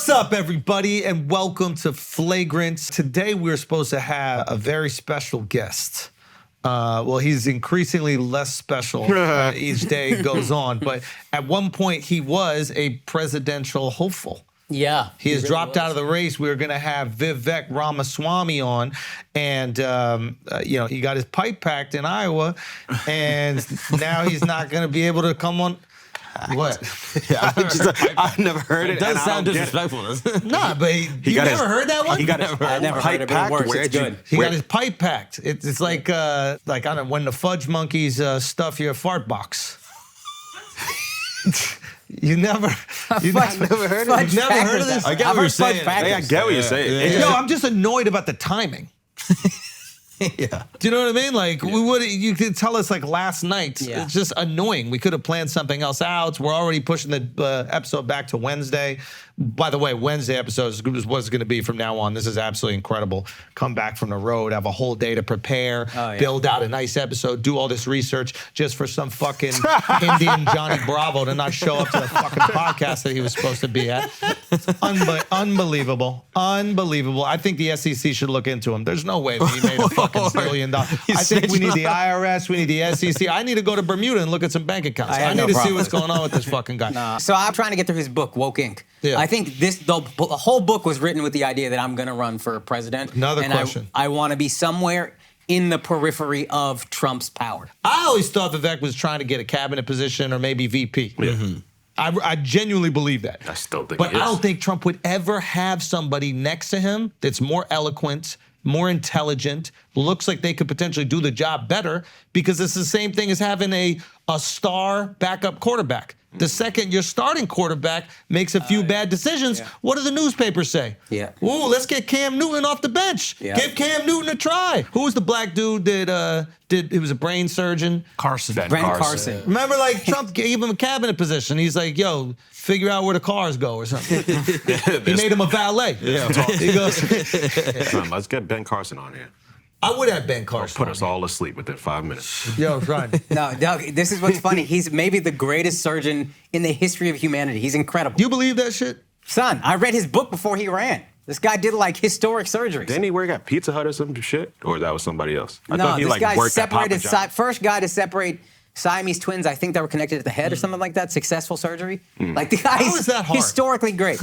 What's up, everybody, and welcome to Flagrant. Today, we're supposed to have a very special guest. Well, he's increasingly less special each day goes on, but at one point, he was a presidential hopeful. Yeah. He has really dropped out of the race. We were going to have Vivek Ramaswamy on, and, he got his pipe packed in Iowa, and now he's not going to be able to come on. What? Yeah, I've never heard it. It does sound disrespectful. Nah, but you never heard that one? He got his I never heard it, but it works. It's good. He got his pipe packed. It's like I don't know, when the fudge monkeys stuff your fart box. I've never heard of it. You've never heard of this? I get what you're saying. I get what you're saying. Yo, I'm just annoyed about the timing. Yeah. Do you know what I mean? Like, you could tell us like last night. Yeah. It's just annoying. We could have planned something else out. We're already pushing the episode back to Wednesday. By the way, Wednesday episode is what's going to be from now on. This is absolutely incredible. Come back from the road, have a whole day to prepare, build out a nice episode, do all this research just for some fucking Indian Johnny Bravo to not show up to the fucking podcast that he was supposed to be at. Unbelievable. Unbelievable. I think the SEC should look into him. There's no way that he made a fucking $1 billion. I think we need the IRS, we need the SEC. I need to go to Bermuda and look at some bank accounts. I need to see what's going on with this fucking guy. So I'm trying to get through his book, Woke Inc. Yeah. I think the whole book was written with the idea that I'm going to run for president. Another question. I want to be somewhere in the periphery of Trump's power. I always thought Vivek was trying to get a cabinet position or maybe VP. Yeah. Mm-hmm. I genuinely believe that. I still think But he is. I don't think Trump would ever have somebody next to him that's more eloquent, more intelligent, looks like they could potentially do the job better, because it's the same thing as having a star backup quarterback. The second your starting quarterback makes a few bad decisions, what do the newspapers say? Yeah. Ooh, let's get Cam Newton off the bench. Yeah. Give Cam Newton a try. Who was the black dude that he was a brain surgeon? Carson. Ben Carson. Remember, like, Trump gave him a cabinet position. He's like, yo, figure out where the cars go or something. He made him a valet. Yeah. He goes, Son, let's get Ben Carson on here. I would have Ben Carson. Put us all asleep within 5 minutes. Yo, right. No, Doug, this is what's funny. He's maybe the greatest surgeon in the history of humanity. He's incredible. You believe that shit? Son, I read his book before he ran. This guy did like historic surgeries. Didn't he work at Pizza Hut or some shit? Or that was somebody else? I No, thought he this guy worked at Papa separated, John's. first guy to separate Siamese twins, I think, that were connected at the head or something like that. Successful surgery. Like, the guy's How is that hard? historically great.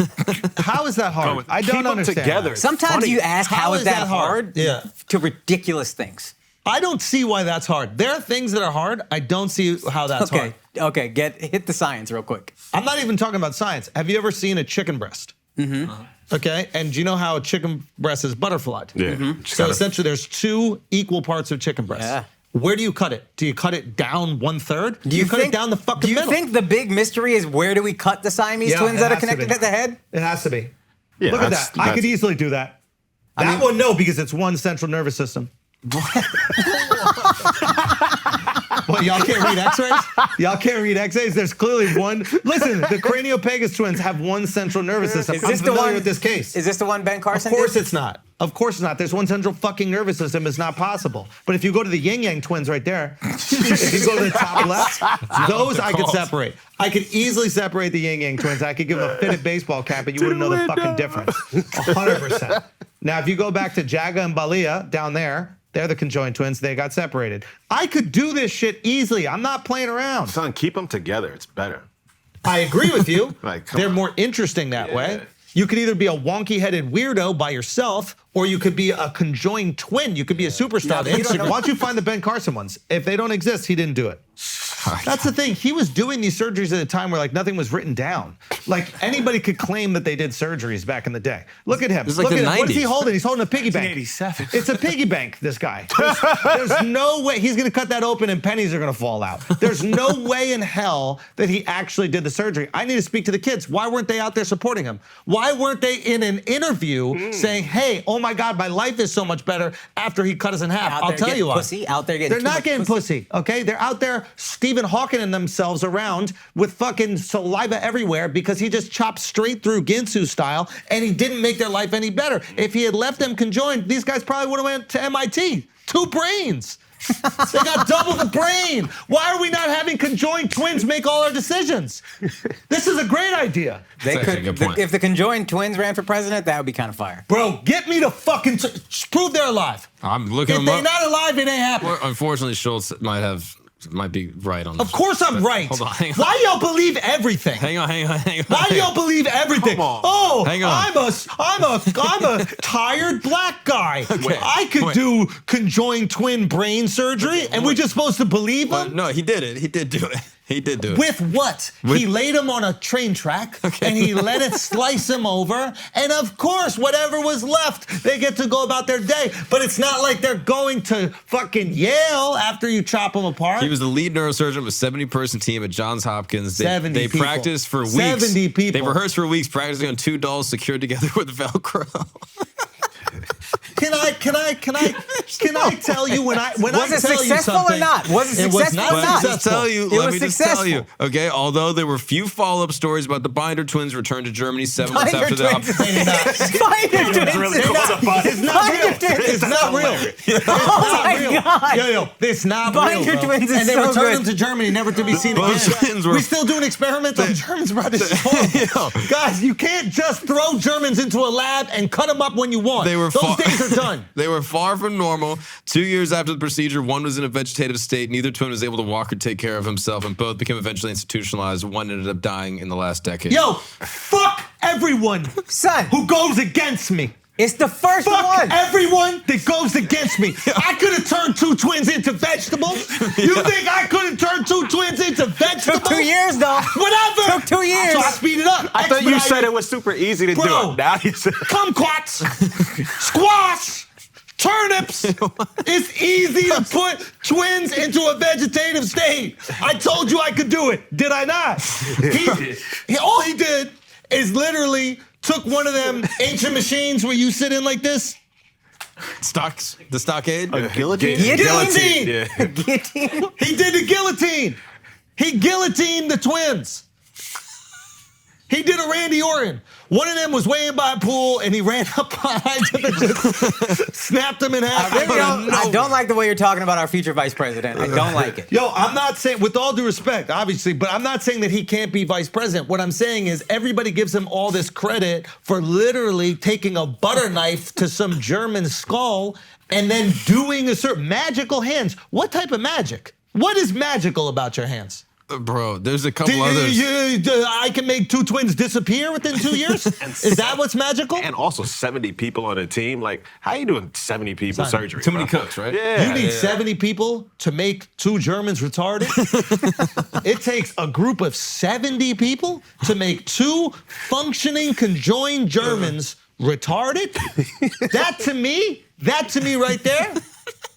How is that hard? I don't Keep them understand. together. Sometimes Funny. you ask, how is that hard? Yeah. To ridiculous things. I don't see why that's hard. There are things that are hard. I don't see how that's hard. Okay, hit the science real quick. I'm not even talking about science. Have you ever seen a chicken breast? Mm-hmm. Okay, and do you know how a chicken breast is butterflied? Yeah. Mm-hmm. So essentially, there's 2 equal parts of chicken breast. Yeah. Where do you cut it? Do you cut it down 1/3? Do you cut it down the fucking middle? Do you think the big mystery is where do we cut the Siamese twins that are connected at the head? It has to be. Yeah, Look at that. I could easily do that. That one, no, because it's one central nervous system. What, y'all can't read x-rays? Y'all can't read x-rays? There's clearly one. Listen, the Craniopagus twins have one central nervous system. Is this I'm the familiar one with this case. Is this the one Ben Carson Of course did? it's not. Of course it's not. There's one central fucking nervous system. It's not possible. But if you go to the Yin Yang twins right there, if you go to the top left, those I could separate. I could easily separate the Yin Yang twins. I could give them a fitted baseball cap, and you wouldn't know the fucking difference. 100%. Now, if you go back to Jaga and Balia down there, they're the conjoined twins. They got separated. I could do this shit easily. I'm not playing around. Son, keep them together. It's better. I agree with you. Like, come They're on. more interesting that way. You could either be a wonky-headed weirdo by yourself, or you could be a conjoined twin. You could be a superstar. Yeah, but Why don't you find the Ben Carson ones? If they don't exist, he didn't do it. That's the thing. He was doing these surgeries at a time where like nothing was written down. Like anybody could claim that they did surgeries back in the day. Look at him. It's like Look the at him. What is he 90s. holding? He's holding a piggy bank. 1987. It's a piggy bank, this guy. There's no way. He's going to cut that open and pennies are going to fall out. There's no way in hell that he actually did the surgery. I need to speak to the kids. Why weren't they out there supporting him? Why weren't they in an interview saying, hey, oh my God, my life is so much better after he cut us in half? I'll tell you why. Out there getting They're too not much getting pussy, okay? They're out there Stephen Hawking themselves around with fucking saliva everywhere because he just chopped straight through Ginsu style and he didn't make their life any better. If he had left them conjoined, these guys probably would have went to MIT. 2 brains. They got double the brain. Why are we not having conjoined twins make all our decisions? This is a great idea. They That's actually a good point. if the conjoined twins ran for president, that would be kind of fire. Bro, get me to fucking prove they're alive. I'm looking If them they're up. not alive, it ain't happening. Unfortunately, Schulz might be right on this. Of course I'm right. Hold on, hang on. Why y'all believe everything? Hang on. Why y'all believe everything? Come on. Oh, Hang on. I'm a tired black guy. I could wait. do conjoined twin brain surgery, and we're just supposed to believe him? No, he did it. He did do it. He did do it. With what? He laid him on a train track and he let it slice him over. And of course, whatever was left, they get to go about their day. But it's not like they're going to fucking Yale after you chop them apart. He was the lead neurosurgeon of a 70-person team at Johns Hopkins. 70 They people. practiced for weeks. 70 people. They rehearsed for weeks, practicing on 2 dolls secured together with Velcro. Can I tell you when I Was it tell you successful something, was it it was successful not or not? successful. Let me just tell successful. you. Okay, although there were few follow-up stories about the Binder twins returned to Germany 7 months Binder after the twins. They did not. Binder twins. really cool. It's not real. It's not real. It's not my real. God. Yo, it's not real. Binder bro. twins is and they so returned good. them to Germany, never to be seen Both again. twins were- We still doing experiments on Germans, bro. This is horrible. Yo. Guys, you can't just throw Germans into a lab and cut them up when you want. They were Those far- days are done. They were far from normal. 2 years after the procedure, one was in a vegetative state. Neither twin was able to walk or take care of himself, and both became eventually institutionalized. One ended up dying in the last decade. Yo, fuck everyone Son, who goes against me. it's the first Fuck one. everyone that goes against me. I could have turned 2 twins into vegetables. You think I couldn't turn 2 twins into vegetables? Took 2 years though. Whatever. Took 2 years. So I speed it up. I thought you Expedite said it was super easy to Bro. do it. Now you said kumquats, squash, turnips. It's easy to put twins into a vegetative state. I told you I could do it. Did I not? All he did is literally took one of them ancient machines where you sit in like this. The stockade? guillotine. Guillotine. Yeah. Guillotine. He did the guillotine. He guillotined the twins. He did a Randy Orton. One of them was weighing by a pool and he ran up behind him and just snapped him in half. I don't like the way you're talking about our future vice president. I don't like it. Yo, I'm not saying, with all due respect, obviously, but I'm not saying that he can't be vice president. What I'm saying is everybody gives him all this credit for literally taking a butter knife to some German skull and then doing a certain magical hands. What type of magic? What is magical about your hands? Bro, there's a couple others. I can make 2 twins disappear within 2 years? Is that what's magical? And also 70 people on a team. Like, how you doing 70 people surgery? Too many bro? cooks, right? Yeah. You need 70 people to make 2 Germans retarded? It takes a group of 70 people to make 2 functioning conjoined Germans retarded? That to me right there,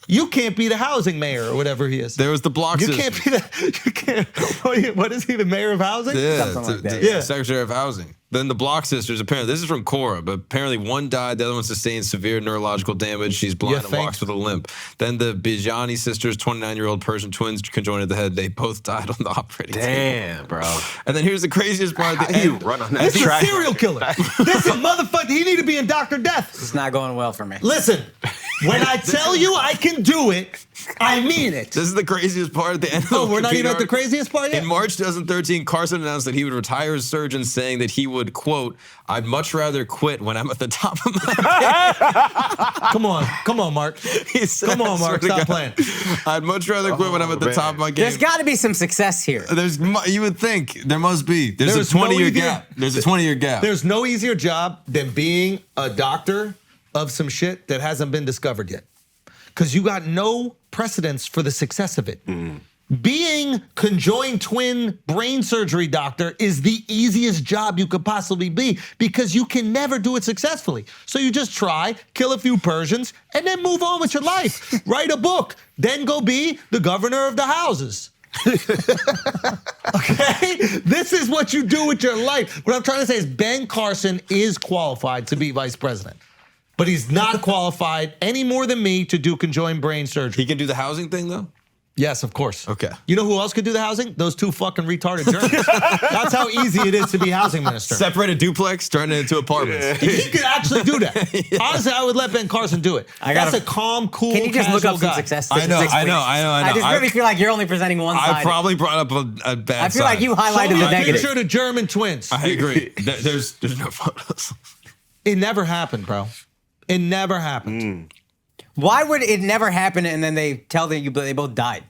you can't be the housing mayor or whatever he is. There was the block You system. can't be the, you can't, what is he, the mayor of housing? Yeah, Something like that, yeah. Secretary of Housing. Then the Block sisters, apparently, this is from Cora, but apparently one died, the other one sustained severe neurological damage. She's blind and think? walks with a limp. Then the Bijani sisters, 29-year-old Persian twins conjoined at the head, they both died on the operating table. Damn, bro. And then here's the craziest part. At the How you end. run on that This is a track? serial killer. This is motherfucker. He need to be in Dr. Death. It's not going well for me. Listen, when I tell you I can do it, I mean it. This is the craziest part at the end. Oh, of the we're not even at the article. craziest part yet? In March 2013, Carson announced that he would retire as surgeon, saying that he would, quote, I'd much rather quit when I'm at the top of my Come on, Mark. He said, Come I on, swear Mark, to stop God, playing. I'd much rather quit when I'm at the man. top of my game. There's got to be some success here. You would think there must be. There's There's a 20-year no gap. There's a 20-year gap. There's no easier job than being a doctor of some shit that hasn't been discovered yet. Because you got no precedence for the success of it. Being conjoined twin brain surgery doctor is the easiest job you could possibly be because you can never do it successfully. So you just try, kill a few Persians, and then move on with your life. Write a book, then go be the governor of the houses. Okay? This is what you do with your life. What I'm trying to say is Ben Carson is qualified to be vice president. But he's not qualified any more than me to do conjoined brain surgery. He can do the housing thing, though? Yes, of course. Okay. You know who else could do the housing? Those two fucking retarded Germans. That's how easy it is to be housing minister. Separate a duplex, turn it into apartments. He could actually do that. Honestly, I would let Ben Carson do it. That's a calm, cool, Can you just look casual up some guy. success I know, statistics, I know, please? I know, I know. I just really feel like you're only presenting one side. I probably brought up a bad I feel like side. you Show highlighted me the a negative. picture of the German twins. I agree. There's no photos. It never happened, bro. It never happened. Why would it never happen and then they tell you they both died?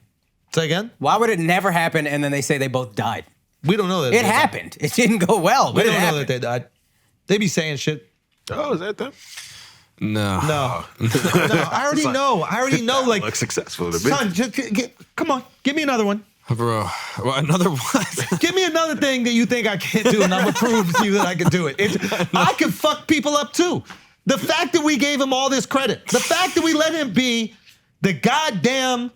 Say again? Why would it never happen and then they say they both died? We don't know that. It happened. It didn't go well, We but it don't know happened. that they died. They be saying shit. Oh, is that them? No. No. No, I already know. I already know. Like, Looks successful to me. son, just come on. Give me another one. Bro, well, another one. Give me another thing that you think I can't do, and I'm gonna prove to you that I can do it. I can fuck people up too. The fact that we gave him all this credit, the fact that we let him be the goddamn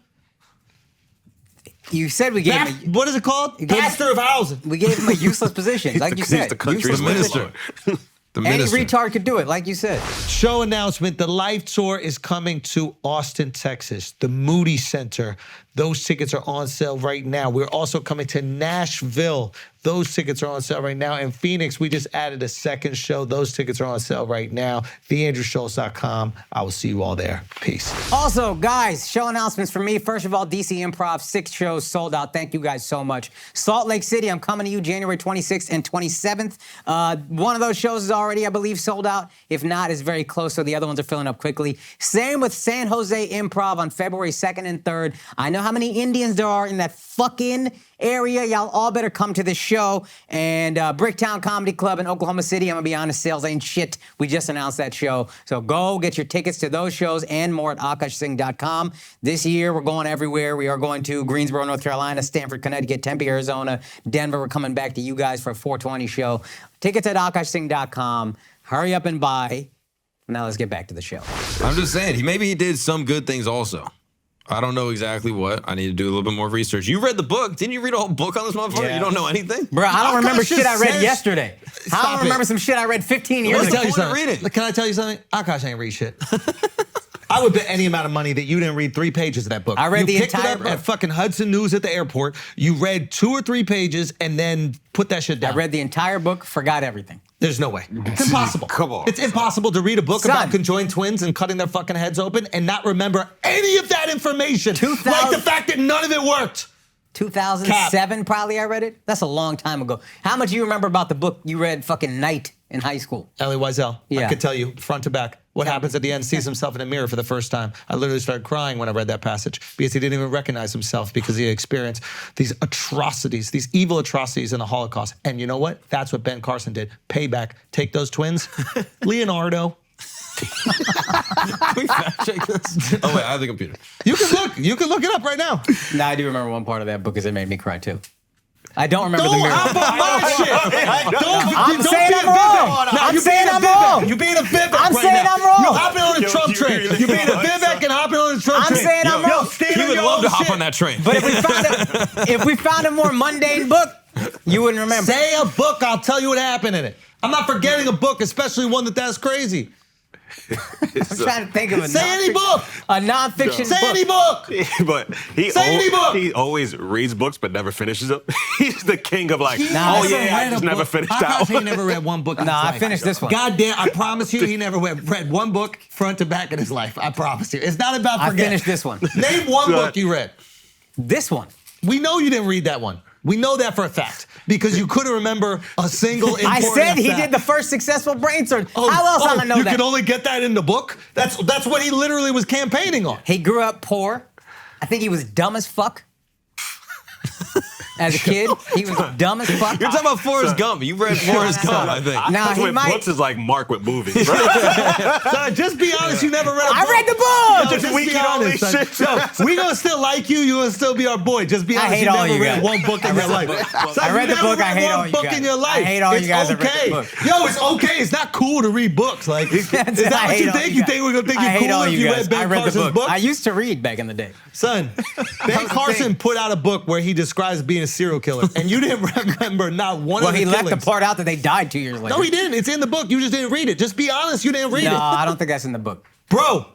You said we gave him what is it called? gave- Pastor of housing. we gave him a useless position, like you He's said. the country's Useless minister. position. The Any minister. retard could do it, like you said. Show announcement: the Life Tour is coming to Austin, Texas, the Moody Center. Those tickets are on sale right now. We're also coming to Nashville. Those tickets are on sale right now. In Phoenix, we just added a second show. Those tickets are on sale right now. TheAndrewSchultz.com. I will see you all there. Peace. Also, guys, show announcements for me. First of all, DC Improv, 6 shows sold out. Thank you guys so much. Salt Lake City, I'm coming to you January 26th and 27th. One of those shows is already, I believe, sold out. If not, it's very close, so the other ones are filling up quickly. Same with San Jose Improv on February 2nd and 3rd. I know how many Indians there are in that fucking area. Y'all all better come to this show. And Bricktown Comedy Club in Oklahoma City, I'm gonna be honest, sales ain't shit. We just announced that show. So go get your tickets to those shows and more at AkaashSingh.com. This year, we're going everywhere. We are going to Greensboro, North Carolina, Stanford, Connecticut, Tempe, Arizona, Denver. We're coming back to you guys for a 420 show. Tickets at AkaashSingh.com. Hurry up and buy. Now let's get back to the show. I'm just saying, maybe he did some good things also. I don't know exactly what. I need to do a little bit more research. You read the book. Didn't you read a whole book on this motherfucker? Yeah. You don't know anything? Bro, I don't remember shit I read says- yesterday. I Stop don't remember it. some shit I read 15 years Let me ago. tell you Who would something. read it? Can I tell you something? Akash ain't read shit. I would bet any amount of money that you didn't read 3 pages of that book. I read you the picked entire it up book. at fucking Hudson News at the airport. You read 2 or 3 pages and then put that shit down. I read the entire book, forgot everything. There's no way. It's impossible. Come on. It's impossible to read a book Son. about conjoined twins and cutting their fucking heads open and not remember any of that information. 2000 Like the fact that none of it worked. 2007 probably I read it. That's a long time ago. How much do you remember about the book you read fucking Night in high school? Ellie Wiesel. I Yeah. could tell you front to back. What happens at the end, sees himself in a mirror for the first time. I literally started crying when I read that passage because he didn't even recognize himself because he had experienced these atrocities, these evil atrocities in the Holocaust. And you know what? That's what Ben Carson did. Payback. Take those twins. Leonardo. Can we fact check this? Oh, wait, I have the computer. You can look. You can look it up right now. Nah, I do remember one part of that book because it made me cry too. I don't remember the Don't mirror. hop on my shit. I'm Don't saying be a I'm wrong. Vivek. No, I'm you're saying being a I'm Vivek. wrong. You're being a Vivek I'm right saying now. I'm wrong. You're hopping on the Trump train. You're being a Vivek and hopping on the Trump I'm train. saying I'm wrong. stand He on would your love own to hop shit. on that train. But if we found a more mundane book, you wouldn't remember. Say a book, I'll tell you what happened in it. I'm not forgetting a book, especially one that's crazy. I'm trying to think of a Say any book. A nonfiction Say book. any book. But Say any book. he always reads books but never finishes them. He's the king of like, Nah, oh I yeah, I just never finished that Akash one. ain't never read one book in Nah, his I life. finished this one. God damn, I promise you, he never read one book front to back in his life. I promise you. It's not about I forgetting. finished this one. Name one book you read. This one. We know you didn't read that one. We know that for a fact because you couldn't remember a single important I said he fact. did the first successful brain surgery. How else am I know you that? can only get that in the book? That's what he literally was campaigning on. He grew up poor. I think he was dumb as fuck. As a kid, he was dumb as fuck. You're talking about Forrest Gump. You read Forrest Gump, I think. Nah, he with might. books is like Mark with movies. Bro. Son, just be honest, you never read a book. I read the book! Yo, Just be weekend only honest, son. shit. Yo, we gonna still like you. You gonna still be our boy. Just be I honest. hate You all never you read guys. one book in your life. Son, I read you the never book. I read hate one all you book guys. in your I life. hate all you It's guys that read the okay. book. Yo, it's okay. It's not cool to read books. Like, is that what you think? You think we're gonna think I you're hate cool all if you you guys. read Ben I read the Carson's book. book? I used to read back in the day. Son, Ben Carson put out a book where he describes being a serial killer, and you didn't remember not one Well, of the he left the killings. part out that they died 2 years later. No, he didn't. It's in the book. You just didn't read it. Just be honest. You didn't read No, it. I don't think that's in the book. Bro,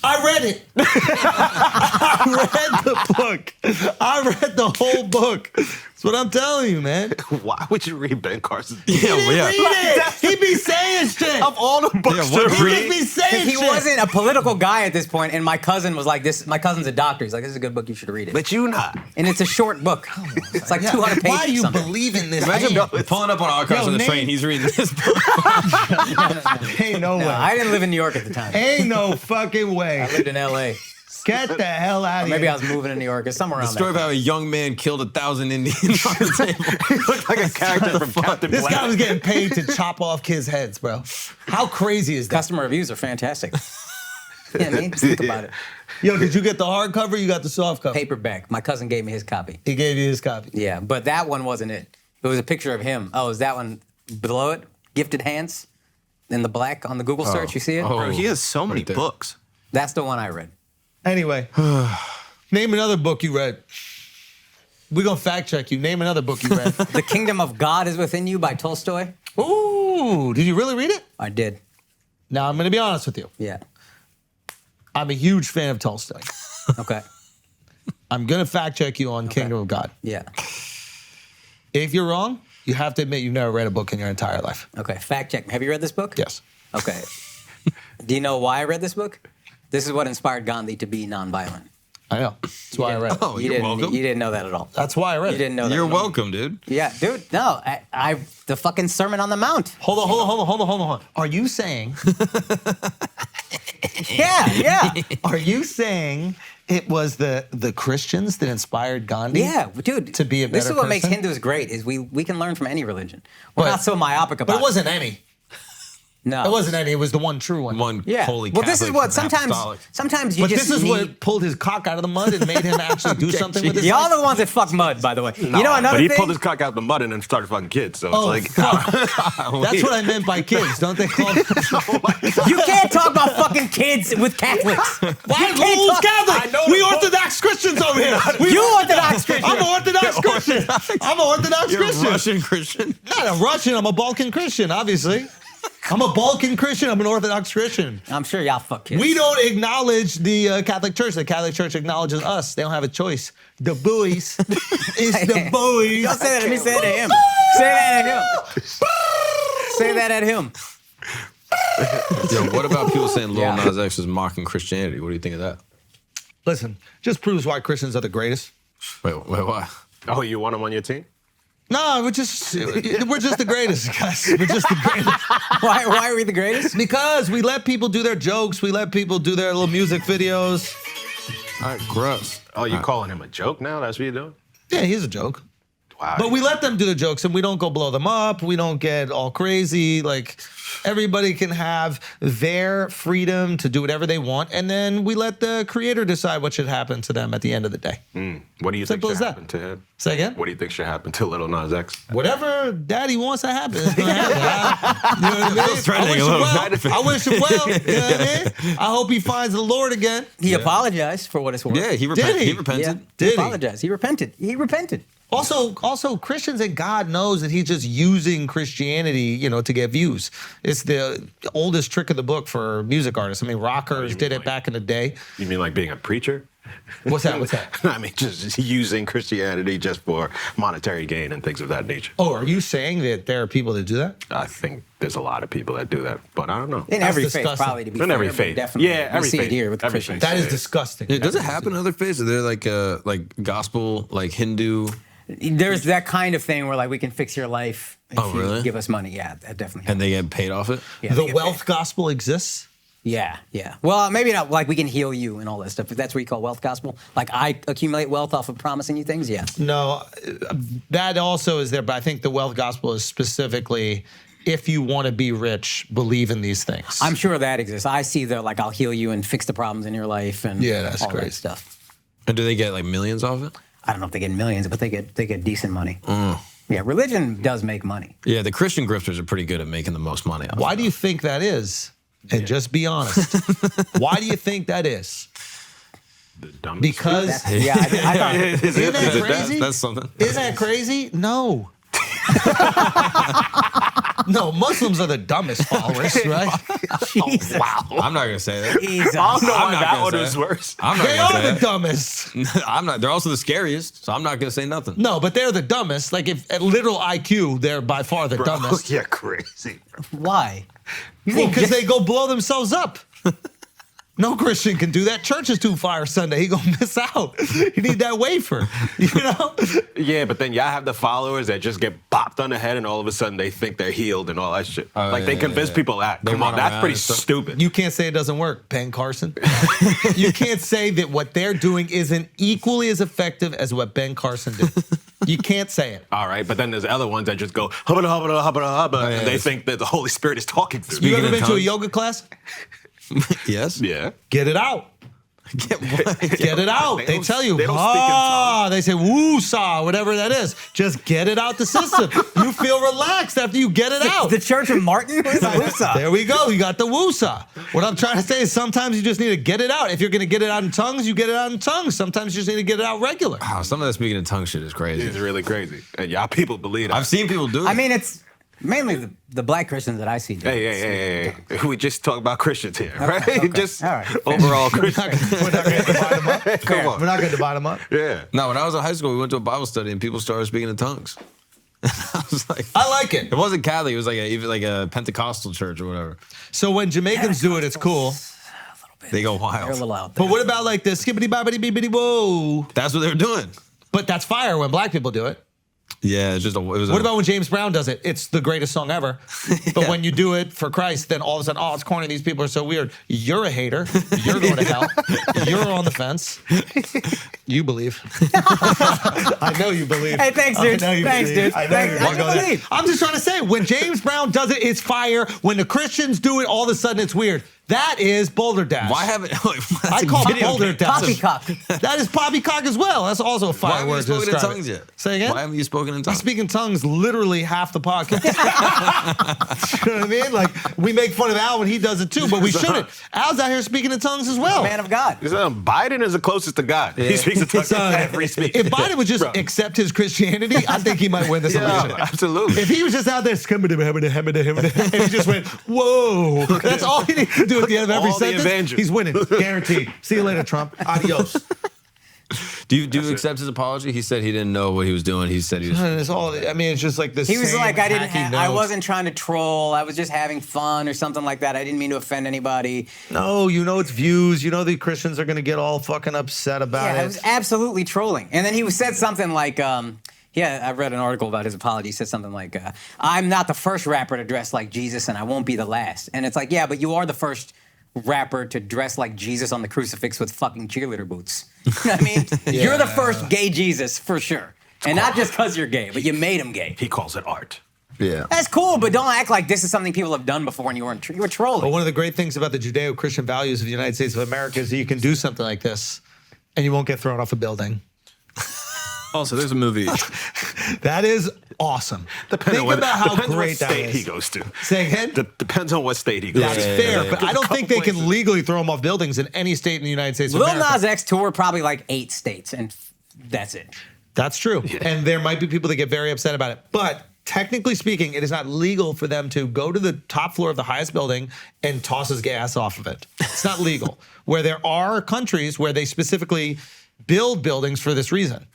I read it. I read the book. I read the whole book. That's what I'm telling you, man. Why would you read Ben Carson? He didn't read it. He be saying shit. Of all the books what to He read. just be saying He shit. wasn't a political guy at this point, and my cousin was like, "This." My cousin's a doctor. He's like, "This is a good book. You should read it." But you not. And it's a short book. It's like 200 pages. Why are you or something. believing this? Imagine man? pulling up on Akaash Yo, on the name- train. He's reading this book. Ain't no way. No, I didn't live in New York at the time. Ain't no fucking way. I lived in L.A. Get the hell out of here. Maybe I was moving to New York. It's somewhere The around story of there. how a young man killed 1,000 Indians on the table. He looked like a character from Captain This Planet. guy was getting paid to chop off kids' heads, bro. How crazy is that? Customer reviews are fantastic. Yeah, I mean, just think about it. Yo, did you get the hardcover? You got the soft cover. Paperback. My cousin gave me his copy. He gave you his copy. Yeah, but that one wasn't it. It was a picture of him. Oh, is that one below it? Gifted Hands in the black on the Google search. You see it? Bro, he has so many Right there. books. That's the one I read. Anyway, name another book you read. We're going to fact check you. Name another book you read. The Kingdom of God is Within You by Tolstoy. Ooh, did you really read it? I did. Now, I'm going to be honest with you. Yeah. I'm a huge fan of Tolstoy. Okay. I'm going to fact check you on Kingdom of God. Yeah. If you're wrong, you have to admit you've never read a book in your entire life. Okay. Fact check. Have you read this book? Yes. Okay. Do you know why I read this book? This is what inspired Gandhi to be nonviolent. I know. That's why I read it. Oh, You you're didn't. welcome. You didn't know that at all. That's why I read You it. didn't know that. You're at all. welcome, dude. Yeah, dude. No, I the fucking Sermon on the Mount. Hold on. Are you saying? Yeah. Are you saying it was the Christians that inspired Gandhi? Yeah, dude. To be a This better is what makes person? Hindus great. Is we can learn from any religion. We're But- not so myopic about But it wasn't any. No. It wasn't any. It was the one true one. One Yeah. holy well, Catholic this is what and sometimes apostolic. you But just this is need. what pulled his cock out of the mud and made him actually do something with his Y'all life. are the ones that fuck mud, by the way. You know another But he thing? pulled his cock out the mud and then started fucking kids. So Oh, it's fuck. That's what I meant by kids. Don't they call them? You can't talk about fucking kids with Catholics. Why? can't Who's talk- Catholic? We Orthodox Christians over here. You Orthodox Christian. I'm an Orthodox Christian. I'm an Orthodox You're a Christian. Russian Christian? Not a Russian. I'm a Balkan Christian, obviously. I'm a Balkan Christian. I'm an Orthodox Christian. I'm sure y'all fuck kids. We don't acknowledge the Catholic Church. The Catholic Church acknowledges us. They don't have a choice. The buoys. It's the buoys. Don't say that at me. Say that at him. Say that at him. Say that at him. Yo, what about people saying Lil Yeah. Nas X is mocking Christianity? What do you think of that? Listen, just proves why Christians are the greatest. Wait, why? Oh, you want him on your team? No, we're just the greatest, guys. We're just the greatest. Why are we the greatest? Because we let people do their jokes. We let people do their little music videos. All right, gross. Oh, you calling him a joke now? That's what you're doing? Yeah, he's a joke. Wow. But we let them do the jokes and we don't go blow them up. We don't get all crazy. Like, everybody can have their freedom to do whatever they want. And then we let the creator decide what should happen to them at the end of the day. What do you Simple think as should that. happen to him? Say again? What do you think should happen to Lil Nas X? Whatever daddy wants to happen, it's gonna happen. You know what I mean? Feels threatening I wish a him little well. bit. I wish him well. You know what I mean? I hope he finds the Lord again. He apologized for what it's worth. Yeah, he he? repented. He Yeah. repented. Did He he? apologized. He repented. He repented. Also, Christians and God knows that he's just using Christianity, to get views. It's the oldest trick of the book for music artists. I mean, rockers did it back in the day. You mean like being a preacher? What's that? I mean, just using Christianity just for monetary gain and things of that nature. Oh, are you saying that there are people that do that? I think there's a lot of people that do that, but I don't know. In That's every faith, disgusting. probably to be In fair, every but faith. Definitely. Yeah, We every see it faith. here with the Every Christians. faith. That is disgusting. Yeah, does it happen in other faiths? Are there like gospel, like Hindu? There's that kind of thing where like we can fix your life if Oh, really? you give us money. Yeah, that definitely. And they get paid off it? Yeah, they The get wealth gospel exists? Yeah. Well, maybe not like we can heal you and all that stuff. If that's what you call wealth gospel, like I accumulate wealth off of promising you things. Yeah. No, that also is there, but I think the wealth gospel is specifically if you want to be rich, believe in these things. I'm sure that exists. I see the like I'll heal you and fix the problems in your life and Yeah, that's all crazy. that stuff. And do they get like millions off it? I don't know if they get millions, but they get decent money. Yeah, religion does make money. Yeah, the Christian grifters are pretty good at making the most money off Why it. do you think that is? And just be honest. Why do you think that is? The dumbest Because Yeah, I thought. isn't that crazy? That's something. Isn't that crazy? No. No, Muslims are the dumbest followers, right? Jesus. Wow. I'm not gonna say that. Jesus. I don't know I'm why not that gonna one say was it. worse. I'm not They gonna are say the dumbest. it. I'm not. They're also the scariest, so I'm not gonna say nothing. No, but they're the dumbest. Like if at literal IQ, they're by far the dumbest. Yeah, crazy. Why? Well, because they go blow themselves up. No Christian can do that. Church is too fire Sunday. He gonna miss out. You need that wafer, you know? Yeah, but then y'all have the followers that just get bopped on the head and all of a sudden they think they're healed and all that shit. Like they convince people that. They Come on, run that's around pretty and stuff. stupid. You can't say it doesn't work, Ben Carson. You can't say that what they're doing isn't equally as effective as what Ben Carson did. You can't say it. All right, but then there's other ones that just go hubba hubba hubba hubba, and they think that the Holy Spirit is talking through You them. ever in been to a tongues? yoga class? Yes. Yeah. Get it out. Get what? Get it out. They They don't- tell you, they don't speak in tongues. they say woo-saw, whatever that is. Just get it out the system. You feel relaxed after you get it out. The Church of Martin? Where's the Wusa? There we go. You got the woo-saw. What I'm trying to say is sometimes you just need to get it out. If you're going to get it out in tongues, you get it out in tongues. Sometimes you just need to get it out regular. Wow, some of that speaking in tongue shit is crazy. It's really crazy. And y'all people believe that. I've seen people do it. I mean, it's mainly the black Christians that I see. do it. Hey. We just talk about Christians here, right? okay. Just All right. overall We're Christians. not going to divide them up. Come on. We're not going to divide them up. Yeah. no, when I was in high school, we went to a Bible study and people started speaking in tongues. I was like, I like it. it wasn't Catholic. It was like even like a Pentecostal church or whatever. So when Jamaicans do it, it's cool. They go They're a wild. little out there. But what about like the skibbity bobbity bibbity whoa? That's what they were doing. But that's fire when black people do it. Yeah, it's just a. It was What about when James Brown does it? It's the greatest song ever. But when you do it for Christ, then all of a sudden, oh, it's corny. These people are so weird. You're a hater. You're going to hell. You're on the fence. You believe. I know you believe. Hey, thanks, dude. I know you Thanks, believe. dude. I know Thanks. you I wanna go there. believe. I'm just trying to say, when James Brown does it, it's fire. When the Christians do it, all of a sudden, it's weird. That is Boulder Dash. Why haven't? I call it Boulder Dash. Poppycock. That is poppycock as well. That's also a Why fire haven't you word to spoken in describe tongues it. yet? Say again? Why haven't you spoken in I tongues? speak in tongues literally half the podcast. You know what I mean? Like, we make fun of Al when he does it too, but we shouldn't. Al's out here speaking in tongues as well. Man of God. Biden is the closest to God. He speaks in tongues Son, every speech. if Biden would just Bro. accept his Christianity, I think he might win this election. Yeah, absolutely. If he was just out there, and he just went, whoa, that's all he needs to do at the end of every All the sentence. evangelists. He's winning, guaranteed. See you later, Trump. Adios. Do you accept his apology? He said he didn't know what he was doing. He said he was. And it's all. I mean, it's just like this. He was same like, I hacky note. wasn't trying to troll. I was just having fun or something like that. I didn't mean to offend anybody. No, you know it's views. You know the Christians are going to get all fucking upset about Yeah, it. it was absolutely trolling. And then he said something like, I read an article about his apology. He said something like, I'm not the first rapper to dress like Jesus and I won't be the last. And it's like, yeah, but you are the first rapper to dress like Jesus on the crucifix with fucking cheerleader boots. You know what I mean? You're the first gay Jesus for sure. And not just because you're gay, but you made him gay. He calls it art. Yeah. That's cool, but don't act like this is something people have done before and you were trolling. But one of the great things about the Judeo-Christian values of the United States of America is that you can do something like this and you won't get thrown off a building. Also, there's a movie. That is awesome. Depends Think on about how depends great what that state is. he goes to. Say again? Depends on what state he goes That's to. fair, but I don't think they Couple can places. legally throw them off buildings in any state in the United States of Lil America. Nas X toured probably like 8 states, and that's it. That's true. And there might be people that get very upset about it. But technically speaking, it is not legal for them to go to the top floor of the highest building and toss his gas off of it. It's not legal. Where there are countries where they specifically build buildings for this reason.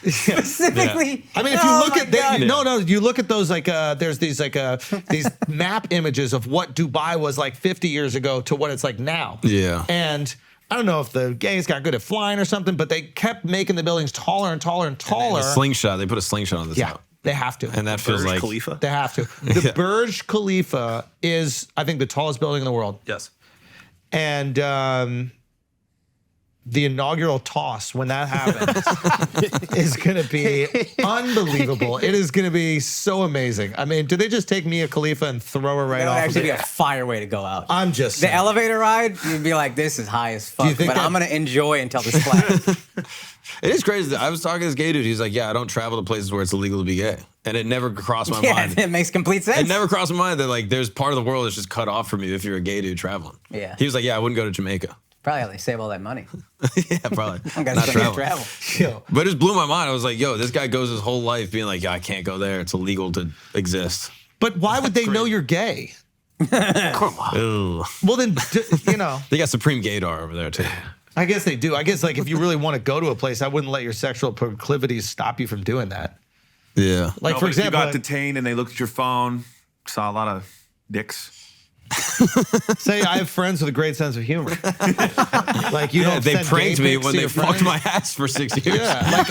Specifically. I mean, if you look at you look at those like there's these like these map images of what Dubai was like 50 years ago to what it's like now. Yeah. And I don't know if the gays got good at flying or something, but they kept making the buildings taller and taller and taller. A slingshot. They put a slingshot on the Yeah, top. they have to. And that feels Burj like. Khalifa? They have to. The Burj Khalifa is, I think, the tallest building in the world. Yes. And the inaugural toss, when that happens, is going to be unbelievable. It is going to be so amazing. I mean, do they just take Mia Khalifa and throw her right That would off? actually of be it? a fire way to go out. I'm just The saying. elevator ride, you'd be like, this is high as fuck, you think but that- I'm going to enjoy until the splat. It is crazy. I was talking to this gay dude. He's like, yeah, I don't travel to places where it's illegal to be gay. And it never crossed my Yeah, mind. it makes complete sense. It never crossed my mind that like there's part of the world that's just cut off from you if you're a gay dude traveling. Yeah. He was like, yeah, I wouldn't go to Jamaica. Probably how they save all that money. Yeah, probably. I'm gonna Not spend travel. travel. But it just blew my mind. I was like, yo, this guy goes his whole life being like, yeah, I can't go there. It's illegal to exist. But why would they know you're gay? Come on. Ew. Well, then, you know. They got Supreme Gaydar over there, too. I guess they do. I guess, like, if you really want to go to a place, I wouldn't let your sexual proclivities stop you from doing that. Yeah. Like, No, for but if you example, got detained and they looked at your phone, saw a lot of dicks. say I have friends with a great sense of humor. Like, you Yeah, don't they send pranked gay me pics when to they your fucked friends. my ass for 6 years. Yeah,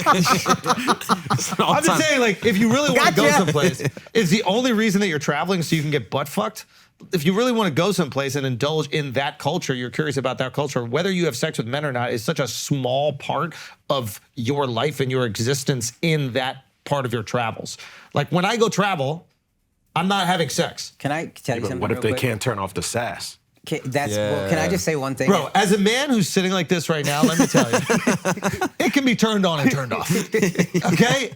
like, I'm just saying, like, if you really want to go Gotcha. someplace, is the only reason that you're traveling so you can get butt fucked? If you really want to go someplace and indulge in that culture, you're curious about that culture, whether you have sex with men or not is such a small part of your life and your existence in that part of your travels. Like, when I go travel, I'm not having sex. Can I tell you But something? what if real they quick? can't turn off the sass? Well, can I just say one thing? Bro, as a man who's sitting like this right now, let me tell you, it can be turned on and turned off. Okay?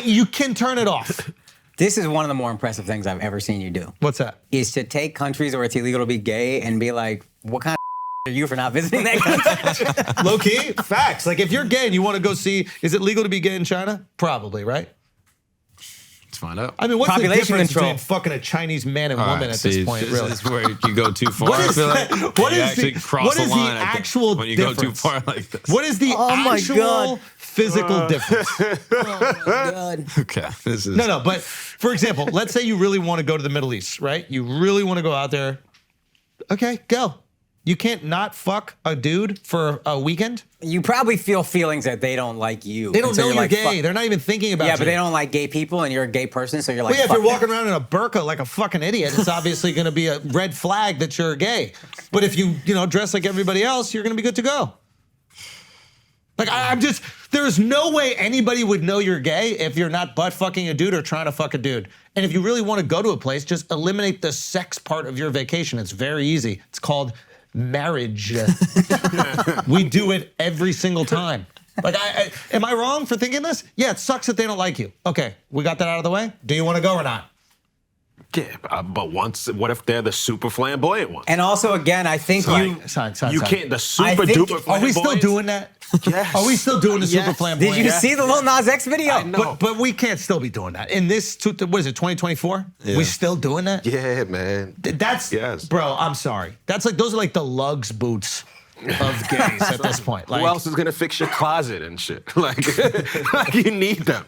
You can turn it off. This is one of the more impressive things I've ever seen you do. What's that? Is to take countries where it's illegal to be gay and be like, what kind of are you for not visiting that country? Low key, facts. Like, if you're gay and you want to go see, is it legal to be gay in China? Probably, right? Let's find out. I mean, what's Population the difference control. between fucking a Chinese man and All woman right, at this see, point, this really? is where you go too far. What is I feel that- like what you is actually the- cross what the is the line, I think, actual when you go too difference? far like this. What is the Oh my actual God. physical difference? God. Okay, this is No, but for example, let's say you really want to go to the Middle East, right? You really want to go out there. Okay, go. You can't not fuck a dude for a weekend. You probably feel feelings that they don't like you. They don't And so know you're like, gay. fuck- They're not even thinking about Yeah, you. but they don't like gay people and you're a gay person, so you're like, Well, yeah, if fuck you're walking them. around in a burqa like a fucking idiot, it's obviously going to be a red flag that you're gay. But if you dress like everybody else, you're going to be good to go. Like, I'm just, there's no way anybody would know you're gay if you're not butt fucking a dude or trying to fuck a dude. And if you really want to go to a place, just eliminate the sex part of your vacation. It's very easy. It's called marriage. We do it every single time. Like, am I wrong for thinking this? Yeah, it sucks that they don't like you. Okay, we got that out of the way. Do you want to go or not? Yeah, but what if they're the super flamboyant one? And also, again, I think you Son. You can't, the super I think- duper flamboyant. Are we still doing that? Yes. Are we still doing the super Yes. flamboyant? Did you see the Lil Nas X video? I know. But we can't still be doing that. In this, what is it, 2024? Yeah. We still doing that? Yeah, man. That's, Yes. bro, I'm sorry. That's like, those are like the lugs boots of gays at this point. Like, Who else is gonna fix your closet and shit? Like you need them.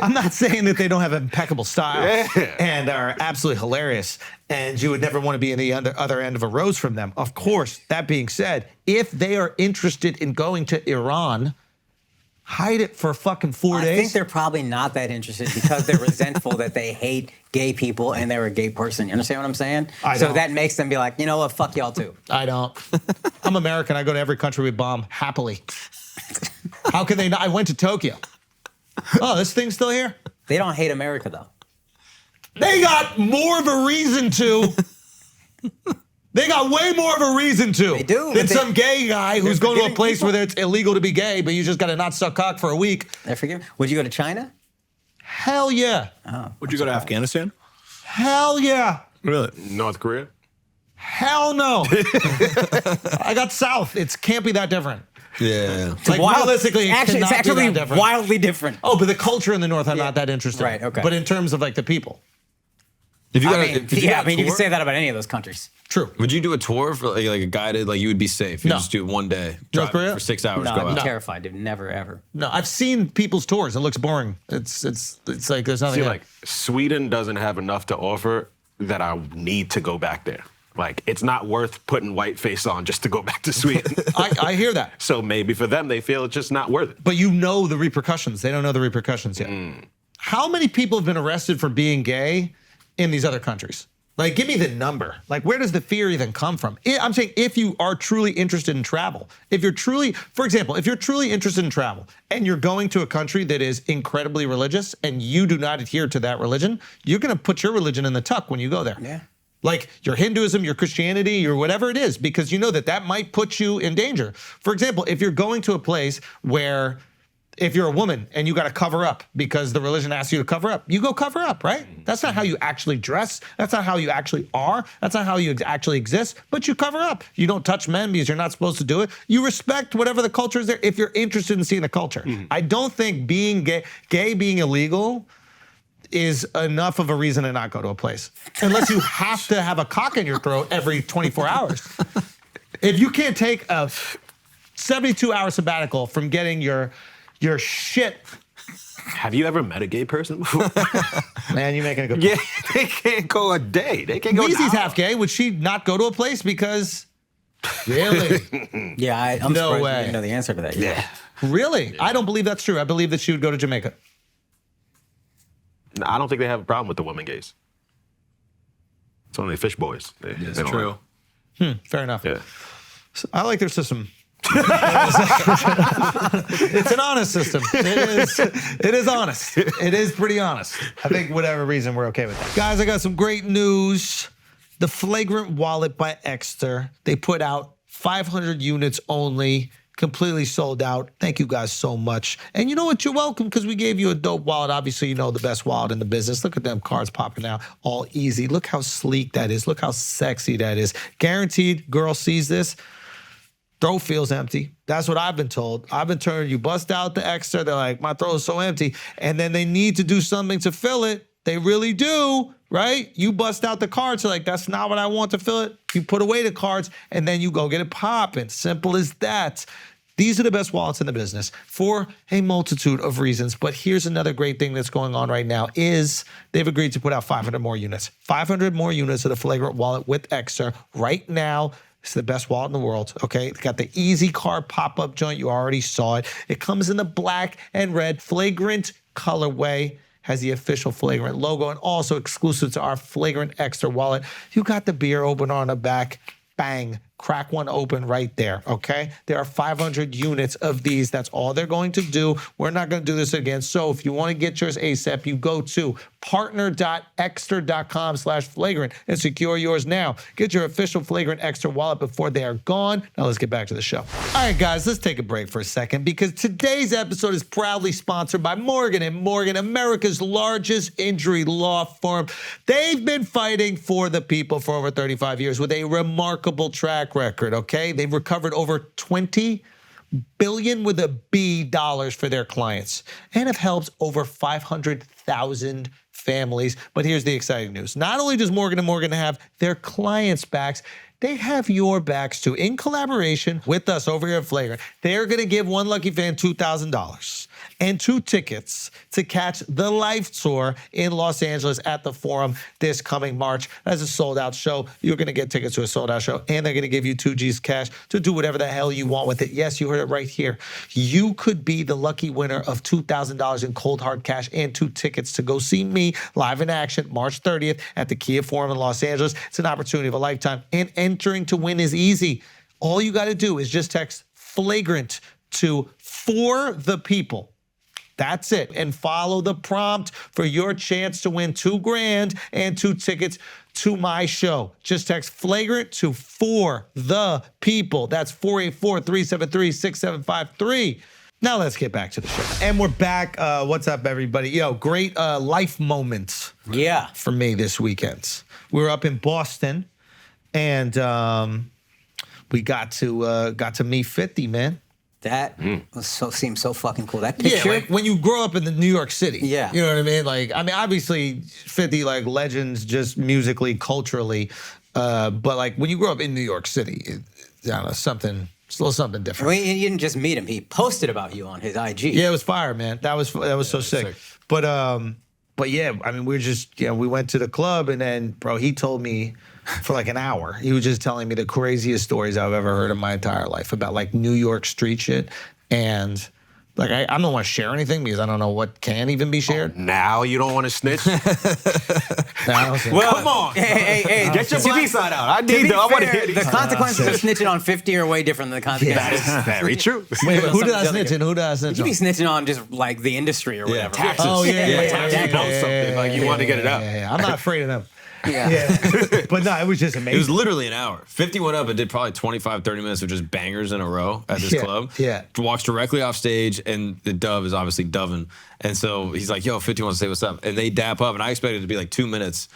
I'm not saying that they don't have impeccable style Yeah. and are absolutely hilarious and you would never want to be in the other end of a rose from them. Of course, that being said, if they are interested in going to Iran, hide it for fucking 4 days. I think they're probably not that interested because they're resentful that they hate gay people and they're a gay person. You understand what I'm saying? I So don't. that makes them be like, you know what, fuck y'all too. I don't. I'm American. I go to every country we bomb happily. How can they not? I went to Tokyo. Oh, this thing's still here? They don't hate America though. They got more of a reason to. They got way more of a reason to. They do, Than but they- some gay guy who's they're going to a forgiving place people. where it's illegal to be gay, but you just got to not suck cock for a week. I forget. Would you go to China? Hell yeah. Would you go to Afghanistan? Hell yeah. Really? North Korea? Hell no. I got South. It can't be that different. yeah. Like, realistically, it it's cannot be actually that different. wildly different. Oh, but the culture in the North, I'm not that interested Right, in. okay. But in terms of like the people. If you got, I mean, if you got a you can tour, say that about any of those countries. True. Would you do a tour for like a guided, like you would be safe? You No. just do it one day, North drive Korea? for 6 hours, No, go I'd be out. terrified, dude. Never, ever. No, I've seen people's tours. It looks boring. It's like there's nothing See, there. like Sweden doesn't have enough to offer that I need to go back there. Like it's not worth putting white face on just to go back to Sweden. I hear that. So maybe for them they feel it's just not worth it. But you know the repercussions. They don't know the repercussions yet. How many people have been arrested for being gay in these other countries? Like, give me the number. Like, where does the fear even come from? I'm saying if you are truly interested in travel, if you're truly, for example, if you're truly interested in travel and you're going to a country that is incredibly religious and you do not adhere to that religion, you're going to put your religion in the tuck when you go there. Yeah. Like your Hinduism, your Christianity, your whatever it is, because you know that that might put you in danger. For example, if you're going to a place where if you're a woman and you got to cover up because the religion asks you to cover up, you go cover up, right? That's not how you actually dress. That's not how you actually are. That's not how you actually exist, but you cover up. You don't touch men because you're not supposed to do it. You respect whatever the culture is there if you're interested in seeing the culture. I don't think being gay being illegal is enough of a reason to not go to a place. Unless you have to have a cock in your throat every 24 hours. If you can't take a 72-hour sabbatical from getting your shit. Have you ever met a gay person before? Man, you're making a good point. Yeah, they can't go a day. They can't go. Weezy's half gay. Would she not go to a place because? Really? Yeah, I'm No surprised way. you didn't know the answer to that. Yeah. Really? I don't believe that's true. I believe that she would go to Jamaica. No, I don't think they have a problem with the women gays. It's only fish boys. It's true. Fair enough. Yeah. So I like their system. It's an honest system. It is honest. It is pretty honest. I think whatever reason we're okay with that. Guys, I got some great news. The Flagrant wallet by Exter. They put out 500 units only. Completely sold out. Thank you guys so much. And you know what? You're welcome because we gave you a dope wallet. Obviously, you know the best wallet in the business. Look at them cards popping out. All easy. Look how sleek that is. Look how sexy that is. Guaranteed, girl sees this. Throat feels empty. That's what I've been told. I've been told you bust out the Extra. They're like, my throat is so empty. And then they need to do something to fill it. They really do, right? You bust out the cards. So like, that's not what I want to fill it. You put away the cards and then you go get it popping. Simple as that. These are the best wallets in the business for a multitude of reasons. But here's another great thing that's going on right now is they've agreed to put out 500 more units. 500 more units of the Flagrant wallet with Extra right now. It's the best wallet in the world, okay? It's got the easy card pop-up joint. You already saw it. It comes in the black and red Flagrant colorway. Has the official Flagrant logo and also exclusive to our Flagrant Extra wallet. You got the beer opener on the back. Bang. Crack one open right there, okay? There are 500 units of these. That's all they're going to do. We're not going to do this again. So if you want to get yours ASAP, you go to partner.extra.com/flagrant and secure yours now. Get your official Flagrant Extra wallet before they are gone. Now let's get back to the show. All right, guys, let's take a break for a second because today's episode is proudly sponsored by Morgan & Morgan, America's largest injury law firm. They've been fighting for the people for over 35 years with a remarkable track record, okay? They've recovered over $20 billion with a B dollars for their clients and have helped over 500,000 families. But here's the exciting news. Not only does Morgan & Morgan have their clients' backs, they have your backs too. In collaboration with us over here at Flagrant, they're going to give one lucky fan $2,000 and 2 tickets to catch the Life Tour in Los Angeles at the Forum this coming March. That's a sold-out show. You're going to get tickets to a sold-out show, and they're going to give you 2 G's cash to do whatever the hell you want with it. Yes, you heard it right here. You could be the lucky winner of $2,000 in cold hard cash and 2 tickets to go see me live in action March 30th at the Kia Forum in Los Angeles. It's an opportunity of a lifetime, and entering to win is easy. All you got to do is just text FLAGRANT to For the People. That's it. And follow the prompt for your chance to win $2,000 and 2 tickets to my show. Just text FLAGRANT to For the People. That's 484-373-6753. Now let's get back to the show. And we're back. What's up, everybody? Yo, great life moments. Yeah. For me this weekend. We were up in Boston, and we got to meet 50, man. That seems so fucking cool. That picture. Yeah, like when you grow up in the New York City. Yeah. You know what I mean? Like, I mean, obviously 50 like legends just musically, culturally. But like when you grow up in New York City, I don't know, it's a little something different. I mean, you didn't just meet him. He posted about you on his IG. Yeah, it was fire, man. That was so sick. But yeah, I mean, we went to the club and then, bro, he told me for like an hour. He was just telling me the craziest stories I've ever heard in my entire life about like New York street shit. And like, I don't want to share anything because I don't know what can even be shared. Oh, now you don't want to snitch? Well, come on. Hey, Get your black side out. I want to hear the these. consequences of snitching on 50 are way different than the consequences. That is very true. Wait, who did I Something snitch on? Who did I snitch You on? be snitching on just like the industry or whatever. Taxes. Oh, yeah. You know something. Like you want to get it out. Yeah. I'm not afraid of them. Yeah. But no, it was just amazing. It was literally an hour. 50 went up and did probably 25, 30 minutes of just bangers in a row at this club. Yeah. Walks directly off stage, and the Dove is obviously doving. And so he's like, yo, 50 wants to say what's up. And they dap up, and I expected it to be like 2 minutes.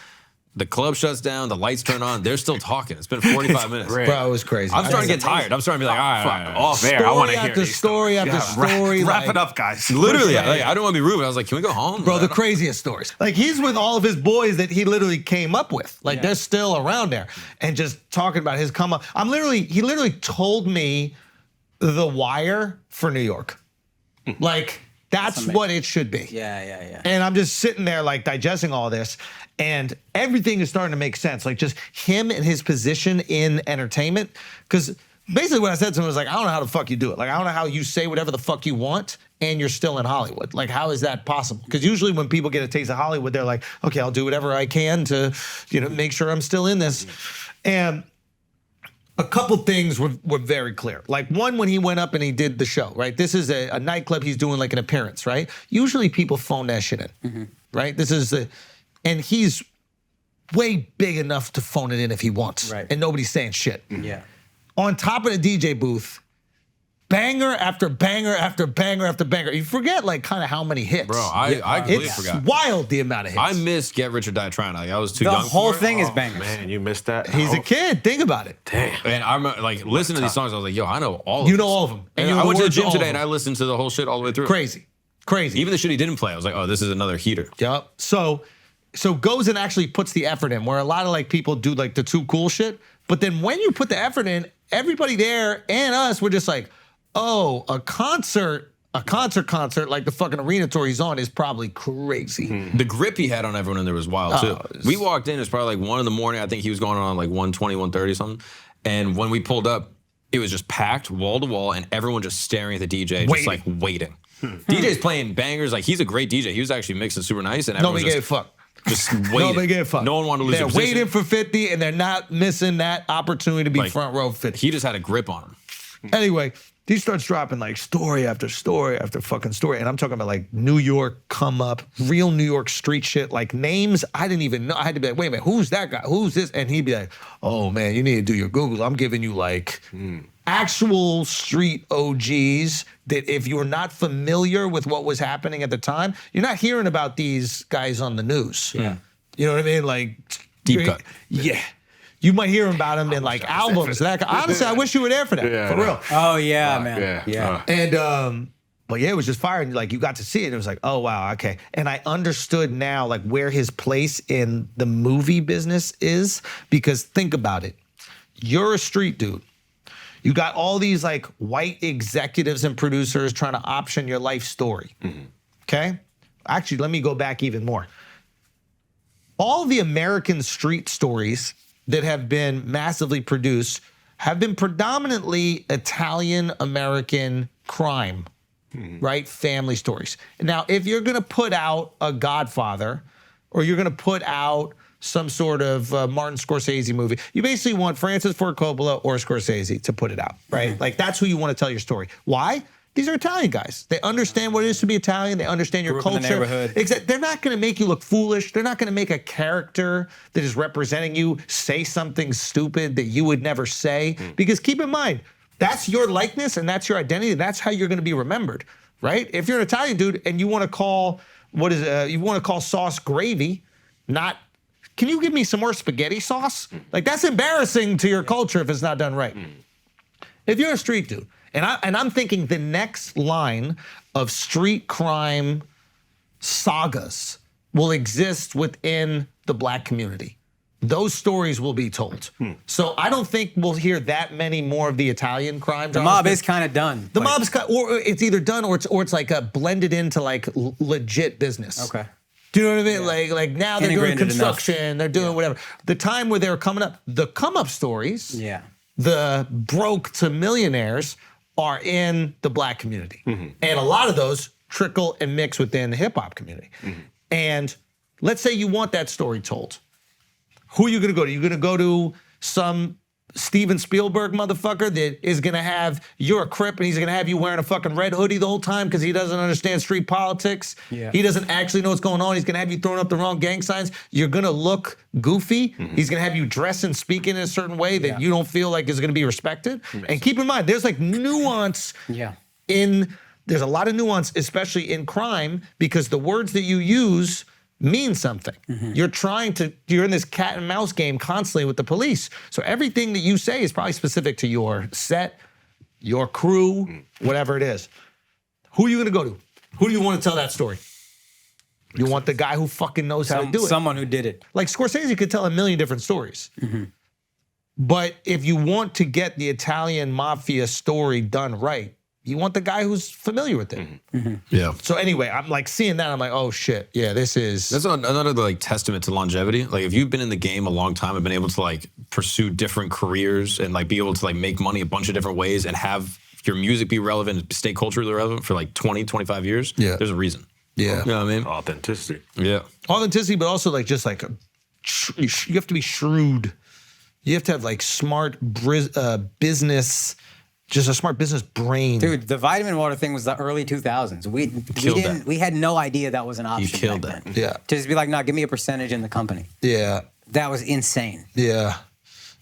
The club shuts down, the lights turn on, they're still talking. It's been 45 minutes. Bro, it was crazy. I'm starting to get tired. I'm starting to be like, all right. Off air. I want to hear these story after story. Wrap it up, guys. Literally, like, I don't want to be rude, but I was like, can we go home? Bro, the craziest stories. Like, he's with all of his boys that he literally came up with. Like, they're still around there. And just talking about his come up. He literally told me the wire for New York. Like, that's what it should be. Yeah. And I'm just sitting there, like, digesting all this. And everything is starting to make sense. Like, just him and his position in entertainment. Because basically what I said to him was like, I don't know how the fuck you do it. Like, I don't know how you say whatever the fuck you want and you're still in Hollywood. Like, how is that possible? Because usually when people get a taste of Hollywood, they're like, okay, I'll do whatever I can to, make sure I'm still in this. And a couple things were very clear. Like, one, when he went up and he did the show, right? This is a nightclub, he's doing like an appearance, right? Usually people phone that shit in, right? And he's way big enough to phone it in if he wants. Right. And nobody's saying shit. Yeah. On top of the DJ booth, banger after banger after banger after banger. You forget like kind of how many hits. Bro, I completely it's forgot. Wild the amount of hits. I missed Get Rich or Die Trying. Like, I was too The young whole for it. thing is bangers. Man, you missed that. He's a kid. Think about it. Damn. And I remember, like, listening to these songs, I was like, yo, I know all of You this. know all of them. And you know I went to the words to gym all of today and them. I listened to the whole shit all the way through. Crazy. Even the shit he didn't play, I was like, oh, this is another heater. Yep. So goes and actually puts the effort in, where a lot of like people do like the too cool shit. But then when you put the effort in, everybody there and us were just like, oh, a concert like the fucking arena tour he's on is probably crazy. The grip he had on everyone in there was wild too. We walked in, it was probably like 1 a.m. I think he was going on like 1:20, 1:30 something. And when we pulled up, it was just packed wall to wall and everyone just staring at the DJ, just like waiting. DJ's playing bangers, like he's a great DJ. He was actually mixing super nice and everyone Nobody gave a fuck. Just waiting. Nobody gave a fuck. No one wanted to lose They're their position. waiting for 50 and they're not missing that opportunity to be Like, front row 50. He just had a grip on him. Anyway, he starts dropping like story after story after fucking story. And I'm talking about like New York come up, real New York street shit, like names I didn't even know. I had to be like, wait a minute, who's that guy? Who's this? And he'd be like, oh man, you need to do your Google. I'm giving you like actual street OGs that if you're not familiar with what was happening at the time, you're not hearing about these guys on the news. Yeah. You know what I mean? Like Deep cut. Yeah. You might hear about them in like albums. Honestly, I wish you were there for that. Yeah, for real. Oh yeah, man. yeah. And but yeah, it was just fire. And like you got to see it. It was like, oh wow, okay. And I understood now like where his place in the movie business is, because think about it. You're a street dude. You got all these like white executives and producers trying to option your life story. Okay? Actually, let me go back even more. All the American street stories that have been massively produced have been predominantly Italian-American crime, right? Family stories. Now, if you're gonna put out a Godfather, or you're gonna put out some sort of Martin Scorsese movie, you basically want Francis Ford Coppola or Scorsese to put it out, right? Like that's who you wanna tell your story. Why? These are Italian guys. They understand what it is to be Italian. They understand your Grew up in the culture. neighborhood. They're not going to make you look foolish. They're not going to make a character that is representing you say something stupid that you would never say. Because keep in mind, that's your likeness and that's your identity. And that's how you're going to be remembered, right? If you're an Italian dude and you want to call sauce gravy, not, can you give me some more spaghetti sauce? Like that's embarrassing to your culture if it's not done right. If you're a street dude, and I'm thinking the next line of street crime sagas will exist within the black community. Those stories will be told. So I don't think we'll hear that many more of the Italian crime The dramas. mob is kind of done. The mob's or it's either done or it's like a blended into like legit business. Okay. Do you know what I mean? Like now they're doing Integrated construction, they're doing whatever. The time where they were coming up, the come up stories, the broke to millionaires are in the black community. And a lot of those trickle and mix within the hip hop community. And let's say you want that story told. Who are you gonna go to? You're gonna go to some Steven Spielberg motherfucker that is gonna have, you're a Crip and he's gonna have you wearing a fucking red hoodie the whole time because he doesn't understand street politics. Yeah. He doesn't actually know what's going on. He's gonna have you throwing up the wrong gang signs. You're gonna look goofy. He's gonna have you dress and speak in a certain way that you don't feel like is gonna be respected. And keep in mind, there's like nuance there's a lot of nuance, especially in crime, because the words that you use mean something. You're in this cat and mouse game constantly with the police. So everything that you say is probably specific to your set, your crew, whatever it is. Who are you gonna go to? Who do you want to tell that story? You want the guy who fucking knows how to do it. Someone who did it. Like Scorsese could tell a million different stories. But if you want to get the Italian mafia story done right, you want the guy who's familiar with it. Yeah. So anyway, I'm like seeing that, I'm like, oh shit, yeah, this is. That's another like testament to longevity. Like if you've been in the game a long time and been able to like pursue different careers and like be able to like make money a bunch of different ways and have your music be relevant and stay culturally relevant for like 20, 25 years, there's a reason. Yeah. You know what I mean? Authenticity. Yeah. Authenticity, but also like just like, you have to be shrewd. You have to have like smart business, just a smart business brain. Dude, the vitamin water thing was the early 2000s. We had no idea that was an option. You killed back that. then. Yeah. To just be like, no, give me a percentage in the company. Yeah. That was insane. Yeah.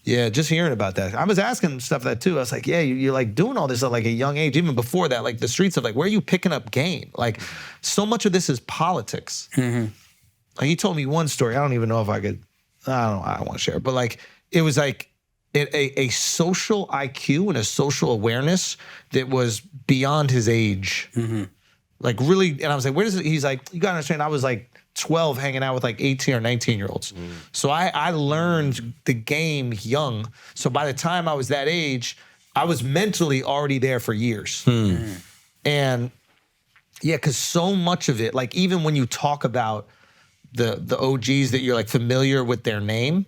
Yeah, just hearing about that. I was asking stuff that too. I was like, yeah, you're like doing all this at like a young age. Even before that, like the streets of like, where are you picking up game? Like so much of this is politics. Like he told me one story. I don't even know if I could, I don't want to share it. But like, it was like a social IQ and a social awareness that was beyond his age. Like really, and I was like, where does it, he's like, you gotta understand, I was like 12 hanging out with like 18 or 19 year olds. So I learned the game young. So by the time I was that age, I was mentally already there for years. And yeah, because so much of it, like even when you talk about the OGs that you're like familiar with their name,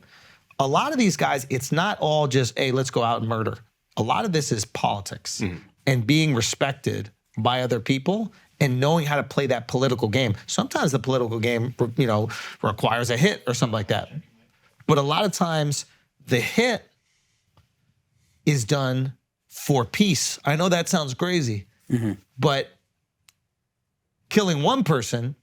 a lot of these guys, it's not all just, hey, let's go out and murder. A lot of this is politics and being respected by other people and knowing how to play that political game. Sometimes the political game, you know, requires a hit or something like that. But a lot of times the hit is done for peace. I know that sounds crazy, but killing one person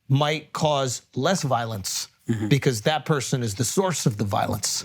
might cause less violence because that person is the source of the violence.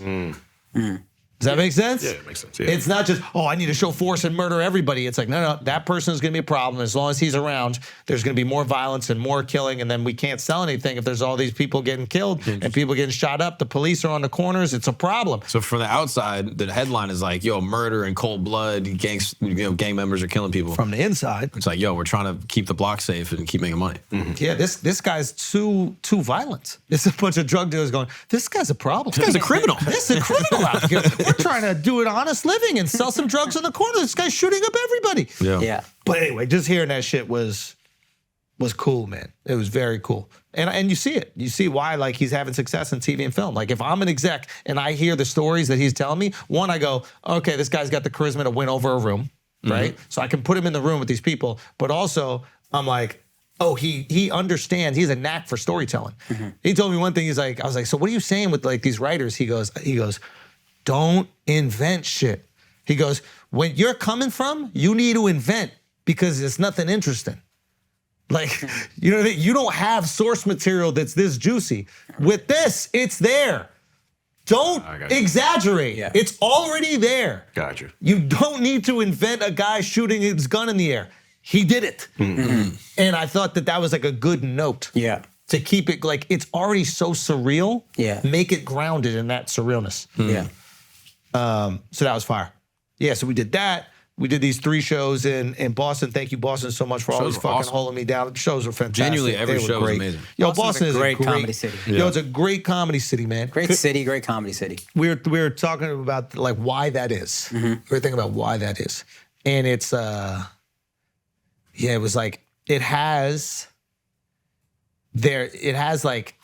Does that make sense? Yeah, it makes sense. Yeah. It's not just, oh, I need to show force and murder everybody. It's like, no, that person is going to be a problem. As long as he's around, there's going to be more violence and more killing, and then we can't sell anything if there's all these people getting killed and people getting shot up. The police are on the corners. It's a problem. So from the outside, the headline is like, yo, murder and cold blood, gang members are killing people. From the inside, It's like, yo, we're trying to keep the block safe and keep making money. yeah, this guy's too violent. There's a bunch of drug dealers going, this guy's a problem. This guy's a criminal. This is a criminal out here. We're trying to do an honest living and sell some drugs on the corner. This guy's shooting up everybody. Yeah. But anyway, just hearing that shit was cool, man. It was very cool. And you see it. You see why like he's having success in TV and film. Like if I'm an exec and I hear the stories that he's telling me, one, I go, okay, this guy's got the charisma to win over a room, right? So I can put him in the room with these people. But also, I'm like, oh, he understands. He has a knack for storytelling. He told me one thing. He's like, I was like, so what are you saying with like these writers? He goes, don't invent shit. He goes, when you're coming from, you need to invent because it's nothing interesting. Like, you know what I mean? You don't have source material that's this juicy. With this, it's there. Don't exaggerate. Yeah. It's already there. Gotcha. You don't need to invent a guy shooting his gun in the air. He did it. And I thought that was like a good note. Yeah. To keep it like, it's already so surreal. Yeah. Make it grounded in that surrealness. Yeah. So that was fire. Yeah, so we did that. We did these 3 shows in Boston. Thank you, Boston, so much for always were fucking awesome. holding me down. The shows were fantastic. Genuinely, every They were show was great. amazing. Yo, Boston's Boston a is great comedy city. Yo, it's a great comedy city, man. Great city, great comedy city. We were talking about like why that is. We were thinking about why that is. And it's it was like it has like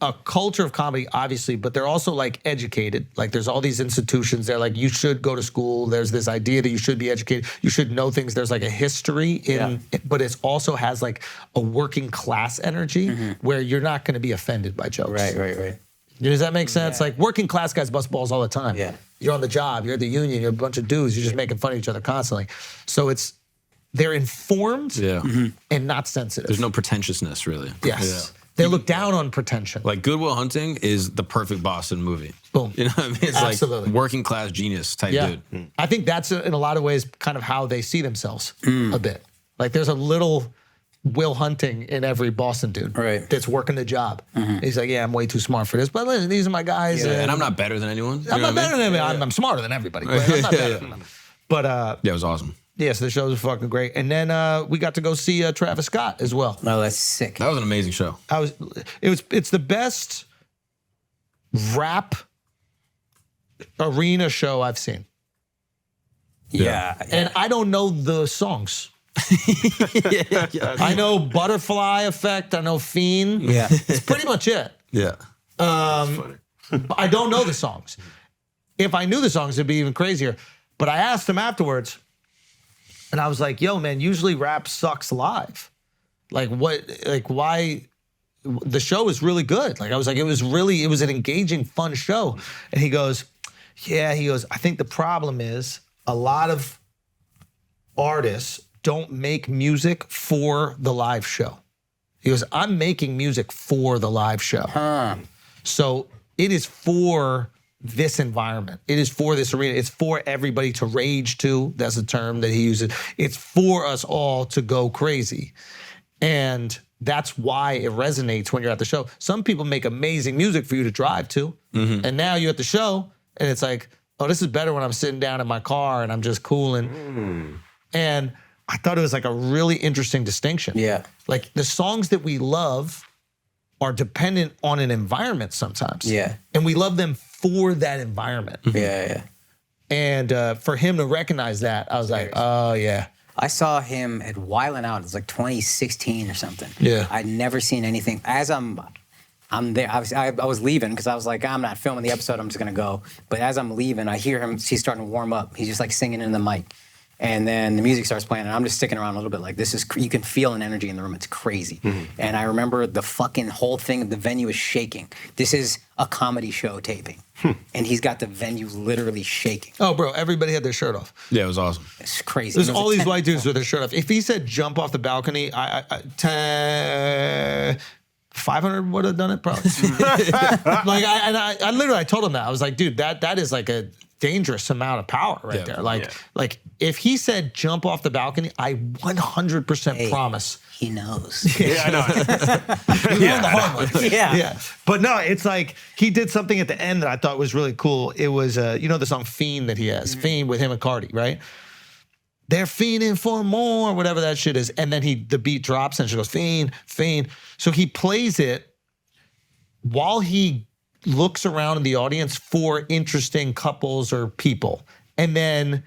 a culture of comedy, obviously, but they're also like educated. Like there's all these institutions. They're like, you should go to school. There's this idea that you should be educated. You should know things. There's like a history but it also has like a working class energy where you're not going to be offended by jokes. Right. Does that make sense? Like working class guys bust balls all the time. Yeah. You're on the job, you're at the union, you're a bunch of dudes, you're just making fun of each other constantly. So they're informed and not sensitive. There's no pretentiousness, really. Yes. They look down on pretension. Like Good Will Hunting is the perfect Boston movie. Boom. You know what I mean? It's Absolutely. like working class genius type dude. I think that's in a lot of ways kind of how they see themselves a bit. Like there's a little Will Hunting in every Boston dude that's working the job. He's like, yeah, I'm way too smart for this, but listen, these are my guys. And I'm not better than anyone. I'm not better than them. I'm smarter than everybody. But I'm not better than them. But yeah, it was awesome. yeah, so the shows were fucking great. And then we got to go see Travis Scott as well. Oh, that's sick. That was an amazing show. It's the best rap arena show I've seen. Yeah. And I don't know the songs. I know Butterfly Effect. I know Fiend. Yeah. It's pretty much it. Yeah. But I don't know the songs. If I knew the songs, it'd be even crazier. But I asked him afterwards, and I was like, yo, man, usually rap sucks live. Like, what, like, why? The show is really good. Like, I was like, it was an engaging, fun show. And he goes, I think the problem is a lot of artists don't make music for the live show. He goes, I'm making music for the live show. So it is for this environment. It is for this arena. It's for everybody to rage to. That's a term that he uses. It's for us all to go crazy. And that's why it resonates when you're at the show. Some people make amazing music for you to drive to. And now you're at the show and it's like, oh, this is better when I'm sitting down in my car and I'm just cooling. And I thought it was like a really interesting distinction. Yeah. Like the songs that we love are dependent on an environment sometimes. Yeah. And we love them for that environment. Yeah. And for him to recognize that, I was like, oh yeah. I saw him at Wildin' Out. It was like 2016 or something. Yeah. I'd never seen anything. As I'm there, I was leaving because I was like, I'm not filming the episode, I'm just gonna go. But as I'm leaving, I hear him, he's starting to warm up. He's just like singing in the mic. And then the music starts playing, and I'm just sticking around a little bit like, this is, you can feel an energy in the room, it's crazy. And I remember the fucking whole thing, the venue is shaking. This is a comedy show taping. And he's got the venue literally shaking. Oh, bro, everybody had their shirt off. Yeah, it was awesome. It's crazy. There's It was all a these 10 white dudes with their shirt off. If he said jump off the balcony, 500 would have done it probably. Like, I literally, I told him that. I was like, dude, that is like a dangerous amount of power right there. Like if he said jump off the balcony, I 100% promise. He knows. Yeah, I know. Yeah. But no, it's like he did something at the end that I thought was really cool. It was, you know the song Fiend that he has? Fiend with him and Cardi, right? They're fiending for more, whatever that shit is. And then the beat drops and she goes, fiend, fiend. So he plays it while he looks around in the audience for interesting couples or people. And then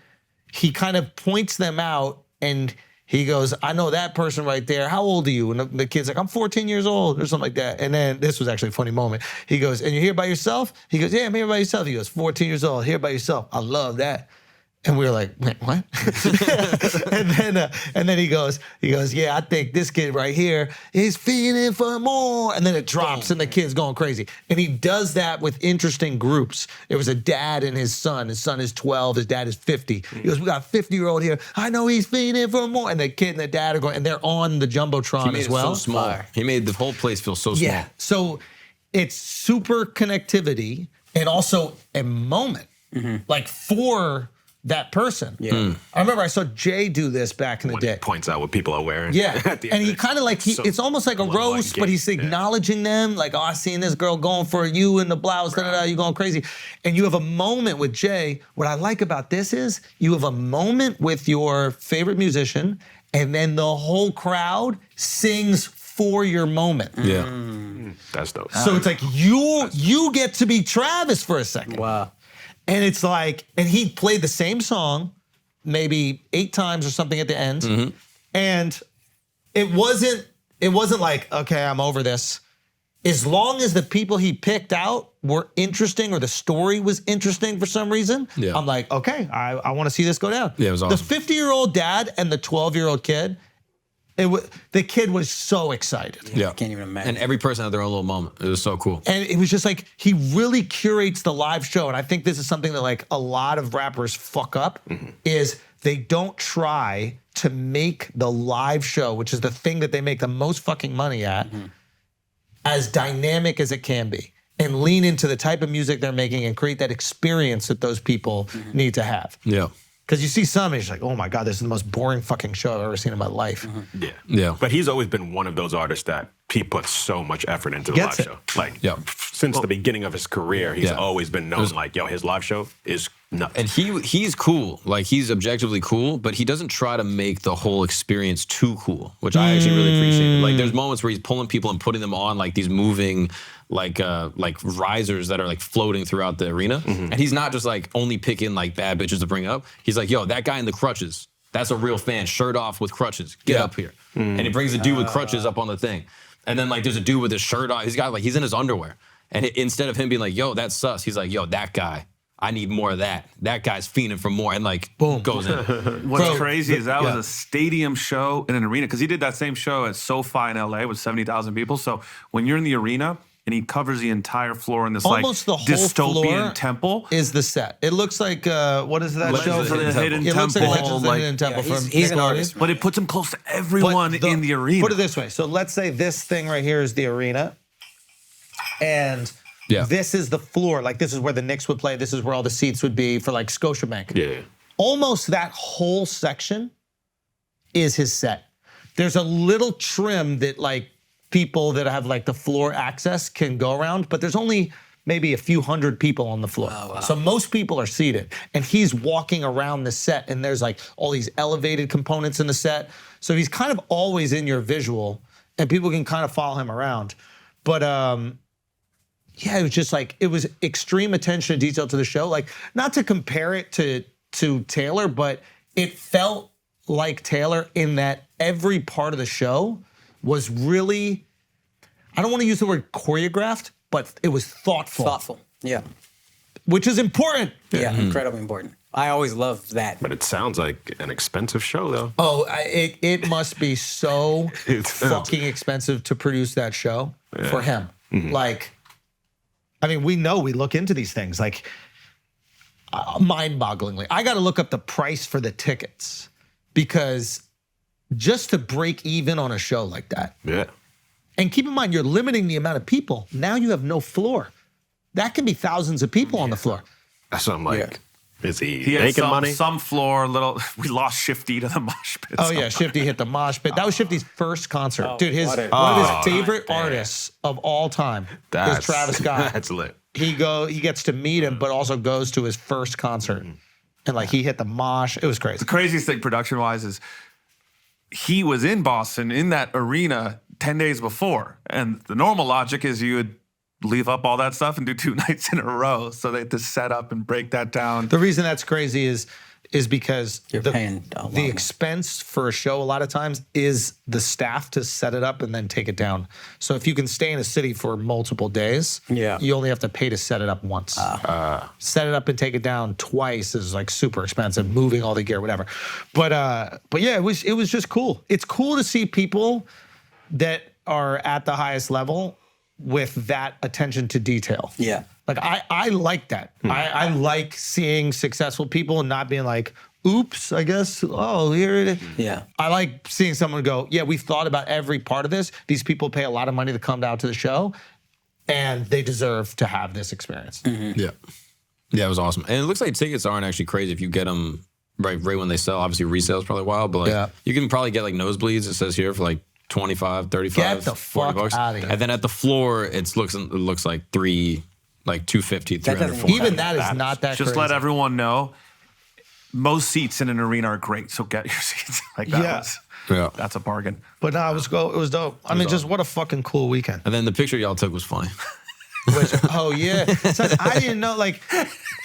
he kind of points them out and he goes, I know that person right there. How old are you? And the kid's like, I'm 14 years old or something like that. And then this was actually a funny moment. He goes, and you're here by yourself? He goes, yeah, I'm here by yourself. He goes, 14 years old, here by yourself. I love that. And we were like, wait, what? and then he goes, yeah, I think this kid right here is feeling for more. And then it drops and the kid's going crazy. And he does that with interesting groups. There was a dad and his son. His son is 12, his dad is 50. He goes, we got a 50-year-old here. I know he's feeling for more. And the kid and the dad are going, and they're on the Jumbotron as well. So small. He made the whole place feel so small. Yeah, so it's super connectivity and also a moment. Like for that person. I remember I saw Jay do this back in the day. He points out what people are wearing. Yeah, at the and end he of kind of like, it's almost like a roast, but he's acknowledging them. Like, oh, I seen this girl going for you in the blouse, you going crazy. And you have a moment with Jay. What I like about this is you have a moment with your favorite musician, and then the whole crowd sings for your moment. Yeah. That's dope. So it's like you get to be Travis for a second. Wow. And it's like, and he played the same song maybe 8 times or something at the end. And it wasn't like, okay, I'm over this. As long as the people he picked out were interesting or the story was interesting for some reason, I'm like, okay, I want to see this go down. Yeah, it was awesome. The 50-year-old dad and the 12-year-old kid, The kid was so excited. Yeah. I can't even imagine. And every person had their own little moment. It was so cool. And it was just like, he really curates the live show. And I think this is something that like a lot of rappers fuck up, is they don't try to make the live show, which is the thing that they make the most fucking money at, as dynamic as it can be. And lean into the type of music they're making and create that experience that those people need to have. Yeah. Because you see some, and you're like, oh my God, this is the most boring fucking show I've ever seen in my life. Yeah. Yeah. But he's always been one of those artists that he puts so much effort into the Gets live it. show. Like, Yeah. since the beginning of his career, he's Yeah. always been known like, yo, his live show is nuts. And he's cool. Like, he's objectively cool, but he doesn't try to make the whole experience too cool, which I actually really appreciate. Like, there's moments where he's pulling people and putting them on like these moving like risers that are like floating throughout the arena. And he's not just like only picking like bad bitches to bring up. He's like, yo, that guy in the crutches, that's a real fan, shirt off with crutches. Get up here. And he brings a dude with crutches up on the thing. And then like there's a dude with his shirt off. He's in his underwear. And instead of him being like, yo, that's sus, he's like, yo, that guy, I need more of that. That guy's fiending for more. And like, boom, goes in. What's crazy is that was a stadium show in an arena, because he did that same show at SoFi in LA with 70,000 people. So when you're in the arena and he covers the entire floor in this Almost like the whole dystopian floor temple, is the set. It looks like, what is that Legends show? of the Hidden It looks like Temple, Legends of the like- Hidden Temple from he's an Nickelodeon. artist. but it puts him close to everyone But in the arena. Put it this way. So let's say this thing right here is the arena. And this is the floor. Like, this is where the Knicks would play. This is where all the seats would be for like Scotiabank. Yeah. Almost that whole section is his set. There's a little trim that like people that have like the floor access can go around, but there's only maybe a few hundred people on the floor. So most people are seated, and he's walking around the set, and there's like all these elevated components in the set. So he's kind of always in your visual, and people can kind of follow him around. But yeah, it was just like, it was extreme attention to detail to the show. Like, not to compare it to Taylor, but it felt like Taylor in that every part of the show was really, I don't want to use the word choreographed, but it was thoughtful. Thoughtful. Yeah. Which is important. Yeah, incredibly important. I always loved that. But it sounds like an expensive show, though. Oh, it must be so fucking expensive to produce that show for him. Like, I mean, we look into these things, like, mind-bogglingly. I got to look up the price for the tickets, because just to break even on a show like that. Yeah. And keep in mind, you're limiting the amount of people. Now you have no floor. That can be thousands of people on the floor. That's what I'm like. Is he He had making some, money? some floor, we lost Shifty to the mosh pit. Oh yeah, Shifty hit the mosh pit. That was Shifty's first concert. Dude, one of his favorite artists of all time is Travis Scott. That's lit. He gets to meet him, but also goes to his first concert. And like, he hit the mosh. It was crazy. The craziest thing production-wise is he was in Boston in that arena 10 days before. And the normal logic is you would leave up all that stuff and do 2 nights in a row. So they had to set up and break that down. The reason that's crazy is because You're paying a lot the more. expense for a show a lot of times is the staff to set it up and then take it down. So if you can stay in a city for multiple days, you only have to pay to set it up once. Set it up and take it down twice is like super expensive, moving all the gear, whatever. But yeah, it was just cool. It's cool to see people that are at the highest level with that attention to detail. Yeah. Like, I like that. I like seeing successful people and not being like, oops, I guess, oh, here it is. Yeah. I like seeing someone go, yeah, we've thought about every part of this. These people pay a lot of money to come down to the show, and they deserve to have this experience. Yeah. Yeah, it was awesome. And it looks like tickets aren't actually crazy if you get them right when they sell. Obviously, resale is probably wild, but like, you can probably get like nosebleeds, it says here, for like 25, 35, Get the 40 fuck bucks. outta here. And then at the floor, it looks like 250, 300, doesn't- 400. Even that is not that Just crazy. let everyone know, most seats in an arena are great, so get your seats. Like that Yeah. was, that's a bargain. But no, it was dope. I mean, just what a fucking cool weekend. And then the picture y'all took was funny. Which, oh yeah. So I didn't know, like,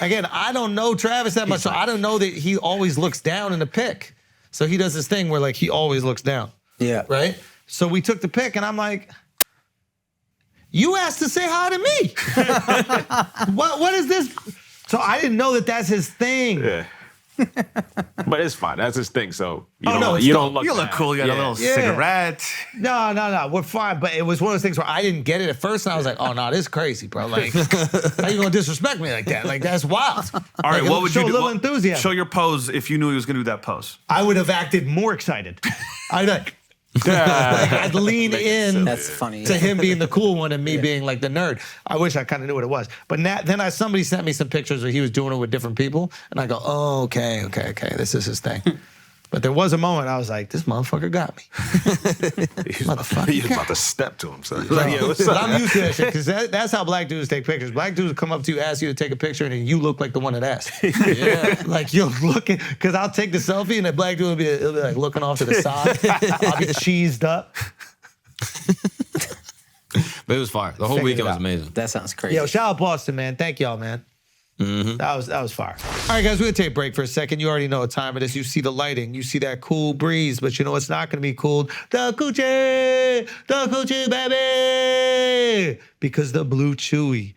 again, I don't know Travis that much, so I don't know that he always looks down in the pic. So he does this thing where like he always looks down. Yeah. Right? So we took the pic, and I'm like, you asked to say hi to me. What is this? So I didn't know that that's his thing. Yeah. But it's fine. That's his thing. So you Oh, don't, no, it's you still- don't look You look bad. cool. You got a little cigarette. No, we're fine. But it was one of those things where I didn't get it at first, and I was like, "Oh no, this is crazy, bro! Like, how you gonna disrespect me like that? Like, that's wild." All right, Like, what would show you do? a little What- enthusiasm. Show your pose if you knew he was going to do that pose. I would have acted more excited. I'd lean in That's funny. to him being the cool one and me being like the nerd. I wish I kind of knew what it was. But then somebody sent me some pictures where he was doing it with different people, and I go, "Oh, okay, this is his thing." But there was a moment I was like, "This motherfucker got me." Motherfucker. He's about to step to him. So he's Bro, like, yeah, what's but up? I'm used to that shit because that's how black dudes take pictures. Black dudes come up to you, ask you to take a picture, and then you look like the one that asked. Yeah. Like you're looking, because I'll take the selfie, and the black dude will be like looking off to the side. I'll be cheesed up. But it was fire. The whole Figured weekend it was out. amazing. That sounds crazy. Yo, shout out Boston, man. Thank y'all, man. That was fire. All right, guys, we're gonna take a break for a second. You already know what time it is. You see the lighting, you see that cool breeze, but you know what's not gonna be cool? The coochie, baby! Because the blue chewy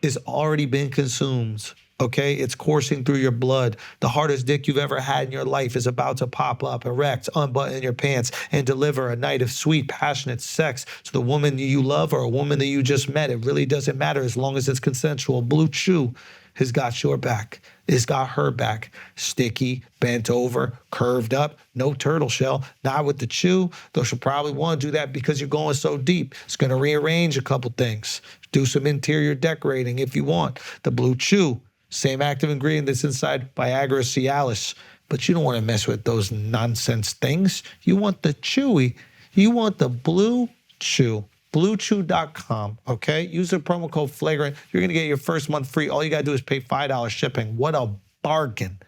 is already been consumed. Okay, it's coursing through your blood. The hardest dick you've ever had in your life is about to pop up, erect, unbutton your pants, and deliver a night of sweet, passionate sex to the woman you love or a woman that you just met. It really doesn't matter as long as it's consensual. Blue Chew has got your back. It's got her back. Sticky, bent over, curved up, no turtle shell. Not with the chew, though she'll probably want to do that because you're going so deep. It's going to rearrange a couple things. Do some interior decorating if you want. The Blue Chew. Same active ingredient that's inside Viagra Cialis. But you don't want to mess with those nonsense things. You want the chewy. You want the Blue Chew. BlueChew.com, okay? Use the promo code FLAGRANT. You're going to get your first month free. All you got to do is pay $5 shipping. What a bargain.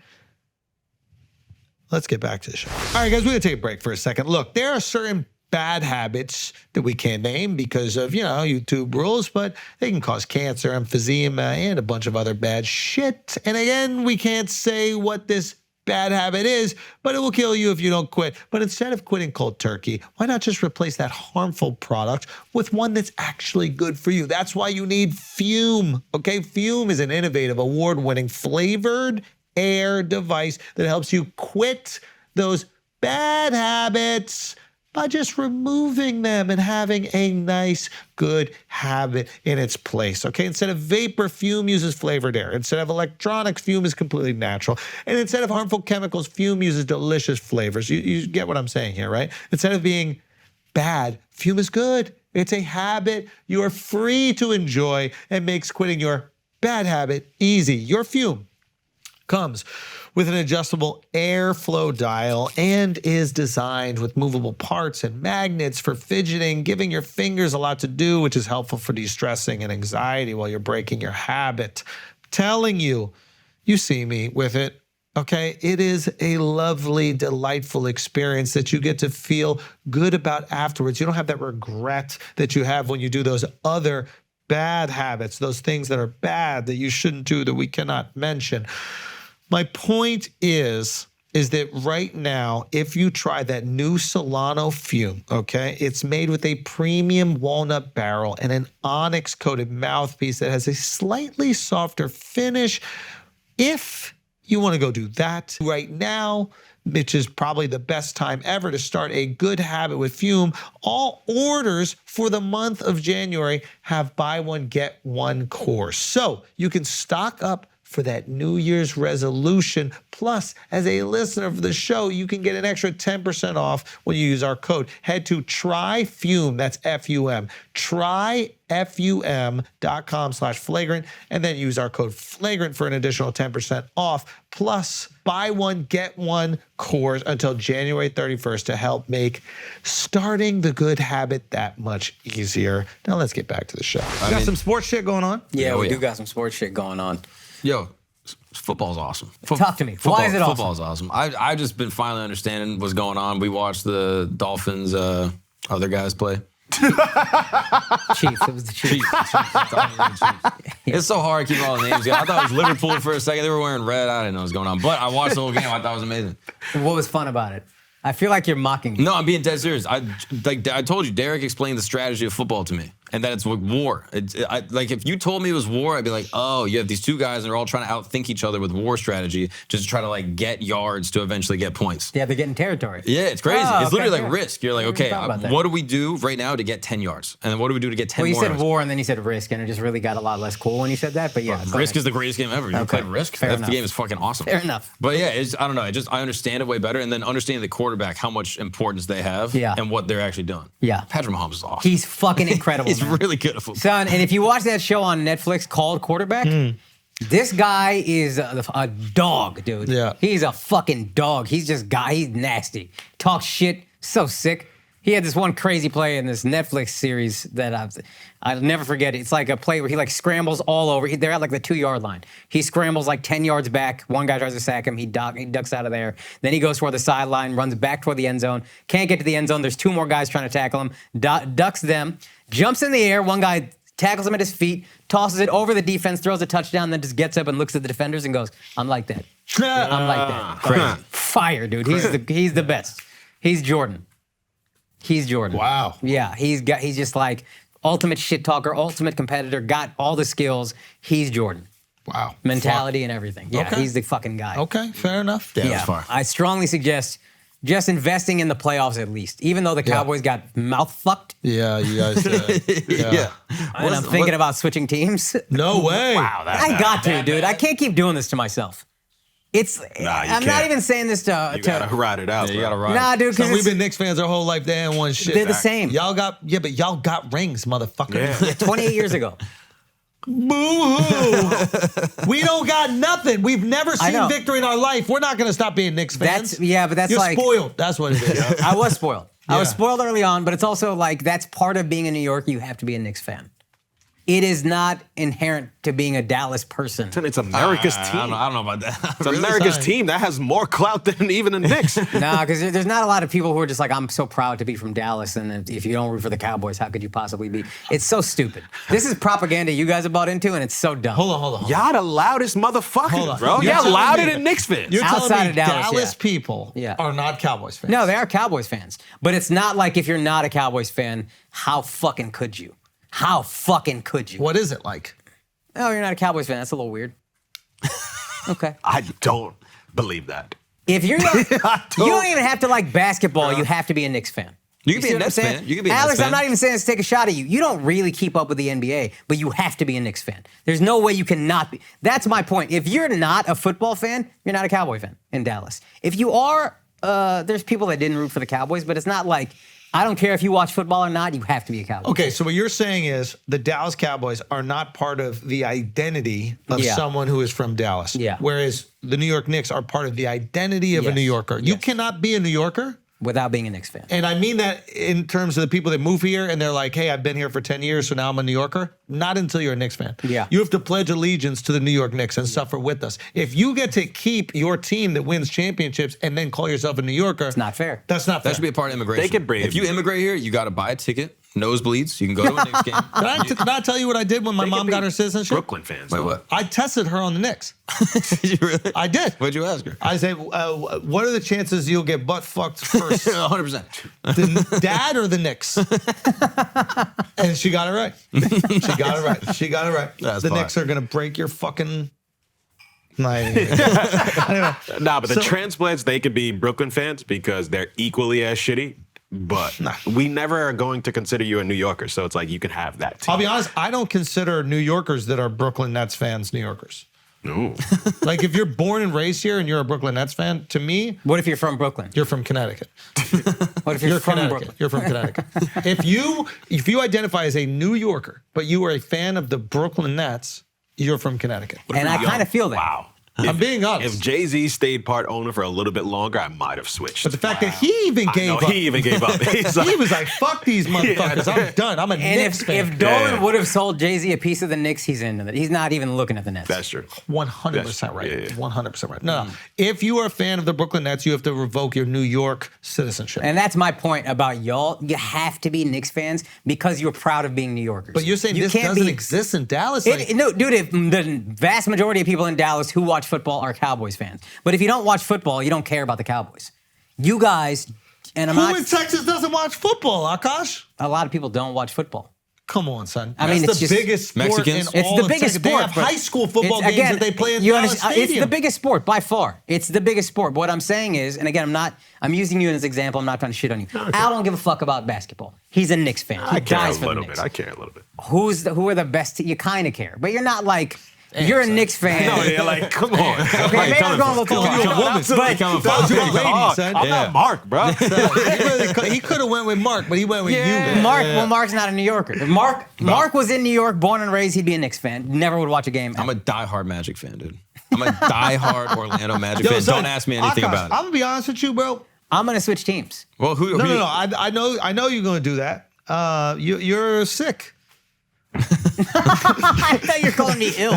Let's get back to the show. All right, guys, we're going to take a break for a second. Look, there are certain bad habits that we can't name because of, YouTube rules, but they can cause cancer, emphysema, and a bunch of other bad shit. And again, we can't say what this bad habit is, but it will kill you if you don't quit. But instead of quitting cold turkey, why not just replace that harmful product with one that's actually good for you? That's why you need Fume, okay? Fume is an innovative, award-winning flavored air device that helps you quit those bad habits by just removing them and having a nice, good habit in its place, okay? Instead of vapor, Fume uses flavored air. Instead of electronics, Fume is completely natural. And instead of harmful chemicals, Fume uses delicious flavors. You get what I'm saying here, right? Instead of being bad, Fume is good. It's a habit you are free to enjoy and makes quitting your bad habit easy. Your Fume comes with an adjustable airflow dial and is designed with movable parts and magnets for fidgeting, giving your fingers a lot to do, which is helpful for de-stressing and anxiety while you're breaking your habit. Telling you, you see me with it, okay? It is a lovely, delightful experience that you get to feel good about afterwards. You don't have that regret that you have when you do those other bad habits, those things that are bad that you shouldn't do that we cannot mention. My point is that right now, if you try that new Solano Fume, okay, it's made with a premium walnut barrel and an onyx-coated mouthpiece that has a slightly softer finish. If you want to go do that right now, which is probably the best time ever to start a good habit with Fume, all orders for the month of January have buy one, get one course. So you can stock up for that New Year's resolution. Plus, as a listener of the show, you can get an extra 10% off when you use our code. Head to tryfume, that's F-U-M, tryfum.com/flagrant, and then use our code FLAGRANT for an additional 10% off. Plus, buy one, get one course until January 31st to help make starting the good habit that much easier. Now let's get back to the show. Got some sports shit going on? Yeah, we do got some sports shit going on. Yo, football's awesome. Talk to me. Why is it awesome? Football's awesome. I've just been finally understanding what's going on. We watched the Dolphins, other guys play. Chiefs. It was the Chiefs. It's so hard keeping all the names. I thought it was Liverpool for a second. They were wearing red. I didn't know what was going on. But I watched the whole game. I thought it was amazing. What was fun about it? I feel like you're mocking me. No, I'm being dead serious. I told you, Derek explained the strategy of football to me. and that it's war. Like if you told me it was war, I'd be like, oh, you have these two guys and they're all trying to outthink each other with war strategy, just to try to like get yards to eventually get points. Yeah, they're getting territory. Yeah, it's crazy. Oh, it's literally like fair. risk. You're like, okay, what do we do right now to get 10 yards? And then what do we do to get 10 Well, you more said yards? war and then you said risk, and it just really got a lot less cool when you said that. But yeah, go Risk ahead. is the greatest game ever. You Okay. play Risk? Fair That enough. game is fucking awesome. Fair enough. But yeah, I don't know. I understand it way better. And then understanding the quarterback, how much importance they have Yeah. and what they're actually doing. Yeah. Patrick Mahomes is awesome. He's fucking incredible. He's man. really good at football. Son, and if you watch that show on Netflix called Quarterback, this guy is a dog, dude. Yeah. He's a fucking dog. He's he's nasty. Talks shit, so sick. He had this one crazy play in this Netflix series that I'll never forget. It's like a play where he like scrambles all over. They're at like the 2-yard line. He scrambles like 10 yards back. One guy tries to sack him. He ducks out of there. Then he goes toward the sideline, runs back toward the end zone. Can't get to the end zone. There's 2 more guys trying to tackle him. Ducks them. Jumps in the air. One guy tackles him at his feet, tosses it over the defense, throws a touchdown, then just gets up and looks at the defenders and goes, I'm like that. I'm like that. Crazy. Fire, dude. He's the best. He's Jordan. He's Jordan. Wow. Yeah, he's just like ultimate shit talker, ultimate competitor, got all the skills. He's Jordan. Wow. Mentality and everything. Yeah, Okay. he's the fucking guy. Okay, fair enough. Yeah, that's fire. I strongly suggest just investing in the playoffs at least, even though the Cowboys got mouth fucked. Yeah, you guys. Yeah. And I'm thinking about switching teams. No way. Wow, that I bad. got to, dude. I can't keep doing this to myself. It's. you I'm not can't. even saying this to. You gotta ride it out. Yeah, you bro. gotta ride. Nah, dude. So Because we've been Knicks fans our whole life. They ain't won shit. they're the same. Y'all got but y'all got rings, motherfucker. Yeah. 28 years ago. Boo-hoo. We don't got nothing. We've never I know. seen victory in our life. We're not gonna stop being Knicks fans. But that's You're like. spoiled. That's what it is. I was spoiled. I was Yeah. spoiled early on, but it's also like that's part of being in New York. You have to be a Knicks fan. It is not inherent to being a Dallas person. It's America's I team. don't know about that. It's America's team that has more clout than even the Knicks. Nah, because there's not a lot of people who are just like, I'm so proud to be from Dallas, and if you don't root for the Cowboys, how could you possibly be? It's so stupid. This is propaganda you guys have bought into, and it's so dumb. Hold on. Y'all the loudest Hold motherfuckers, on. bro. You're Y'all telling louder me- than Knicks fans. You're Outside telling me of Dallas, yeah. people Yeah. are not Cowboys fans. No, they are Cowboys fans, but it's not like if you're not a Cowboys fan, how fucking could you? How fucking could you? What is it like? Oh, you're not a Cowboys fan. That's a little weird. Okay. I don't believe that. If you're not, you don't even have to like basketball. You have to be a Knicks fan. You can be see a what I'm Nets saying? fan. You can be a Alex, Nets fan. I'm not even saying this to take a shot at you. You don't really keep up with the NBA, but you have to be a Knicks fan. There's no way you cannot be. That's my point. If you're not a football fan, you're not a Cowboy fan in Dallas. If you are, there's people that didn't root for the Cowboys, but it's not like, I don't care if you watch football or not, you have to be a Cowboy. Okay, so what you're saying is the Dallas Cowboys are not part of the identity of Yeah. someone who is from Dallas. Yeah. Whereas the New York Knicks are part of the identity of a Yes. New Yorker. You Yes. cannot be a New Yorker. Without being a Knicks fan. And I mean that in terms of the people that move here and they're like, hey, I've been here for 10 years, so now I'm a New Yorker. Not until you're a Knicks fan. Yeah. You have to pledge allegiance to the New York Knicks and suffer with us. If you get to keep your team that wins championships and then call yourself a New Yorker, It's not fair. that's not fair. That should be a part of immigration. They could bring- If you immigrate here, you got to buy a ticket, nosebleeds. You can go to a Knicks game. Can I tell you what I did when my They mom could be got her citizenship? Brooklyn fans. Wait, though. what? I tested her on the Knicks. Did you really? I did. What'd you ask her? I said, what are the chances you'll get butt fucked first? 100%. The dad or the Knicks? And she got it right. She got it right. She got it right. That's the fine. Knicks are gonna break your fucking. Anyway. Nah, but the So- transplants, they could be Brooklyn fans because they're equally as shitty. But we never are going to consider you a New Yorker, so it's like you can have that team. I'll be honest. I don't consider New Yorkers that are Brooklyn Nets fans New Yorkers. Ooh. Like if you're born and raised here and you're a Brooklyn Nets fan, to me, What if you're from Brooklyn? you're from Connecticut. What if you're from Connecticut. Brooklyn? You're from Connecticut. If you identify as a New Yorker, but you are a fan of the Brooklyn Nets, you're from Connecticut. And I kind of feel that. Wow. I'm being honest. If Jay-Z stayed part owner for a little bit longer, I might have switched. But the fact that he even gave up, he even gave up. He's like, he was like, "Fuck these motherfuckers! I'm done. I'm a And Knicks if fan." Dolan Yeah. would have sold Jay-Z a piece of the Knicks, he's into it. He's not even looking at the Nets. that's true. 100% right. Yeah, yeah. 100% right. No, if you are a fan of the Brooklyn Nets, you have to revoke your New York citizenship. And that's my point about y'all. You have to be Knicks fans because you're proud of being New Yorkers. but you're saying You this can't doesn't be- exist in Dallas? No, dude, if the vast majority of people in Dallas who watch football are Cowboys fans. But if you don't watch football, you don't care about the Cowboys. You guys, and I'm who not, in Texas doesn't watch football, Akaash? a lot of people don't watch football. Come on, son. I mean, That's it's the just- biggest sport Mexicans? in It's all the of biggest Texas. They sport. have but high school football it's- games that they play in you Dallas understand- Stadium. It's the biggest sport by far. It's the biggest sport. But what I'm saying is, and again, I'm using you as an example. I'm not trying to shit on you. Al don't give a fuck about basketball. He's a Knicks fan. He I care a dies for the little Knicks. bit. I care a little bit. Who are the best? You kind of care, but you're not like you're a Knicks fan. No, yeah, like, come on. Okay, maybe I'm going a little too You're a hard. woman. But You're a lady, son. I'm not Mark, bro. He could have went with Mark, but he went with you. Mark's not a New Yorker. Mark was in New York, born and raised. He'd be a Knicks fan. Never would watch a game. I'm a diehard Magic fan, dude. I'm a diehard Orlando Magic Yo, fan. son, Don't ask me anything Akash, about it. I'm gonna be honest with you, bro. I'm gonna switch teams. Well, who? No. I know you're gonna do that. You're sick. I thought you were calling me ill.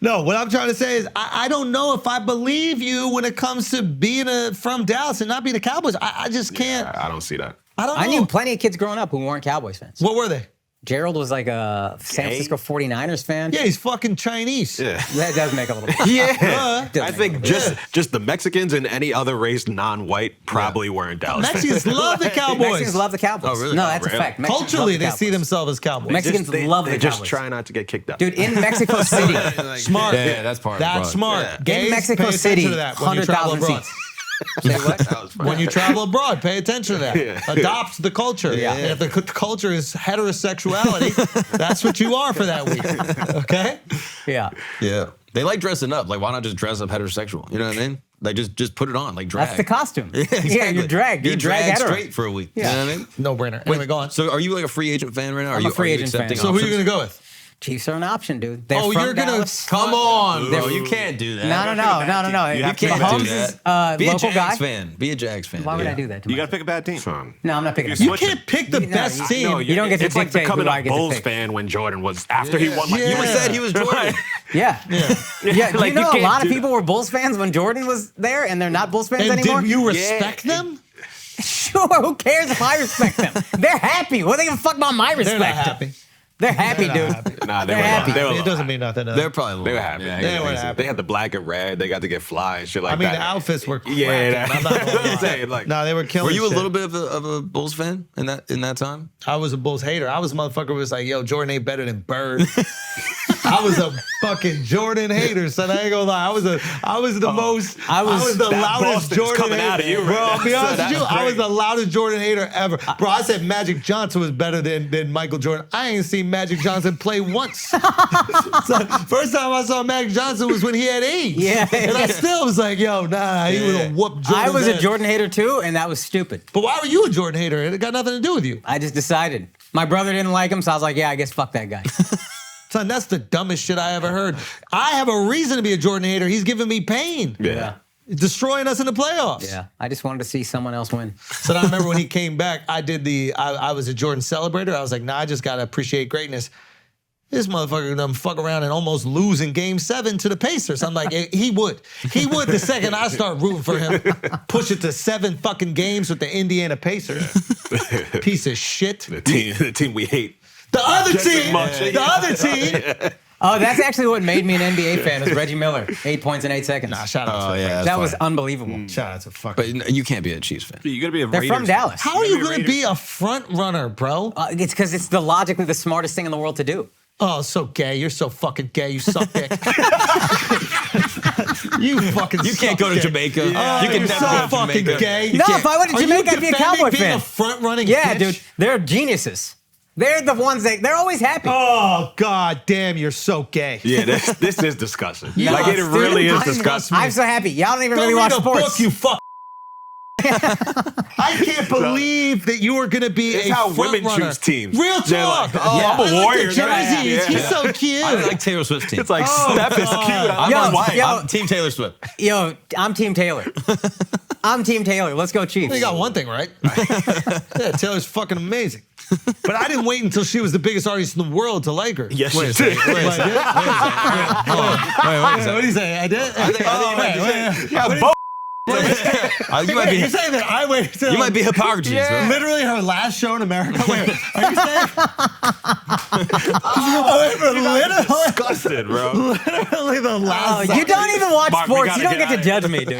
No. What I'm trying to say is, I don't know if I believe you when it comes to being from Dallas and not being a Cowboys. I just can't. I don't see that. I don't know. I knew plenty of kids growing up who weren't Cowboys fans. What were they? Gerald was like a San Francisco 49ers fan. Yeah, he's fucking Chinese. Yeah. That does make a little bit. Yeah. Does I make think a little bit. just the Mexicans and any other race non-white probably weren't Dallas. Mexicans love the Cowboys. Mexicans love the Cowboys. Oh, really? No, that's Really? a fact. Mexicans Culturally, love the they see Cowboys. themselves as Cowboys. Mexicans love the They just Cowboys. try not to get kicked out. Dude, in Mexico City, Smart. Yeah, that's part of That's it. smart. Yeah. Gays, in Mexico pay City, attention to that when you travel 100,000 abroad. seats. Say what? That was funny. When you travel abroad, pay attention to that. Yeah. Adopt the culture. Yeah. And if the culture is heterosexuality, that's what you are for that week. Okay? Yeah. Yeah. They like dressing up. Like, why not just dress up heterosexual? You know what I mean? Like, just put it on. Like, drag. That's the costume. Yeah, exactly. You're dragged. Be You're dragged dragged hetero. straight for a week. Yeah. You know what I mean? No brainer. Anyway, go on. So, are you like a free agent fan right now? I'm a free agent fan. accepting So who are you options? going to go with? Chiefs are an option, dude. They're Oh, from you're going to Dallas. come on, Bro, bro. you can't do that. No. You can't Mahomes do is that. Be a local Jags guy. fan. Be a Jags fan. Why would yeah. I do that to You got myself? to pick a bad team. Son. No, I'm not picking a You team. can't pick the No, best team. No, You don't get to it's like dictate becoming who I a get to Bulls pick. fan when Jordan was after he won. Like, You Yeah. said he was Jordan. Yeah. Do Like, you know you a can't lot of do people were Bulls fans when Jordan was there and they're not Bulls fans And anymore? did you respect them? Sure, who cares if I respect them? They're happy. What are they gonna fuck about my respect? They're not happy. They're happy, They're dude. not happy. Nah, they They're were happy. They were It doesn't mean nothing to them. They're probably a little They were happy. Yeah, They were happy. They had the black and red. They got to get fly and shit like I mean, that. the outfits were cracking. Yeah, I'm not gonna lie. I'm saying, like, No, they were killing Were you a shit. little bit of a Bulls fan in that time? I was a Bulls hater. I was a motherfucker who was like, yo, Jordan ain't better than Bird. I was a fucking Jordan hater, son. I ain't gonna lie. I was the most. I was the that loudest Boston's Jordan coming hater. out of you, bro. right? I'll be So honest with that's you. I was great. the loudest Jordan hater ever, bro. I said Magic Johnson was better than Michael Jordan. I ain't seen Magic Johnson play once. So, first time I saw Magic Johnson was when he had AIDS. Yeah. and I still was like, yo, nah, he would have whooped Jordan. I was a Jordan hater too, and that was stupid. But why were you a Jordan hater? It got nothing to do with you. I just decided. My brother didn't like him, so I was like, yeah, I guess fuck that guy. Son, that's the dumbest shit I ever heard. I have a reason to be a Jordan hater. He's giving me pain. yeah. Destroying us in the playoffs. Yeah. I just wanted to see someone else win. So I remember when he came back, I was a Jordan celebrator. I was like, nah, I just gotta appreciate greatness. This motherfucker done fuck around and almost lose in game 7 to the Pacers. I'm like, he would. He would the second I start rooting for him. Push it to 7 fucking games with the Indiana Pacers. Piece of shit. The team we hate. The other Just as team. much. The other team. Oh, that's actually what made me an NBA fan, was Reggie Miller. 8 points in 8 seconds. Nah, shout out Oh to yeah, that was unbelievable. Shout out to fucking. But you can't be a Chiefs fan. You got to be a They're Raiders from Dallas. How are you Raiders gonna be a front runner, bro? It's because it's the logically the smartest thing in the world to do. Oh, so gay. You're so fucking gay. You suck dick. You fucking You can't go to dick. Jamaica. Oh, You can you're never so go to fucking Jamaica. gay. No, if I went to Are you Jamaica, I'd be a defending Cowboy being fan. a front running Yeah, bitch? dude. They're geniuses. They're the ones they're always happy. Oh, god damn, you're so gay. Yeah, this is disgusting. Yeah, Like, it dude, really is I'm- disgusting. I'm so happy. Y'all don't even Go really read watch a sports. book, you fuck. I can't believe that you are going to be It's a how front women runner. choose teams. Real They're talk. like, oh, I'm a I like warrior. the jerseys. Yeah. He's so cute. I like Taylor Swift's team. It's like Oh, Steph is God. cute. I'm Yo, on white. yo. I'm Team Taylor Swift. Yo, I'm Team Taylor. I'm Team Taylor. Let's go Chiefs. You got one thing right. Yeah, Taylor's fucking amazing. But I didn't wait until she was the biggest artist in the world to like her. Yes, Wait you a second. did. Wait a second. What do you say? I did? You might be. You're saying that I waited till You might be Hippocrates, bro. literally her last show in America. Wait, are you saying? Literally, Disgusted, bro. literally the Oh, last. you don't even watch Mark, we sports. gotta You don't get get to out judge me, dude.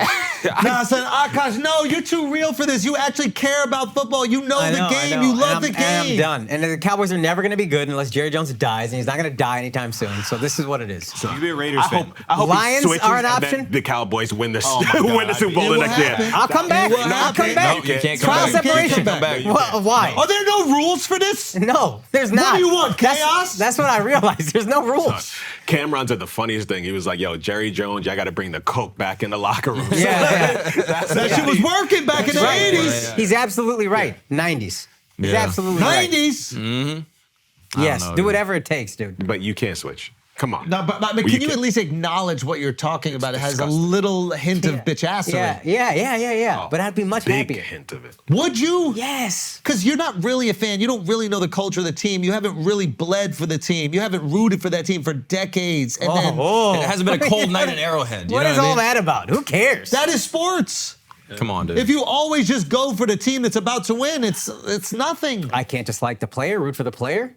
Nah, son, Akaash, no, you're too real for this. You actually care about football. You know the game. You love the game. And I'm done. And the Cowboys are never going to be good unless Jerry Jones dies, and he's not going to die anytime soon. So this is what it is. You be a Raiders fan. I hope Lions he switches are an and then option? the Cowboys win the my win the God. Super Bowl It the will next year. happen. I'll come back. It will I'll come happen. back. No, you can't come Trial back. separation. Come back. Why? Are there no rules for this? No, there's not. do you want, chaos? That's what I realized. There's no rules. Cameron said the funniest thing. He was like, "Yo, Jerry Jones, y'all got to bring the coke back in the locker room." Yeah. That shit was working back in the Right. 80s. He's absolutely right. 90s. He's Yeah. absolutely right. 90s. Yes, know, do dude. whatever it takes, dude. But you can't switch. Come on. No, but Well, can you can- at least acknowledge what you're talking about? It has a little hint of bitchassery. Yeah. But I'd be much Big happier. hint of it. Would you? Yes. Because you're not really a fan. You don't really know the culture of the team. You haven't really bled for the team. You haven't rooted for that team for decades. And then It hasn't been a cold night in Arrowhead. You What know is what I all mean? that about? Who cares? that is sports. Come on, dude. If you always just go for the team that's about to win, it's nothing. I can't just like the player, root for the player.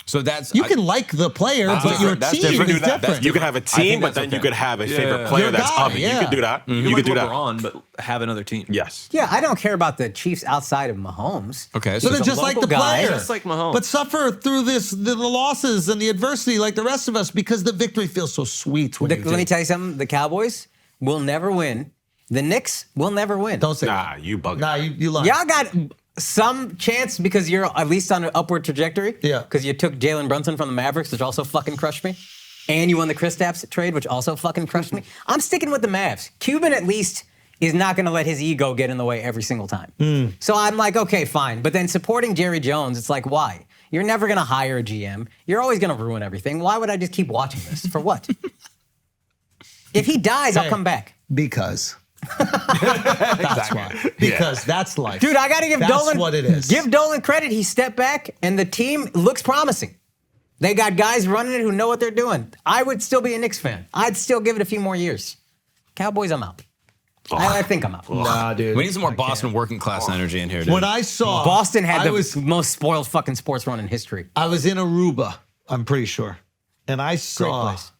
So that's You can like the player, but different. your That's team different. is Do that. different. You could have a think team, but that's then you okay. could have a Yeah. favorite player Your that's guy, of it. You yeah. could do that. You You like could do that. LeBron, but have another team. Yes. Yeah, I don't care about the Chiefs outside of Mahomes. okay. So So then He's a just like the local guy. player. Just like Mahomes. But suffer through the losses and the adversity like the rest of us because the victory feels so sweet when you do. Let me tell you something. The Cowboys will never win. The Knicks will never win. Don't say Nah, that. you bug. Nah, you lying. Y'all got some chance because you're at least on an upward trajectory. Yeah. Because you took Jalen Brunson from the Mavericks, which also fucking crushed me. And you won the Kristaps trade, which also fucking crushed me. I'm sticking with the Mavs. Cuban at least is not going to let his ego get in the way every single time. So I'm like, okay, fine. But then supporting Jerry Jones, it's like, why? You're never going to hire a GM. You're always going to ruin everything. Why would I just keep watching this? For what? If he dies, I'll Hey. come back. Because. That's why. Because that's life. Dude, I got to give That's Dolan what it is. Give Dolan credit. He stepped back, and the team looks promising. They got guys running it who know what they're doing. I would still be a Knicks fan. I'd still give it a few more years. Cowboys, I'm out. I think I'm out. Nah, dude. we need some more Boston working class energy in here, dude. When I saw Boston had I the was most spoiled fucking sports run in history. I was in Aruba, I'm pretty sure, and I Great saw place.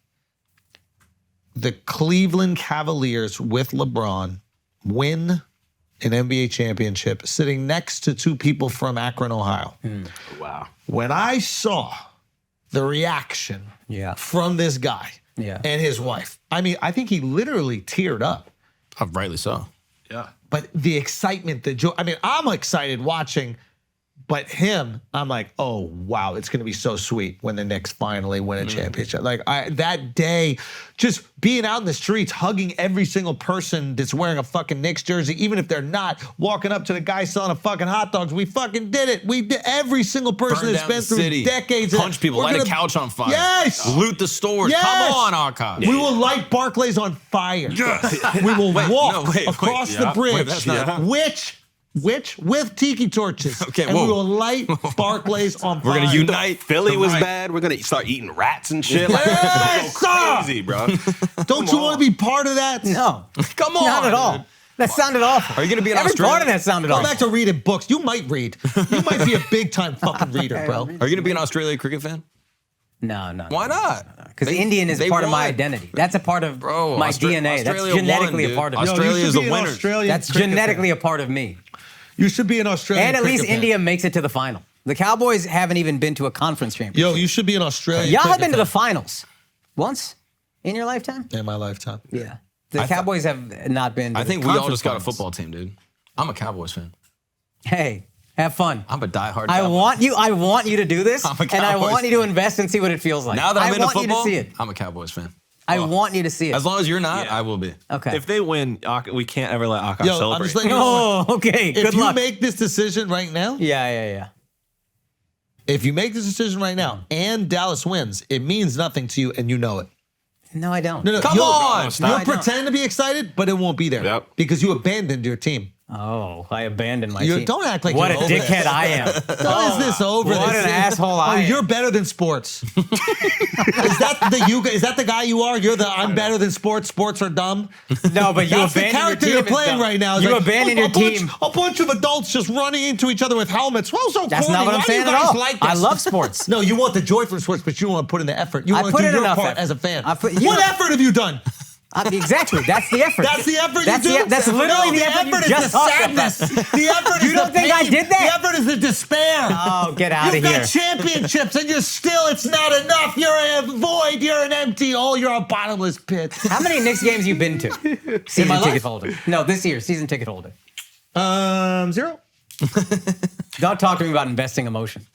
the Cleveland Cavaliers with LeBron win an NBA championship, sitting next to two people from Akron, Ohio. Wow. When I saw the reaction Yeah. from this guy Yeah. and his wife, I mean, I think he literally teared up. Oh, rightly so. Yeah. But the excitement, the joy, I mean, I'm excited watching, but him, I'm like, oh, wow, it's going to be so sweet when the Knicks finally win a championship. Like, that day, just being out in the streets, hugging every single person that's wearing a fucking Knicks jersey, even if they're not, walking up to the guy selling a fucking hot dogs. We fucking did it. We did. Every single person Burn that's down been the through city, decades. of punch people, we're light a gonna- couch on fire. Yes. Loot the stores. Yes. Come on, Akaash. We will light Barclays on fire. We will walk across the bridge. Wait, that's not- Which with tiki torches. Okay, and we whoa. will light Barclays on fire. We're gonna unite. Philly was Right. bad. We're gonna start eating rats and shit. Like, Yes, it's gonna go crazy, bro. Don't you want to be part of that? No. Come on. Not at all. dude. That sounded awful. Are you gonna be in Every Australia? part of that sounded Go awful. back to reading books. You might read. You might be a big time fucking reader, bro. Are you going to be an Australia cricket fan? No. Why not? Because Indian is they part of my won. identity. That's a part of Bro, my Austra- DNA. That's Australia genetically won, a part of dude. me. Australia you should is the be an winners. Australian That's cricket genetically fan. a part of me. You should be an Australian And at least cricket fan. India makes it to the final. The Cowboys haven't even been to a conference championship. Yo, you should be an Australian Y'all have cricket been to the fan. finals once in your lifetime? In my lifetime. Yeah. The Cowboys have not been to I the think we all conference just got a finals. football team, dude. I'm a Cowboys fan. Hey, have fun. I'm a diehard I Cowboys. want you to do this, I'm a and I Cowboys want you to invest and see what it feels like. Now that I'm I into want football, you to see it. I'm a Cowboys fan. I want you to see it. As long as you're not, Yeah. I will be. Okay. If they win, we can't ever let Akaash Yo, I'm celebrate. just letting you know. Oh, okay. If Good you luck. make this decision right now, Yeah. if you make this decision right now and Dallas wins, it means nothing to you and you know it. No, I don't. No, Come you'll, on! You'll No, I don't. pretend to be excited, but it won't be there Yep. because you abandoned your team. Oh, I abandoned my You team. don't act like what you're a over it. dickhead I am. How is this over? What This an is- asshole I am. You're better than sports. Is that the guy you are? You're the I'm better than sports. Sports are dumb. No, but you That's the abandoned character your you're team. is playing dumb. right now. It's You like, abandoned your team. A bunch of adults just running into each other with helmets. Well, so That's corny. not what I'm Why saying do at you guys all. like I this? love sports. No, you want the joy from sports, but you don't want to put in the effort. You I want to put do in your enough part effort. as a fan. I put- What effort have you done? Exactly. That's the effort. That's the effort That's you do? That's literally No, the effort you is just the talked sadness. about. The effort You is don't the think I pain. did that? The effort is the despair. Oh, get out You've of here. got championships and it's not enough. You're a void. You're an empty hole. You're a bottomless pit. How many Knicks games you been to? Season my ticket life? holder. No, this year, season ticket holder. 0. Don't talk to me about investing emotion.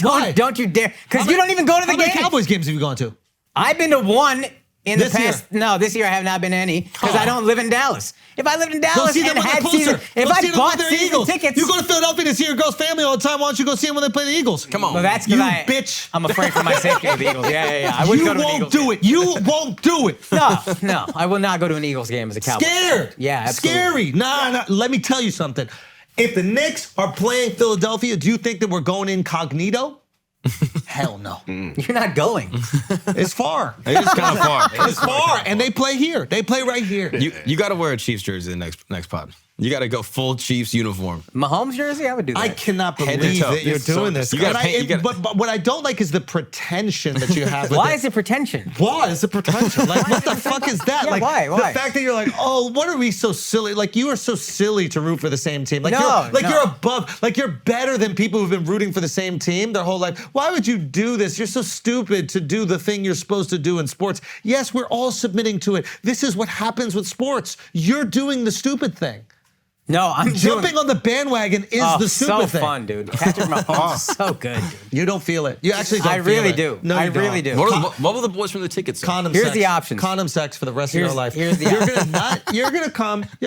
Why? Don't you dare. Because you don't even go to the How many game. Cowboys games have you gone to? I've been to one in This the past. year? No, this year I have not been to any because I don't live in Dallas. If I lived in Dallas see them and when they're had closer. season, if Go see I them bought when they're season Eagles. tickets, You go to Philadelphia to see your girl's family all the time. Why don't you go see them when they play the Eagles? Come on. well, that's You because bitch. I'm afraid for my safety with the Eagles. Yeah. I wouldn't You go to an won't Eagles do game. it. You won't do it. No, I will not go to an Eagles game as a Cowboy. Scared. Yeah, absolutely. Scary. Nah. Let me tell you something. If the Knicks are playing Philadelphia, do you think that we're going incognito? Hell no. You're not going. It's far. It is kind of far. It's far. And they play here. They play right here. You got to wear a Chiefs jersey in the next pod. You got to go full Chiefs uniform. Mahomes jersey, I would do that. I cannot Head to believe toe. that you're It's so doing this. disgusting. And You gotta- but what I don't like is the pretension that you have with Why it. is it pretension? Why is it pretension? Like, what the fuck is that? Yeah, like, why? the fact that you're like, oh, what are we so silly? Like, you are so silly to root for the same team. Like, you're above. Like, you're better than people who've been rooting for the same team their whole life. Why would you do this? You're so stupid to do the thing you're supposed to do in sports. Yes, we're all submitting to it. This is what happens with sports. You're doing the stupid thing. No, I'm Jumping on the bandwagon is the stupid so thing. fun, dude. Patrick Mahomes is so good, dude. You don't feel it. You actually don't I feel really it. do. No, I you really don't. do. What will the boys from the tickets say? Condom Here's sex. the options. Condom sex for the rest of Here's- your life. here's the You're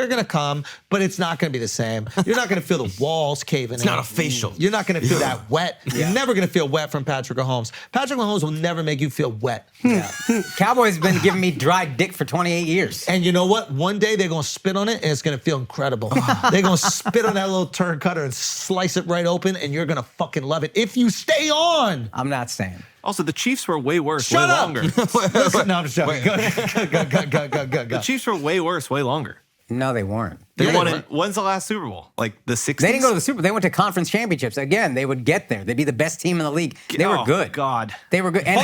gonna come, but it's not gonna be the same. You're not gonna feel the walls caving in. It's not a facial. You're not gonna feel that wet. You're never gonna feel wet from Patrick Mahomes. Patrick Mahomes will never make you feel wet. Yeah. Cowboys been giving me dry dick for 28 years. And you know what? One day they're gonna spit on it and it's gonna feel incredible. They're gonna spit on that little turd cutter and slice it right open, and you're gonna fucking love it if you stay on. I'm not saying. Also, the Chiefs were way worse, Shut way up. longer. Listen, no, I'm just joking. Go. The Chiefs were way worse, way longer. No, they weren't. They Yeah, won they it. When's the last Super Bowl? Like the 60s? They didn't go to the Super Bowl. They went to conference championships. Again, they would get there. They'd be the best team in the league. They were Oh, good. God. They were good. And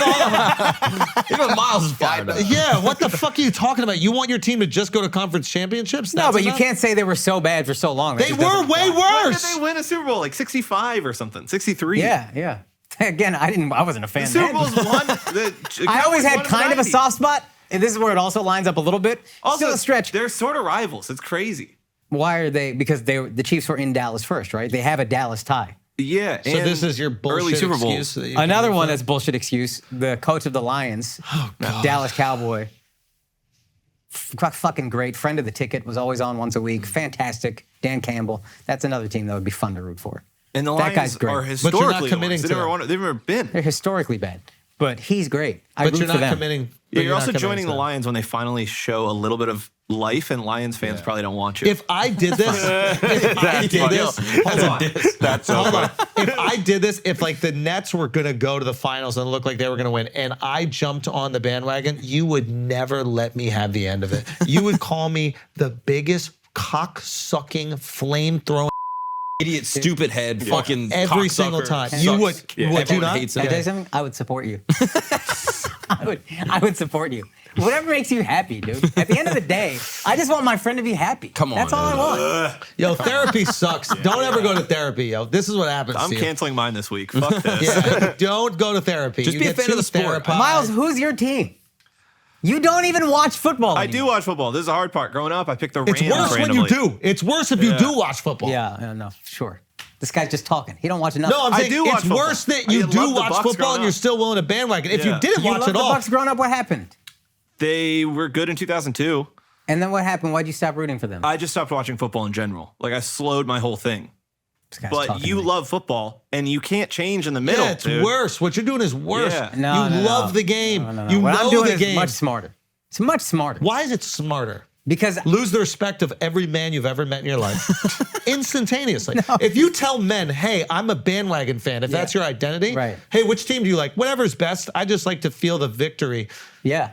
Even Miles is fired up. Yeah, what the fuck are you talking about? You want your team to just go to conference championships? no, That's but you enough? can't say they were so bad for so long. That They just were doesn't way count. When worse. did they win a Super Bowl? Like 65 or something? 63? Yeah. Again, I wasn't a fan. The Super then. Bowl's won. I always had kind of a soft spot, and this is where it also lines up a little bit. Also, Still a stretch. They're sort of rivals. It's crazy. Why are they? Because the Chiefs were in Dallas first, right? They have a Dallas tie. Yeah. So this is your bullshit early Super Bowls. excuse that you Another can one use that's bullshit excuse. The coach of the Lions, Dallas Cowboy. Fucking great. Friend of the ticket, was always on once a week. Fantastic. Dan Campbell. That's another team that would be fun to root for. And the that guy's Lions great. are But you're not historically committing worse. to them. They've never been. They're historically bad, but he's great. I But root you're for not them. committing. Yeah, you're not also committing joining to the them. Lions when they finally show a little bit of life, and Lions fans probably don't want you. If I did this, hold on. That's so funny. If I did this, if like the Nets were gonna go to the finals and look like they were gonna win, and I jumped on the bandwagon, you would never let me have the end of it. You would call me the biggest cock-sucking, flame-throwing Idiot, stupid head, fucking every cocksucker. single time. Sucks. You would would you Everyone not? hates Can I him. tell you something? I would support you. I would support you. Whatever makes you happy, dude. At the end of the day, I just want my friend to be happy. Come on, That's all I man. want. Yo, therapy sucks. Don't ever go to therapy, yo. This is what happens I'm to you. canceling mine this week. Fuck this. Yeah, don't go to therapy. Just You be a get fan of too the sport. therapized. Miles, who's your team? You don't even watch football I anymore. do watch football. This is the hard part. Growing up, I picked the It's Rams worse when randomly. you do. It's worse if you do watch football. Yeah, no, sure. This guy's just talking. He don't watch enough. No, I'm I saying do watch it's football. worse that I you loved do the watch Bucks football growing and you're up. still willing to bandwagon. If you Yeah. didn't you watch loved it the all, Bucks growing up. What happened? They were good in 2002. And then what happened? Why'd you stop rooting for them? I just stopped watching football in general. Like I slowed my whole thing. This guy's But talking you to me. love football, and you can't change in the middle. yeah, it's dude. worse. What you're doing is worse. Yeah. No, you no, love no. the game. No. You What know I'm doing the is game. much smarter. It's much smarter. Why is it smarter? Because lose the respect of every man you've ever met in your life instantaneously. If you tell men, hey, I'm a bandwagon fan, if that's your identity, hey, which team do you like? Whatever's best. I just like to feel the victory. Yeah.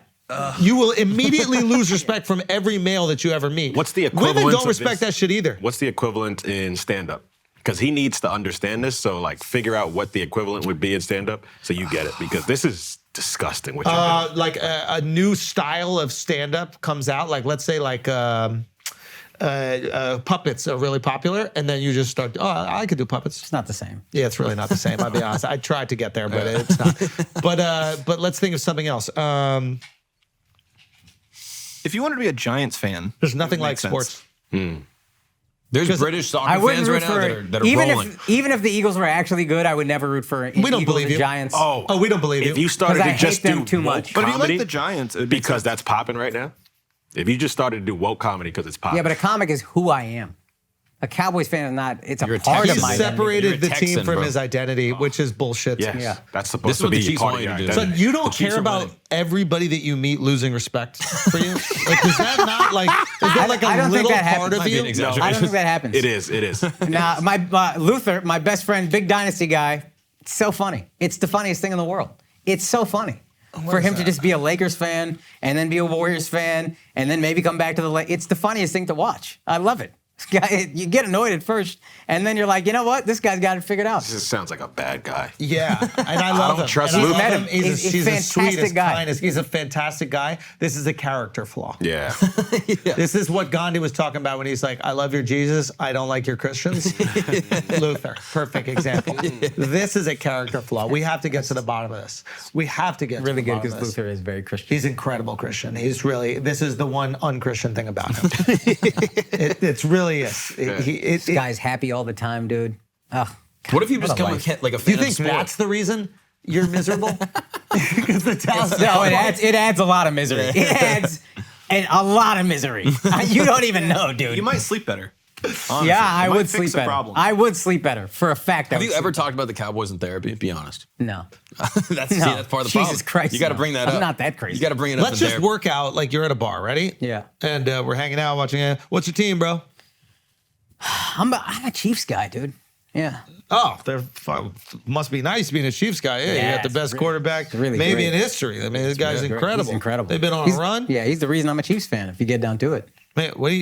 You will immediately lose respect from every male that you ever meet. What's the equivalent? Women don't of respect this? that shit either. What's the equivalent in stand-up? Because he needs to understand this, so like figure out what the equivalent would be in stand-up so you get it. Because this is disgusting what you're doing. Like a new style of stand-up comes out, like let's say like puppets are really popular, and then you just start, I could do puppets. It's not the same. Yeah, it's really not the same, I'll be honest. I tried to get there, but it's not. But let's think of something else. If you wanted to be a Giants fan, there's nothing like sports. There's British soccer fans right now that are rolling. Even if the Eagles were actually good, I would never root for Eagles and Giants. Oh, we don't believe you. If you started to just do too much. Comedy, but if you like the Giants, because that's popping right now. If you just started to do woke comedy because it's popping. Yeah, but a comic is who I am. A Cowboys fan is not. It's a You're a part of He's my identity. separated the Texan, team from bro. his identity, which is bullshit. Yes, Yeah. that's This supposed is to what the be Chiefs part want of you your to do. So identity. you don't The Chiefs care are about winning. everybody that you meet losing respect for you? Like, is that not like, is that like I a don't think little that part happens. of you? I don't think that happens. It is. It is. Now, Luther, my best friend, big Dynasty guy, it's so funny. It's the funniest thing in the world. It's so funny. For him to just be a Lakers fan and then be a Warriors fan and then maybe come back to the Lakers. It's the funniest thing to watch. I love it. This guy, you get annoyed at first, and then you're like, you know what? This guy's got it figured out. This just sounds like a bad guy. Yeah, and I love don't him. trust And I Luther. love him. He's a He's the fantastic sweetest, guy. kindest. He's a fantastic guy. This is a character flaw. Yeah. This is what Gandhi was talking about when he's like, I love your Jesus, I don't like your Christians. Luther, perfect example. This is a character flaw. We have to get to the bottom of this. We have to get Really to the good bottom because of this. Luther is very Christian. He's incredible Christian. He's really, this is the one unchristian thing about him. It's really is. This guy's happy all the time, dude. Oh, What if you What just a become life. like a Do fan you think of sport? that's the reason you're miserable? Because the talent. No, it adds a lot of misery. It adds a lot of misery. You don't even know, dude. you might sleep better. Honestly. Yeah, I It might would fix sleep the better. problem. I would sleep better for a fact. Have you ever talked about the Cowboys in therapy? Be honest. No. That's see, No. that's part of the problem. Jesus Christ, You got to no. bring that I'm up. not that crazy. You got to bring it up. Let's in just therapy. work out like you're at a bar, ready? Yeah. And we're hanging out, watching it. What's your team, bro? I'm a Chiefs guy, dude. Yeah. Oh, must be nice being a Chiefs guy. Yeah, you Yeah, got the it's best really- quarterback it's really maybe great. in history. I mean, this guy's He's incredible. incredible. They've been on He's- a run. Yeah, he's the reason I'm a Chiefs fan, if you get down to it. Man, what do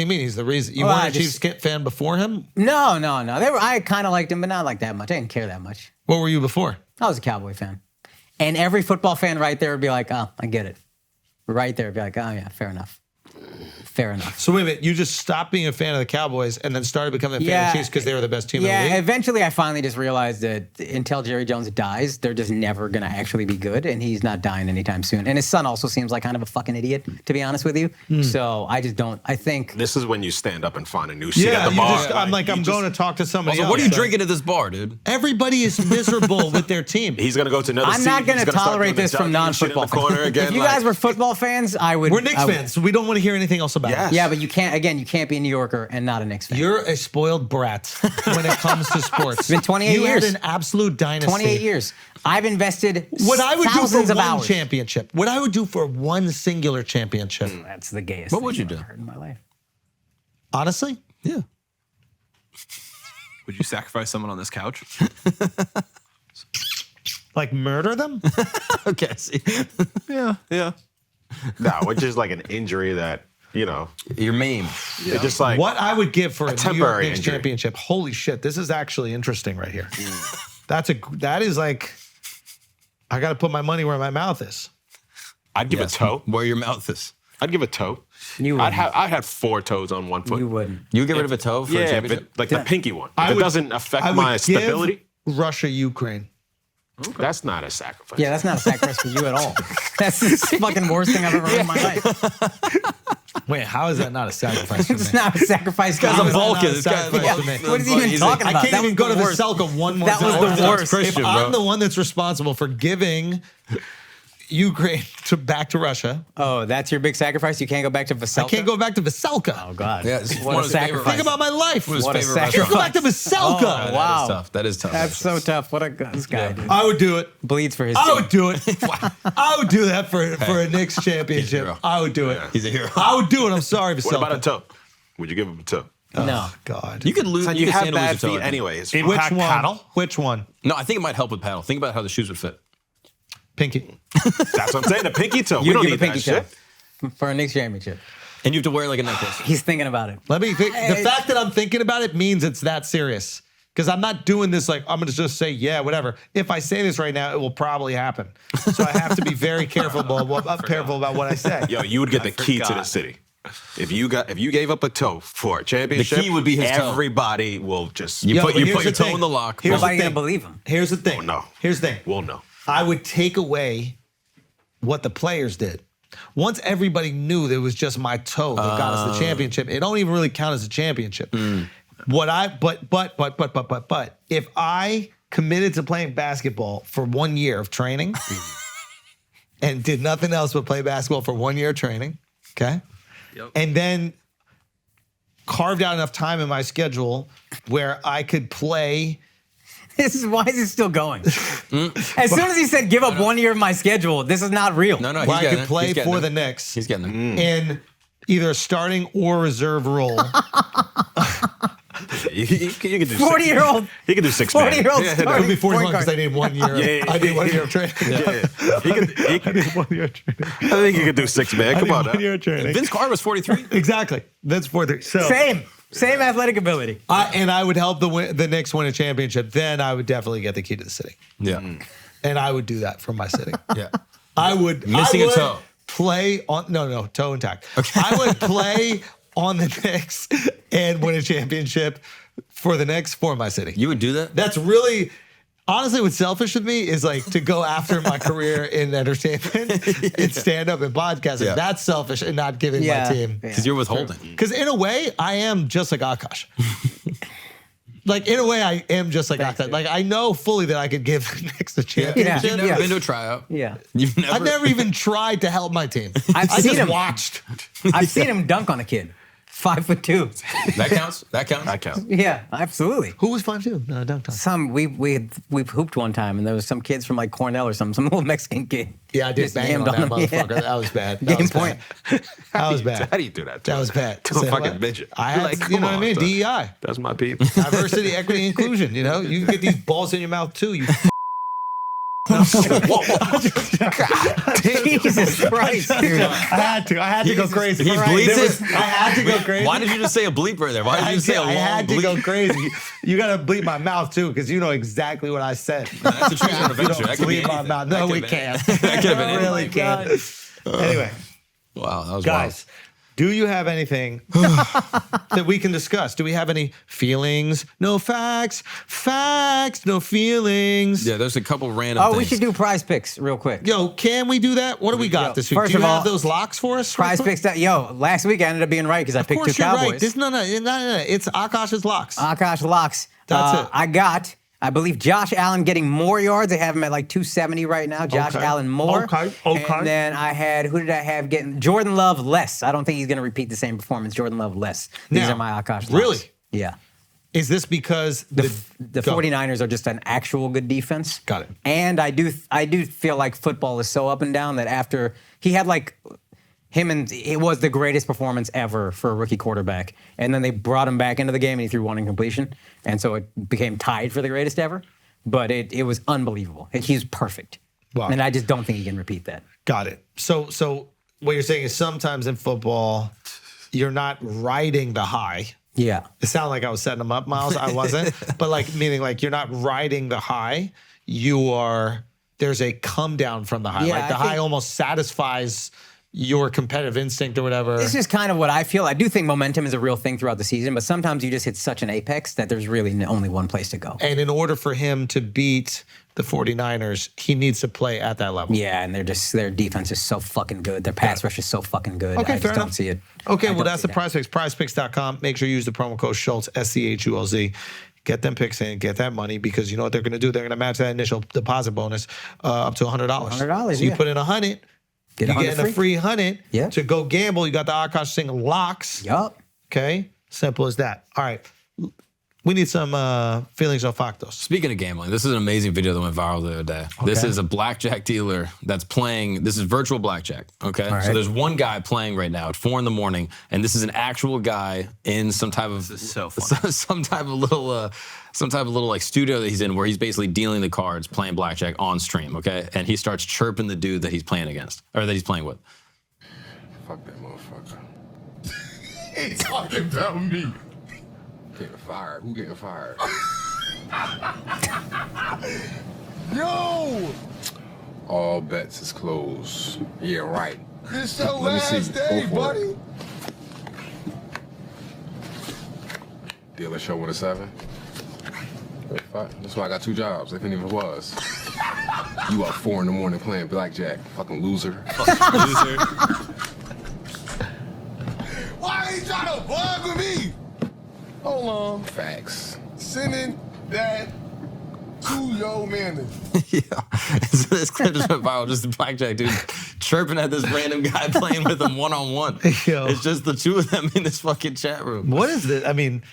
you mean he's the reason? You Well, weren't I a Chiefs fan before him? No. I kind of liked him, but not like that much. I didn't care that much. What were you before? I was a Cowboy fan. And every football fan right there would be like, oh, I get it. Right there would be like, oh, yeah, fair enough. Fair enough. So wait a minute, you just stopped being a fan of the Cowboys and then started becoming a fan of the Chiefs because they were the best team in the league? Yeah, eventually I finally just realized that until Jerry Jones dies, they're just never going to actually be good, and he's not dying anytime soon. And his son also seems like kind of a fucking idiot, to be honest with you. So I just don't, I think... This is when you stand up and find a new seat Yeah, at the you bar. just, I'm like, I'm going to talk to somebody Also, else. what are you drinking at this bar, dude? Everybody is miserable with their team. He's gonna go to another I'm seat. not going He's to gonna start tolerate doing this the from jogging shit in the non-football corner fans. again. If you like- guys were football fans, I would... We're Knicks I would- fans, so we don't want to hear anything else about Yes. it. Yeah, but you can't be a New Yorker and not a Knicks fan. You're a spoiled brat when it comes to sports. It's been 28 years. You had an absolute dynasty. 28 years. I've invested What I would do thousands for of one hours. championship. What I would do for one singular championship. That's the gayest What thing would you I've do? ever heard in my life. Honestly? Yeah. Would you sacrifice someone on this couch? Like murder them? Okay. See, Yeah. No, which is like an injury that, your meme. it's just like What I would give for a New York temporary Knicks injury. championship. Holy shit, this is actually interesting right here. That is like, I got to put my money where my mouth is. I'd give a toe. Where your mouth is. I'd give a toe. You I wouldn't. had 4 toes on one foot. You wouldn't. You get rid of a toe for a Yeah, championship? but like the pinky one. I If it would- doesn't affect I would my give stability. Russia, Ukraine. That's not a sacrifice. Yeah, that's not a sacrifice for you at all. That's the fucking worst thing I've ever heard in my life. Wait, how is that not a sacrifice for It's me? not a sacrifice. Guy's for a you. Vulcan. not a This guy's sacrifice a for me. What is he even He's talking I about? can't That even was go to the the worst. Selka one more That time. was the worst. Christian, If bro. I'm the one that's responsible for giving Ukraine back to Russia. Oh, that's your big sacrifice? You can't go back to Veselka? I can't go back to Veselka. Oh, God. Yeah, it's What one a of his favorite. sacrifice. Think about my life. What What a his favorite I can't sacrifice. go back to Veselka. Oh, wow. That is tough. That is tough. That's so tough. What a this guy, dude. I would do it. Bleeds for his I team. would do it. I would do that for a Knicks championship. hero. I would do it. He's a hero. I would do it. I'm sorry, What Veselka. about a toe? Would you give him a toe? No. God. You could lose. Son, you you could have stand to lose bad a toe, feet I think. anyways. Which Impact one? paddle? Which one? No, I think it might help with paddle. Think about how the shoes would fit. Pinky. That's what I'm saying. The pinky toe. We You don't give need a pinky that toe shit. for a Knicks championship. And you have to wear like a necklace. He's thinking about it. Let me think. The fact that I'm thinking about it means it's that serious. Because I'm not doing this like, I'm going to just say, yeah, whatever. If I say this right now, it will probably happen. So I have to be very careful about what I say. Yo, you would get the key to the city. If you gave up a toe for a championship, The key would be his toe. everybody will just. You Yo, put but your here's the toe thing. in the lock. Here's Nobody the gonna thing. believe him. Here's the thing. Oh, no. Here's the thing. We'll know. I would take away what the players did. Once everybody knew that it was just my toe that got us the championship, it don't even really count as a championship. But if I committed to playing basketball for 1 year of training and did nothing else but play basketball for 1 year of training, okay? And then carved out enough time in my schedule where I could play. Why is it still going? As soon as he said, give up 1 year of my schedule, this is not real. No, Where he's I getting could it. play He's getting for it. the Knicks He's getting it. in either a starting or reserve role. You can do 40-year-old. He can do 6 man. 40-year-old It would starting be 41 point because guard. I need 1 year. I need 1 year of training. He could, 1 year of training. I think he could do 6 man. Come on, 1 year now. of training. Vince Carter was 43. Exactly. That's 4-3. So Same athletic ability. and I would help the Knicks win a championship. Then I would definitely get the key to the city, Yeah. and I would do that from my city. Yeah. I would Missing I a would toe. Play on no toe intact. Okay. I would play on the Knicks and win a championship for the Knicks for my city. You would do that? That's really. Honestly, what's selfish with me is like to go after my career in entertainment and stand up and podcasting. Yeah. That's selfish and not giving my team. Because you're withholding. Because in a way, I am just like Akaash. Like in a way, I am just like Akaash. Like I know fully that I could give the Knicks a championship. You've never been to a tryout. Yeah. You've never. I've never even tried to help my team. I've I seen just him. watched. I've seen him dunk on a kid. 5'2". That counts? That counts? That counts. Yeah, absolutely. Who was 5'2"? No, don't talk. We hooped one time, and there was some kids from like Cornell or something, some little Mexican kid. Yeah, I did Just bang on yammed that him. motherfucker. Yeah. That was bad. That Game was point. bad. That was bad. How do you do that? To That was bad. To a Say fucking what? midget. I had, Like, you come know what I on, mean? son. DEI. That's my people. Diversity, equity, inclusion. You know, you can get these balls in your mouth too. You Jesus Christ, dude. I had to go crazy. He bleeds There was- it? I had to go crazy. Why did you just say a bleep right there? Why did you just say a long I had to bleep? go crazy. You got to bleep my mouth too, because you know exactly what I said. That's a choose an You adventure. don't That could be bleep my anything. mouth. That No, could we have can't. been- That could have been We anything. really can't. Anyway, Wow, that was guys, do you have anything that we can discuss? Do we have any feelings? No facts. Facts, no feelings. wild. Yeah, there's a couple random Oh, things. we should do prize picks real quick. Yo, can we do that? What do we got Yo, this week? first Do you of all, have those locks for us? Prize picks. Last week I ended up being right because I Of picked two course you're Cowboys. right. No. It's Akaash's locks. Akash locks. That's it. I got, I believe, Josh Allen getting more yards. They have him at like 270 right now. Josh Okay. Allen more. Okay. And then I had, who did I have getting? Jordan Love less. I don't think he's going to repeat the same performance. Jordan Love less. These Now, are my Akash locks. really? Yeah. Is this because The go. 49ers are just an actual good defense. Got it. And I do feel like football is so up and down that after he had like him and it was the greatest performance ever for a rookie quarterback. And then they brought him back into the game and he threw one incompletion. And so it became tied for the greatest ever. But it was unbelievable. He's perfect. Wow. And I just don't think he can repeat that. Got it. So what you're saying is sometimes in football, you're not riding the high. Yeah. It sounded like I was setting them up, Miles. I wasn't. But like meaning like you're not riding the high. There's a come down from the high. Yeah, like the I think- high almost satisfies your competitive instinct or whatever. This is kind of what I feel. I do think momentum is a real thing throughout the season, but sometimes you just hit such an apex that there's really only one place to go. And in order for him to beat the 49ers, he needs to play at that level. Yeah, and their defense is so fucking good. Their pass rush is so fucking good. Okay, I fair just don't enough. see it. Okay, I well, don't that's see the that. PrizePicks. PrizePicks.com. Make sure you use the promo code Schulz, SCHULZ. get them picks in, get that money, because you know what they're going to do? They're going to match that initial deposit bonus up to $100. $100, so you put in 100, get you 100 get a free 100 Yeah. to go gamble. You got the Akaash Singh locks. Yup. Okay, simple as that. All right, we need some feelings of factos. Speaking of gambling, this is an amazing video that went viral the other day. This is a blackjack dealer that's playing. This is virtual blackjack. Okay, right. so there's one guy playing right now at 4 a.m, and this is an actual guy in some type of some type of little like studio that he's in, where he's basically dealing the cards, playing blackjack on stream. Okay, and he starts chirping the dude that he's playing against, or that he's playing with. Fuck that motherfucker. He talking about me. Getting fired. Who getting fired? Yo! All bets is closed. Yeah, right. This your last day, buddy. Dealer show with a 7. Wait, fuck. That's why I got 2 jobs, if any of it was. You up 4 a.m. playing blackjack. Fucking loser. Loser. Why you trying to bug with me? Hold on. Facts. Sending that to your manager. Yeah. So this clip just went viral. Just the blackjack dude chirping at this random guy playing with him one-on-one. Yo. It's just the two of them in this fucking chat room. What is this? I mean,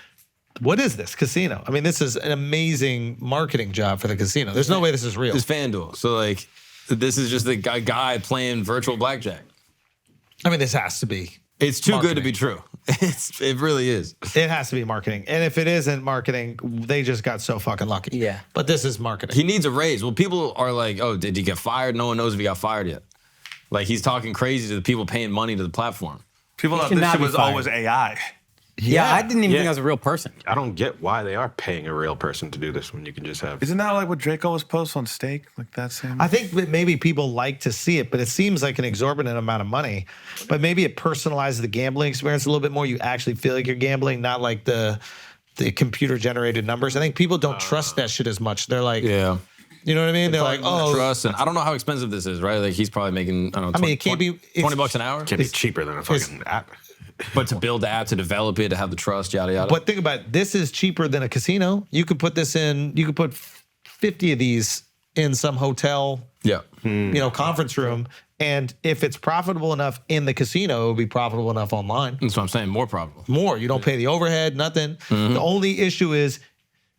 what is this casino? I mean, this is an amazing marketing job for the casino. There's no way this is real. It's FanDuel. So like, this is just a guy playing virtual blackjack. I mean, this has to be. It's too good to marketing. be true. It really is. It has to be marketing. And if it isn't marketing, they just got so fucking lucky. Yeah. But this is marketing. He needs a raise. Well, people are like, oh, did he get fired? No one knows if he got fired yet. Like, he's talking crazy to the people paying money to the platform. People thought should this not shit be was fired. always AI. Yeah, I didn't even Yeah. think I was a real person. I don't get why they are paying a real person to do this when you can just have. Isn't that like what Draco was post on Steak? Like that same. I think that maybe people like to see it, but it seems like an exorbitant amount of money. But maybe it personalizes the gambling experience a little bit more. You actually feel like you're gambling, not like the computer generated numbers. I think people don't trust that shit as much. They're like, Yeah. you know what I mean? They're like, oh, Trust. And I don't know how expensive this is, right? Like, he's probably making, I don't know, I mean, it can't be- it's- $20 an hour? Can be cheaper than a fucking app. But to build the app, to develop it, to have the trust, yada, yada. But think about it, this is cheaper than a casino. You could put this in, you could put 50 of these in some hotel, Yeah. conference room. And if it's profitable enough in the casino, it would be profitable enough online. That's what I'm saying. More profitable. More. You don't pay the overhead, nothing. The only issue is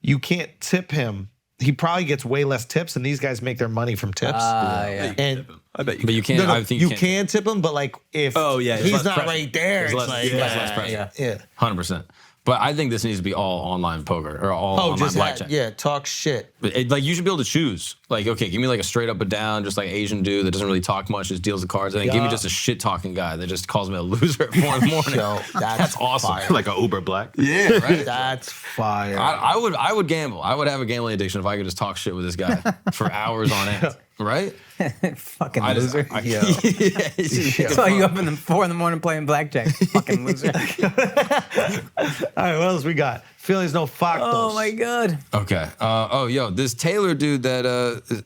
you can't tip him. He probably gets way less tips, and these guys make their money from tips. Yeah. And I bet you. But you can't, no, I think you can tip him, but like if Oh, yeah, he's less not pressure. right there, There's it's less, like less pressure. Yeah. 100%. But I think this needs to be all online poker or all online just blackjack. talk shit. Like, you should be able to choose. Like, okay, give me like a straight up and down, just like Asian dude that doesn't really talk much, just deals the cards. And then give me just a shit talking guy that just calls me a loser at 4 in the morning. Yo, That's awesome. fire. Like a Uber Black. Yeah, right? That's fire. I would gamble. I would have a gambling addiction if I could just talk shit with this guy for hours on end. Right? Fucking I just, loser. yeah. Saw you up in the 4 a.m. playing blackjack. Fucking loser. All right, what else we got? Feelings no factos. Oh my god. Okay. This Taylor dude that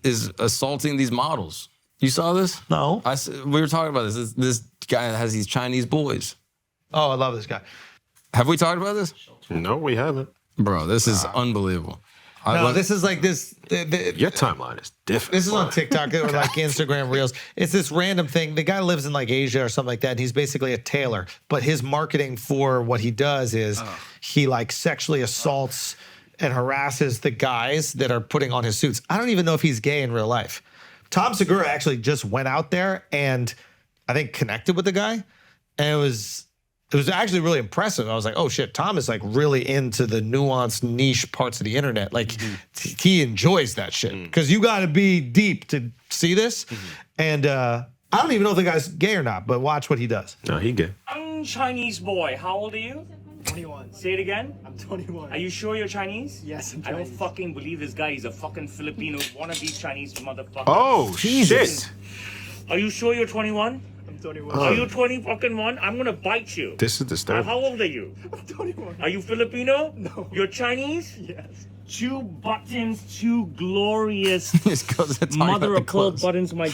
is assaulting these models. You saw this? No. We were talking about this. This guy has these Chinese boys. Oh, I love this guy. Have we talked about this? No, we haven't. Bro, this is unbelievable. No, this is like this. Your timeline is different. This is on TikTok or like Instagram Reels. It's this random thing. The guy lives in like Asia or something like that. And he's basically a tailor, but his marketing for what he does is he like sexually assaults and harasses the guys that are putting on his suits. I don't even know if he's gay in real life. Tom Segura actually just went out there and I think connected with the guy, and it was actually really impressive. I was like, oh shit, Tom is like really into the nuanced niche parts of the internet. Like he enjoys that shit because you got to be deep to see this. And I don't even know if the guy's gay or not, but watch what he does. No, he good. Young Chinese boy, how old are you? 21. Say it again. I'm 21. Are you sure you're Chinese? Yes, I'm I don't Chinese. fucking believe this guy. He's a fucking Filipino. One of these Chinese motherfuckers. Oh, shit. Are you sure you're 21? I'm 21. Are you 20 fucking one? I'm gonna bite you. This is disturbing. How old are you? I'm 21. Are you Filipino? No. You're Chinese? Yes. 2 buttons, 2 glorious Just goes to talk about mother the of pearl clothes. buttons. My ...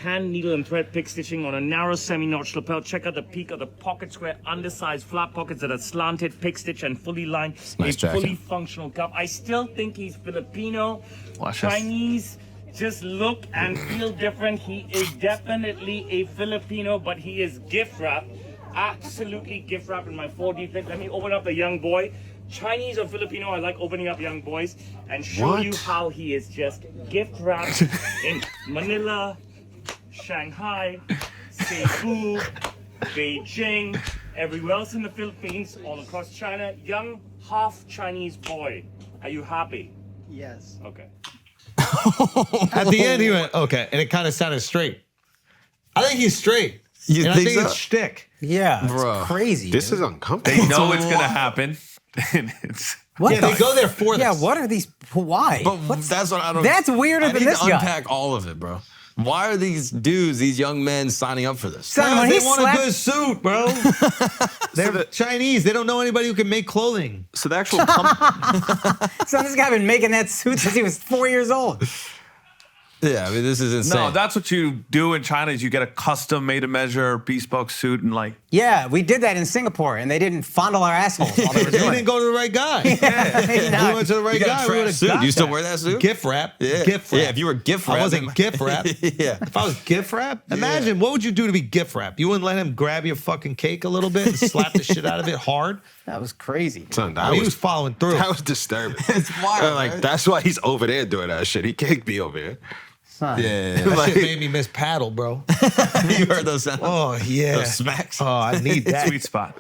hand needle and thread pick stitching on a narrow semi-notch lapel. Check out the peak of the pocket square, undersized flat pockets that are slanted, pick stitch and fully lined. Nice a jacket. fully functional cuff. I still think he's Filipino, Luscious. Chinese. Just look and feel different. He is definitely a Filipino, but he is gift wrap. Absolutely gift wrap in my 4D fit. Let me open up the young boy. Chinese or Filipino, I like opening up young boys and show you how he is just gift wrapped in Manila, Shanghai, Cebu, Beijing, everywhere else in the Philippines, all across China. Young, half Chinese boy. Are you happy? Yes. Okay. At the end, he went, okay. And it kind of sounded straight. I think he's straight. You and think I think so? it's shtick. Yeah, Bro, it's crazy. This dude. is uncomfortable. They know it's gonna happen. And it's What Yeah, the they go there for Yeah, this. what are these? Why? But that's what I don't. That's weirder I than need this to guy. unpack all of it, bro. Why are these dudes, these young men, signing up for this? Son, when They he want slapped, a good suit, bro. They're Chinese. They don't know anybody who can make clothing. So the actual pump, son, this guy been making that suit since he was 4 years old. Yeah, I mean, this is insane. no, that's what you do in China is you get a custom made to measure bespoke suit and like Yeah, we did that in Singapore, and they didn't fondle our assholes while they were They doing didn't it. go to the right guy. Yeah, We went to the right You got a guy. We trash would've suit. got Do you still that. wear that suit? Gift wrap. Yeah. Gift wrap. Yeah, if you were gift I wrap, wasn't gift wrap. Yeah. If I was gift wrap, imagine what would you do to be gift wrap? You wouldn't let him grab your fucking cake a little bit and slap the shit out of it hard? That was crazy. Son, I mean, he was following through. That was disturbing. It's wild, Like, right? that's why he's over there doing that shit. He can't be over here. Son. Yeah. That shit made me miss paddle, bro. You heard those sounds? Oh, yeah. Those smacks. Oh, I need that. sweet spot.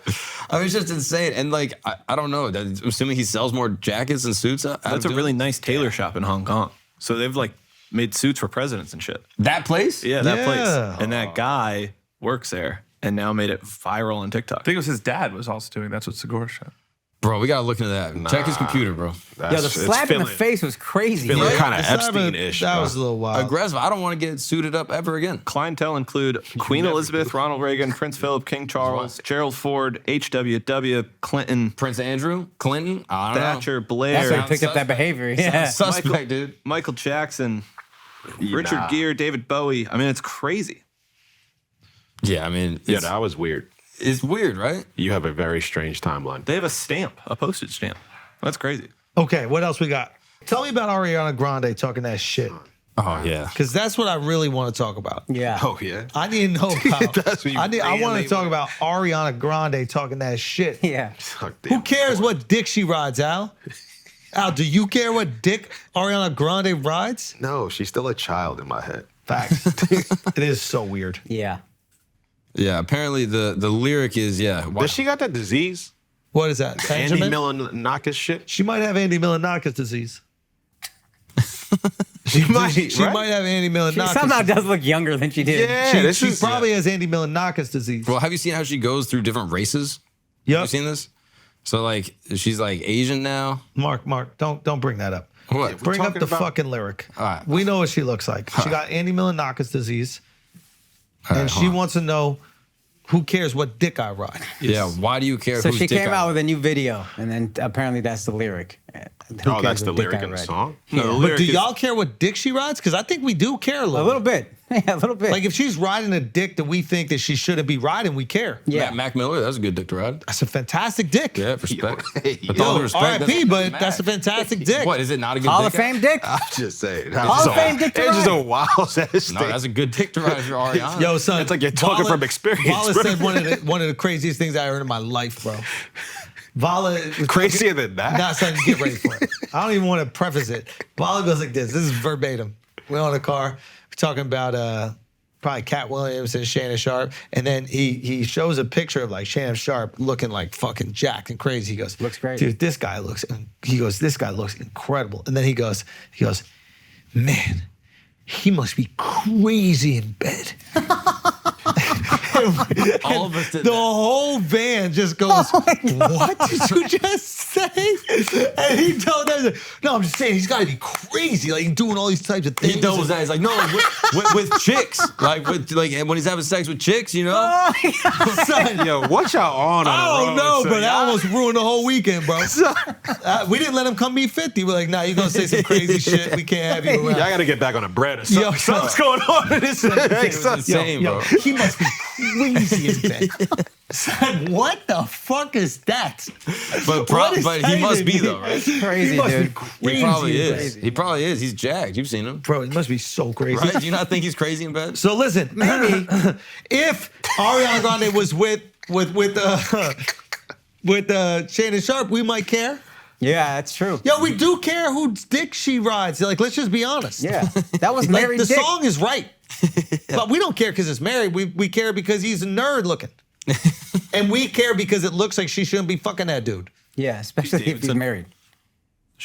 I mean, it's just insane. And like, I don't know. I'm assuming he sells more jackets and suits. that's a really nice tailor shop in Hong Kong. So they've like made suits for presidents and shit. that place. Yeah, that Yeah. place. And that guy works there and now made it viral on TikTok. I think it was his dad was also doing that's what Segura shot. Bro, we gotta look into that. Check his computer, bro. Yeah, the slap in the face was crazy. feeling right? kind of The slap in- Epstein-ish. That bro. was a little wild. Aggressive. I don't want to get suited up ever again. Clientele include Queen Elizabeth, Ronald Reagan, Prince Philip, King Charles, Gerald Ford, HWW, Clinton, Prince Andrew, Clinton, I don't Thatcher, know. Blair, That's why he Sounds picked up that suspect. behavior. Yeah. Suspect, dude. Michael Jackson, Richard Gere, David Bowie. I mean, it's crazy. Yeah, I mean, Yeah, it's, that was weird. it's weird, right? You have a very strange timeline. They have a stamp, a postage stamp. That's crazy. Okay, what else we got? Tell me about Ariana Grande talking that shit. Oh yeah. Because that's what I really want to talk about. Yeah. Oh, yeah. I need to know about. That's what you I want really to talk about Ariana Grande talking that shit. Yeah. Fuck, Who damn. cares what dick she rides, Al? Al, do you care what dick Ariana Grande rides? No, she's still a child in my head. Facts. It is so weird. Yeah. Yeah, apparently the lyric is, why- Does she got that disease? What is that? Andy Benjamin? Milonakis shit? She might have Andy Milonakis disease. She might, She might have Andy She Milonakis. somehow does look younger than she did. Yeah, She probably has Andy Milonakis disease. Well, have you seen how she goes through different races? Have Yep. you seen this? So like she's like Asian now. Mark, don't bring that up. What? Bring up talking the about- fucking lyric. All right. We know what she looks like. She got Andy Milonakis disease, All right, and she hold on. wants to know who cares what dick I ride. Yeah, why do you care? So whose she dick came I out ride? with a new video, and then apparently that's the lyric. Who Oh, cares that's the what dick lyric I in the ride? song? No, the But lyric do is- y'all care what dick she rides? Because I think we do care a little. A little bit. Yeah, a little bit. Like if she's riding a dick that we think that she shouldn't be riding, we care. yeah. Mac Miller, that's a good dick to ride. That's a fantastic dick. Yeah, respect. With Yo, all the respect, R.I.P. that's- But that's a fantastic dick. What is it? Not a good Hall of dick? Fame dick. I'm just saying. Hall of Fame dick to It's just a ride. wild ass No, thing. that's a good dick to ride if you're Ariana. Yo, son, It's like you're talking from experience, Vala bro. said one of the craziest things I heard in my life, bro. Vala was Crazier than that? Nah, son, get ready for it. I don't even want to preface it. Vala goes like this. This is verbatim. We're on the car. We're talking about probably Cat Williams and Shannon Sharp, and then he shows a picture of like Shannon Sharp looking like fucking jacked and crazy. He goes, Looks great. dude, this guy looks. He goes, this guy looks incredible. And then he goes, man, he must be crazy in bed. And All of us did The that. whole van just goes, what did you just say? And he told them, no, I'm just saying, he's got to be crazy. Like, doing all these types of things. He doubles that. He's like, no, like with chicks. Like when he's having sex with chicks, you know? Son, Yo, what y'all on? I don't know, so but that y'all- almost ruined the whole weekend, bro. We didn't let him come meet 50. We're like, nah, you're going to say some crazy shit. We can't have you around. Y'all got to get back on the bread or Yo, something. Something's going on in this. It's insane, bro. He must be crazy in bed. Son, what the fuck is that? But What is he that must even be mean? though, right? Crazy, He must dude. be crazy. He probably in is. bed. He probably is. He's jacked. You've seen him, Bro, he must be so crazy. right? Do you not think he's crazy in bed? So listen, maybe if Ariana Grande was with Shannon Sharp, we might care. Yeah, that's true. Yo, we do care whose dick she rides. Like, let's just be honest. Yeah, that was Like, married the dick. song is right. But we don't care because it's married. We care because he's a nerd looking. And we care because it looks like she shouldn't be fucking that dude. Yeah, especially if he's married.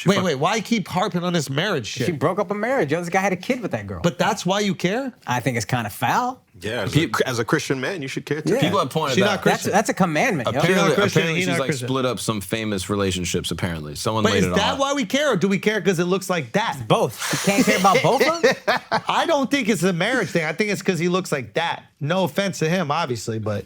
Wait, why keep harping on this marriage shit? She broke up a marriage. Yo, this guy had a kid with that girl. But that's why you care? I think it's kind of foul. Yeah, as a Christian man, you should care too. Yeah. People have pointed She's out. not Christian. That's a commandment. Yo. Apparently, not Christian, apparently he's she's not like Christian. split up some famous relationships. Apparently, someone But laid is it that on. why we care, or do we care because it looks like that? Both. You can't care about both of them? I don't think it's a marriage thing. I think it's because he looks like that. No offense to him, obviously, but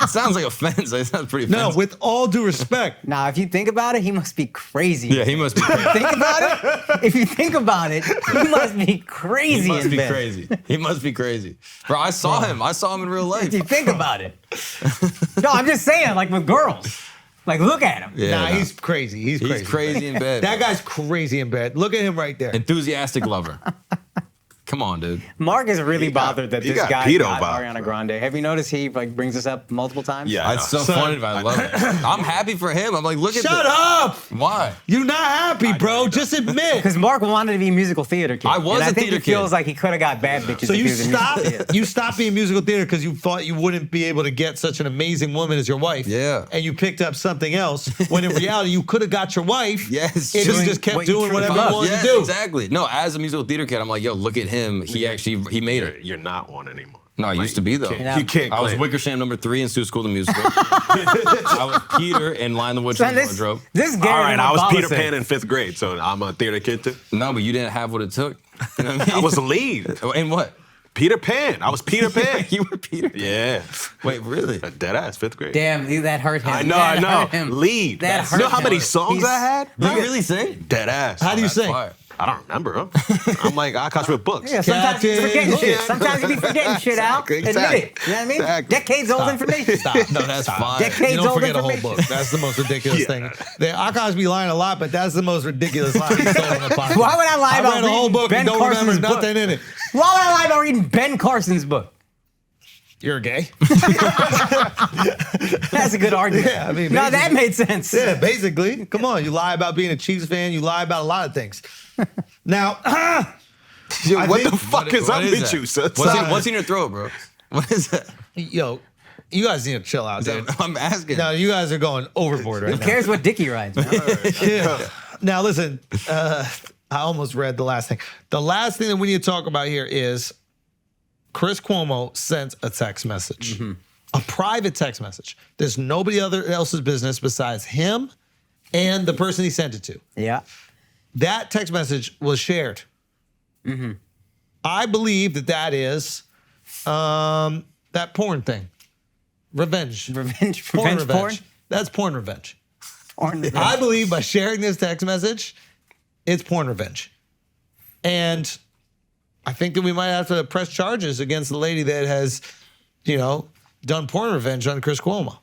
It sounds like offense. It sounds pretty no, offensive. with all due respect. Nah, if you think about it, he must be crazy. Yeah, he must be crazy. Think about it. If you think about it, he must be crazy He must in be bed. crazy. He must be crazy. Bro, I saw him. I saw him in real life. If you think about it. No, I'm just saying, like with girls. Like, look at him. Yeah, Nah, no. he's crazy. He's crazy. He's crazy in bed. That guy's crazy in bed. Look at him right there. Enthusiastic lover. Come on, dude. Mark is really bothered that he this got guy pedo got vibes, Ariana bro. Grande. Have you noticed he like brings this up multiple times? Yeah. It's so Son. funny, but I love it. I'm happy for him. I'm like, look at Shut this. up! Why? You're not happy, bro. Just admit. Because Mark wanted to be a musical theater kid. I was and a I think theater he kid. feels like he could have got bad bitches So if you he was in musical stop. theater. You stopped being musical theater because you thought you wouldn't be able to get such an amazing woman as your wife. Yeah. And you picked up something else when in reality you could have got your wife. Yes. If you Doing just kept what you doing truly whatever love. you wanted Yes, to do. exactly. No, as a musical theater kid, I'm like, yo, look at him. He made it. You're not one anymore. No, I used to be though. You can't I was claim. Wickersham number 3 in Stu School the Musical. I was Peter in Line the Witch Son, and the this Wardrobe. is Gary All right, than I was what Peter Vala Pan said. in 5th grade, so I'm a theater kid too. No, but you didn't have what it took. You know what I I mean? was the lead. In what? Peter Pan. I was Peter Pan. You were Peter. Yeah. Wait, really? A dead ass 5th grade. Damn, that hurt him. I know, That I know. hurt him. Lead. That You know hurt how many him. songs He's- I had? You really sing? Dead ass. How do you That's sing? fire. I don't remember. Huh? I'm like Akaash with books. Yeah, sometimes you forgetting Captain shit. Hook. Sometimes you be forgetting shit out. Exactly, Admit it. You know what I mean? exactly. Decades old information. Stop. No, that's fine. Decades You don't old forget a whole information. book. That's the most ridiculous thing. Akash be lying a lot, but that's the most ridiculous lie he's told on the podcast. Why would I lie about read a whole reading book Ben and don't Carson's remember book? nothing in it. Why would I lie about reading Ben Carson's book? You're gay. That's a good argument. Yeah, I mean, no, that basically- made sense. Yeah, basically. Come on, you lie about being a Chiefs fan. You lie about a lot of things. Now, Yo, I what think- the fuck is What up is with that? you, son? What's in your throat, bro? What is that? yo, you guys need to chill out, dude. I'm asking. No, you guys are going overboard right Who now. cares what Dickie rides, man? Yeah. Now, listen, I almost read the last thing. The last thing that we need to talk about here is Chris Cuomo sent a text message, a private text message. There's nobody else's business besides him and the person he sent it to. Yeah. That text message was shared. I believe that is that porn thing. Revenge. Revenge Porn porn? revenge. That's porn revenge. Porn. I believe by sharing this text message, it's porn revenge. And I think that we might have to press charges against the lady that has, done porn revenge on Chris Cuomo.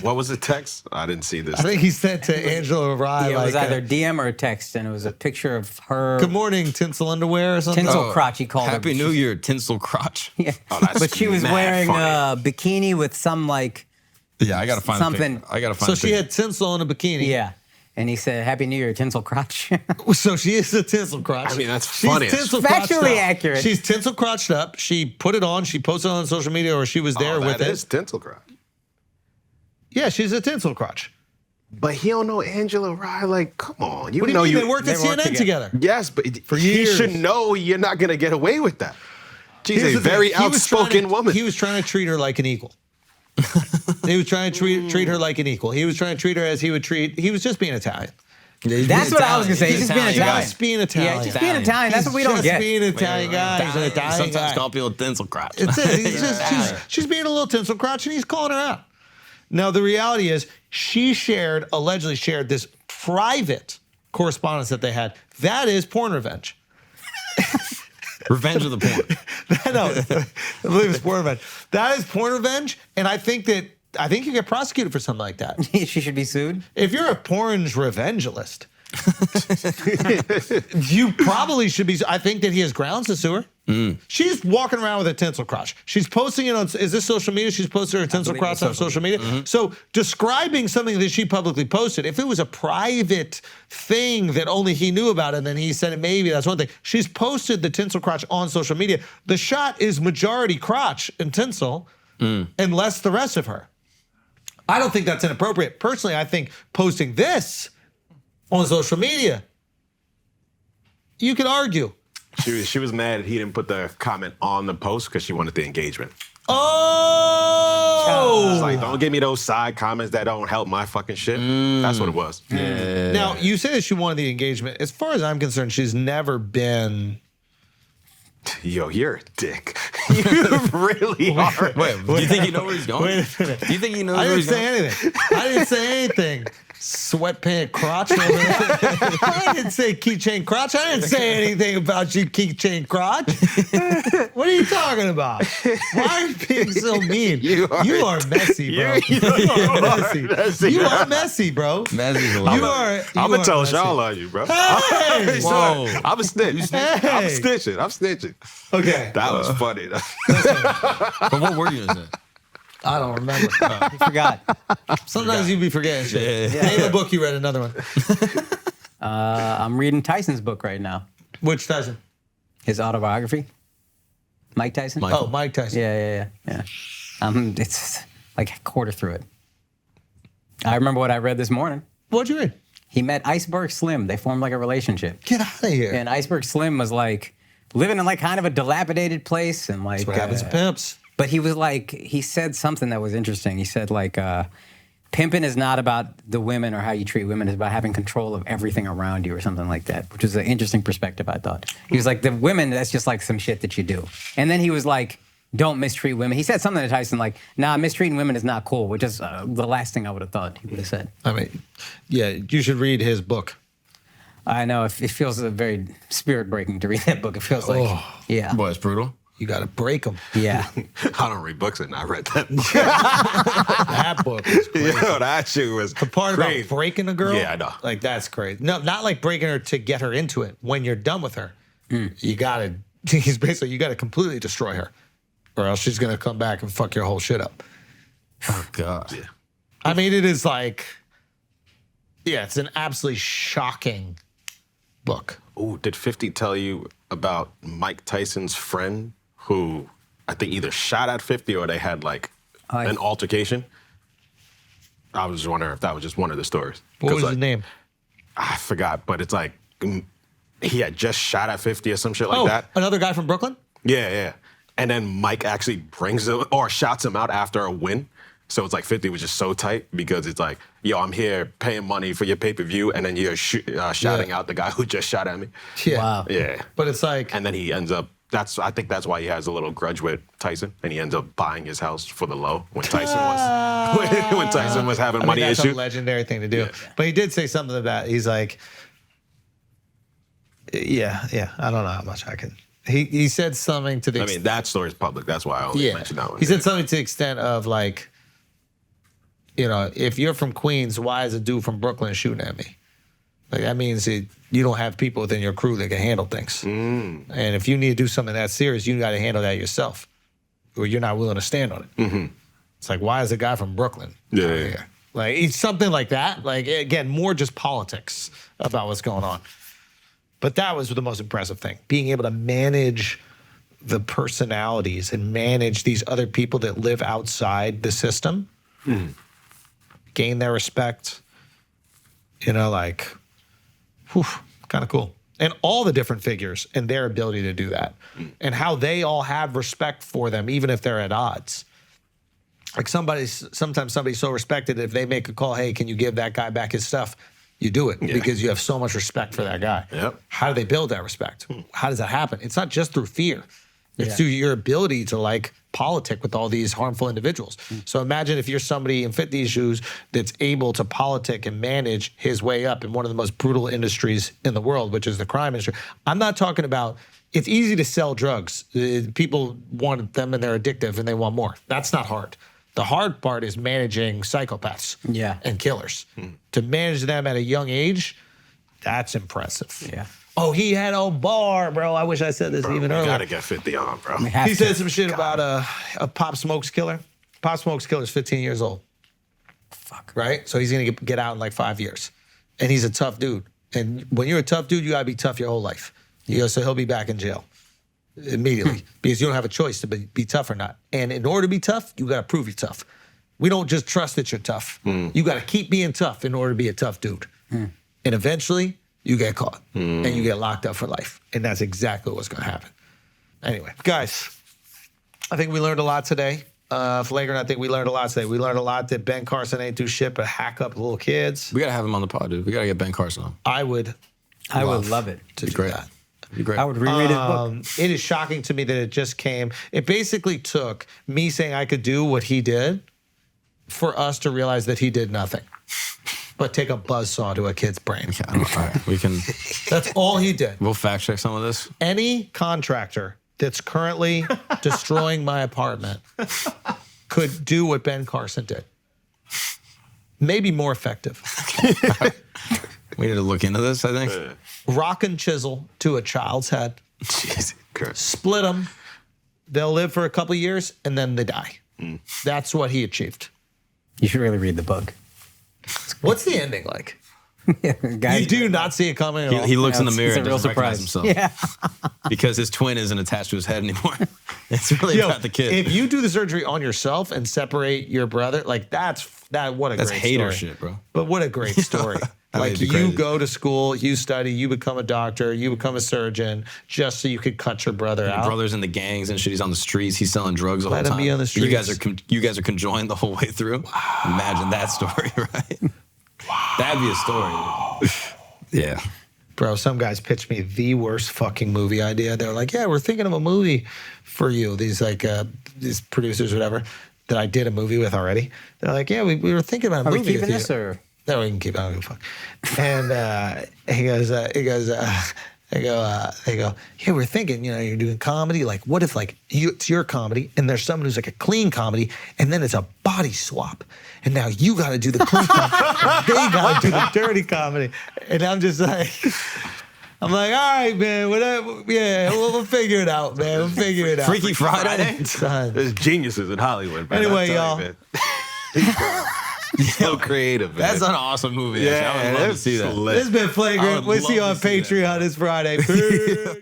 What was the text? I didn't see this. I think he sent to Angela Rye, Yeah, it was like, either DM or a text, and it was a picture of her good morning, tinsel underwear or something. tinsel crotch, he called Happy her. New Year, tinsel crotch. Yeah. Oh, that's but she was mad wearing funny. a bikini with some like, Yeah, I gotta find Something. A picture. I gotta find. So a she picture. had tinsel in a bikini. yeah. And he said, Happy New Year, tinsel crotch. So she is a tinsel crotch. I mean, that's She's funny. tinsel crotched Factually up. accurate. She's tinsel crotched up. She put it on. She posted it on social media, or she was there with that it. is tinsel crotch. Yeah, she's a tinsel crotch. But he don't know Angela Rye. Like, come on. You What do you know mean? you They worked at they worked CNN together. Yes, but For he years. should know you're not gonna get away with that. She's Here's a the thing. very He was trying outspoken to- woman. He was trying to treat her like an equal. He was trying to treat her like an equal. He was trying to treat her as he would treat. He was just being Italian. That's what I was gonna say. He's just being Italian. Just being Italian. Yeah, just being Italian. That's what we don't Just get. being Italian guy. He's an Italian Sometimes guy. call people tinsel crotch. It's it. He's just, she's being a little tinsel crotch, and he's calling her out. Now the reality is, she allegedly shared this private correspondence that they had. That is porn revenge. Revenge of the porn. No, I believe it's porn revenge. That is porn revenge, and I think you get prosecuted for something like that. She should be sued. If you're a porn revengelist, you probably should be. I think that he has grounds to sue her. She's walking around with a tinsel crotch. She's posting it on, is this social media? She's posted her tinsel crotch on social media. So describing something that she publicly posted, if it was a private thing that only he knew about and then he said it, maybe that's one thing. She's posted the tinsel crotch on social media. The shot is majority crotch and tinsel and less the rest of her. I don't think that's inappropriate. Personally, I think posting this on social media, you could argue. She was mad he didn't put the comment on the post because she wanted the engagement. Oh! It's like, don't give me those side comments that don't help my fucking shit. That's what it was. Now, you say that she wanted the engagement. As far as I'm concerned, she's never been... Yo, you're a dick. You really are. Wait, do you think you know where he's going? Wait a minute. Do you think he knows I where didn't he's say going? anything. I didn't say anything. Sweatpant crotch. I didn't say keychain crotch. I didn't say anything about you keychain crotch. What are you talking about? Why are you being so mean? You are messy, bro. You are messy. You are messy, bro. Messy's You hilarious. are. I'm going to tell messy. Shaw on you, bro. Hey! Whoa. I'm a snitch. Hey! I'm snitching. Okay. That was funny. But what were you going to say? I don't remember. You forgot. Sometimes you be forgetting shit. Name a book you read, another one. I'm reading Tyson's book right now. Which Tyson? His autobiography. Mike Tyson. Oh, Mike Tyson. Yeah. It's like a quarter through it. I remember what I read this morning. What'd you read? He met Iceberg Slim. They formed like a relationship. Get out of here. And Iceberg Slim was like living in like kind of a dilapidated place and like. That's what happens to pimps. But he was like, he said something that was interesting. He said like, pimping is not about the women or how you treat women. It's about having control of everything around you or something like that, which was an interesting perspective, I thought. He was like, the women, that's just like some shit that you do. And then he was like, don't mistreat women. He said something to Tyson like, nah, mistreating women is not cool, which is the last thing I would have thought he would have said. I mean, yeah, you should read his book. I know, it feels very spirit-breaking to read that book. It feels like, yeah. Boy, it's brutal. You got to break them. Yeah. I don't read books and I read that book. That book is crazy. Yo, that shit was The part crazy. about breaking a girl? Yeah, I know. Like, that's crazy. No, not like breaking her to get her into it. When you're done with her, you got to, he's basically, you got to completely destroy her, or else she's going to come back and fuck your whole shit up. Oh, God. Yeah. I mean, it is like, yeah, it's an absolutely shocking book. Ooh, did 50 tell you about Mike Tyson's friend who I think either shot at 50 or they had like an altercation? I was just wondering if that was just one of the stories. What was like, his name? I forgot, but it's like he had just shot at 50 or some shit like that. Another guy from Brooklyn? Yeah. And then Mike actually brings him or shouts him out after a win. So it's like 50 was just so tight because it's like, yo, I'm here paying money for your pay-per-view, and then you're shouting out the guy who just shot at me. Yeah. Wow. Yeah. But it's like, And then he ends up, I think that's why he has a little grudge with Tyson, and he ends up buying his house for the low when Tyson was having money that's issues. a legendary thing to do. But he did say something about, he's like, yeah, I don't know how much I can. He said something to the I mean, that story is public. That's why I only mentioned that one. He said something to the extent of like, you know, if you're from Queens, why is a dude from Brooklyn shooting at me? Like, that means you don't have people within your crew that can handle things. And if you need to do something that serious, you got to handle that yourself, or you're not willing to stand on it. It's like, why is a guy from Brooklyn out here? Like, it's something like that. Like, again, more just politics about what's going on. But that was the most impressive thing, being able to manage the personalities and manage these other people that live outside the system, gain their respect, you know, like, kind of cool. and all the different figures and their ability to do that and how they all have respect for them, even if they're at odds. Like sometimes somebody's so respected, if they make a call, hey, can you give that guy back his stuff? You do it because you have so much respect for that guy. Yep. How do they build that respect? How does that happen? It's not just through fear. It's through your ability to like politic with all these harmful individuals. So imagine if you're somebody in 50's shoes that's able to politic and manage his way up in one of the most brutal industries in the world, which is the crime industry. I'm not talking about, it's easy to sell drugs. People want them and they're addictive and they want more. That's not hard. The hard part is managing psychopaths and killers. To manage them at a young age, that's impressive. Yeah. Oh, he had a bar, bro. I wish I said this even earlier. Gotta get 50 on, bro. He said some shit about a Pop Smoke's killer. Pop Smoke's killer's 15 years old. Fuck. Right? So he's gonna get out in like 5 years. And he's a tough dude. And when you're a tough dude, you gotta be tough your whole life. So he'll be back in jail immediately because you don't have a choice to be tough or not. And in order to be tough, you gotta prove you're tough. We don't just trust that you're tough. You gotta keep being tough in order to be a tough dude. And eventually, you get caught and you get locked up for life. And that's exactly what's gonna happen. Anyway, guys, I think we learned a lot today. Flagrant, I think we learned a lot today. We learned a lot that Ben Carson ain't do shit but hack up little kids. We gotta have him on the pod, dude. We gotta get Ben Carson on. I would love it. to do great. that. Be great. I would reread his book. It is shocking to me that it just came. It basically took me saying I could do what he did for us to realize that he did nothing but take a buzzsaw to a kid's brain. Yeah, all right. We can. That's all he did. We'll fact check some of this. Any contractor that's currently destroying my apartment could do what Ben Carson did. Maybe more effective. We need to look into this, I think. Rock and chisel to a child's head. Jesus Christ. Split them. They'll live for a couple of years and then they die. That's what he achieved. You should really read the book. What's the ending like? Guys, You do not see it coming at all. He looks in the it's mirror a and real doesn't recognize surprise. himself. Because his twin isn't attached to his head anymore. It's really Yo, about the kid. if you do the surgery on yourself and separate your brother, like what a That's great hater story. shit, bro. But what a great story. I mean, Like it'd be you crazy. go to school, you study, you become a doctor, you become a surgeon, just so you could cut your brother out. Brother's in the gangs and shit. He's on the streets. He's selling drugs the Let whole him time. be on the You guys streets. are you guys are conjoined the whole way through. Wow. Imagine that story, right? Wow. That'd be a story. Yeah. Bro, some guys pitched me the worst fucking movie idea. They're like, yeah, we're thinking of a movie for you. These producers, whatever, that I did a movie with already. They're like, yeah, we were thinking about a Are we movie keeping with this you. or? No, we can keep it. I don't give a fuck. And they go, yeah, we're thinking, you're doing comedy. Like, what if it's your comedy and there's someone who's like a clean comedy and then it's a body swap. And now you got to do the clean comedy. They got to do the dirty comedy. And I'm just like, all right, man, whatever. Yeah, we'll figure it out, man. We'll figure it out. Freaky Friday? Son. There's geniuses in Hollywood, man. Anyway, I'll tell y'all. you, man. So creative, man. That's an awesome movie. actually. I would love to see that. This has been I Flagrant. would We'll see you love on to see that. Patreon this Friday. Peace.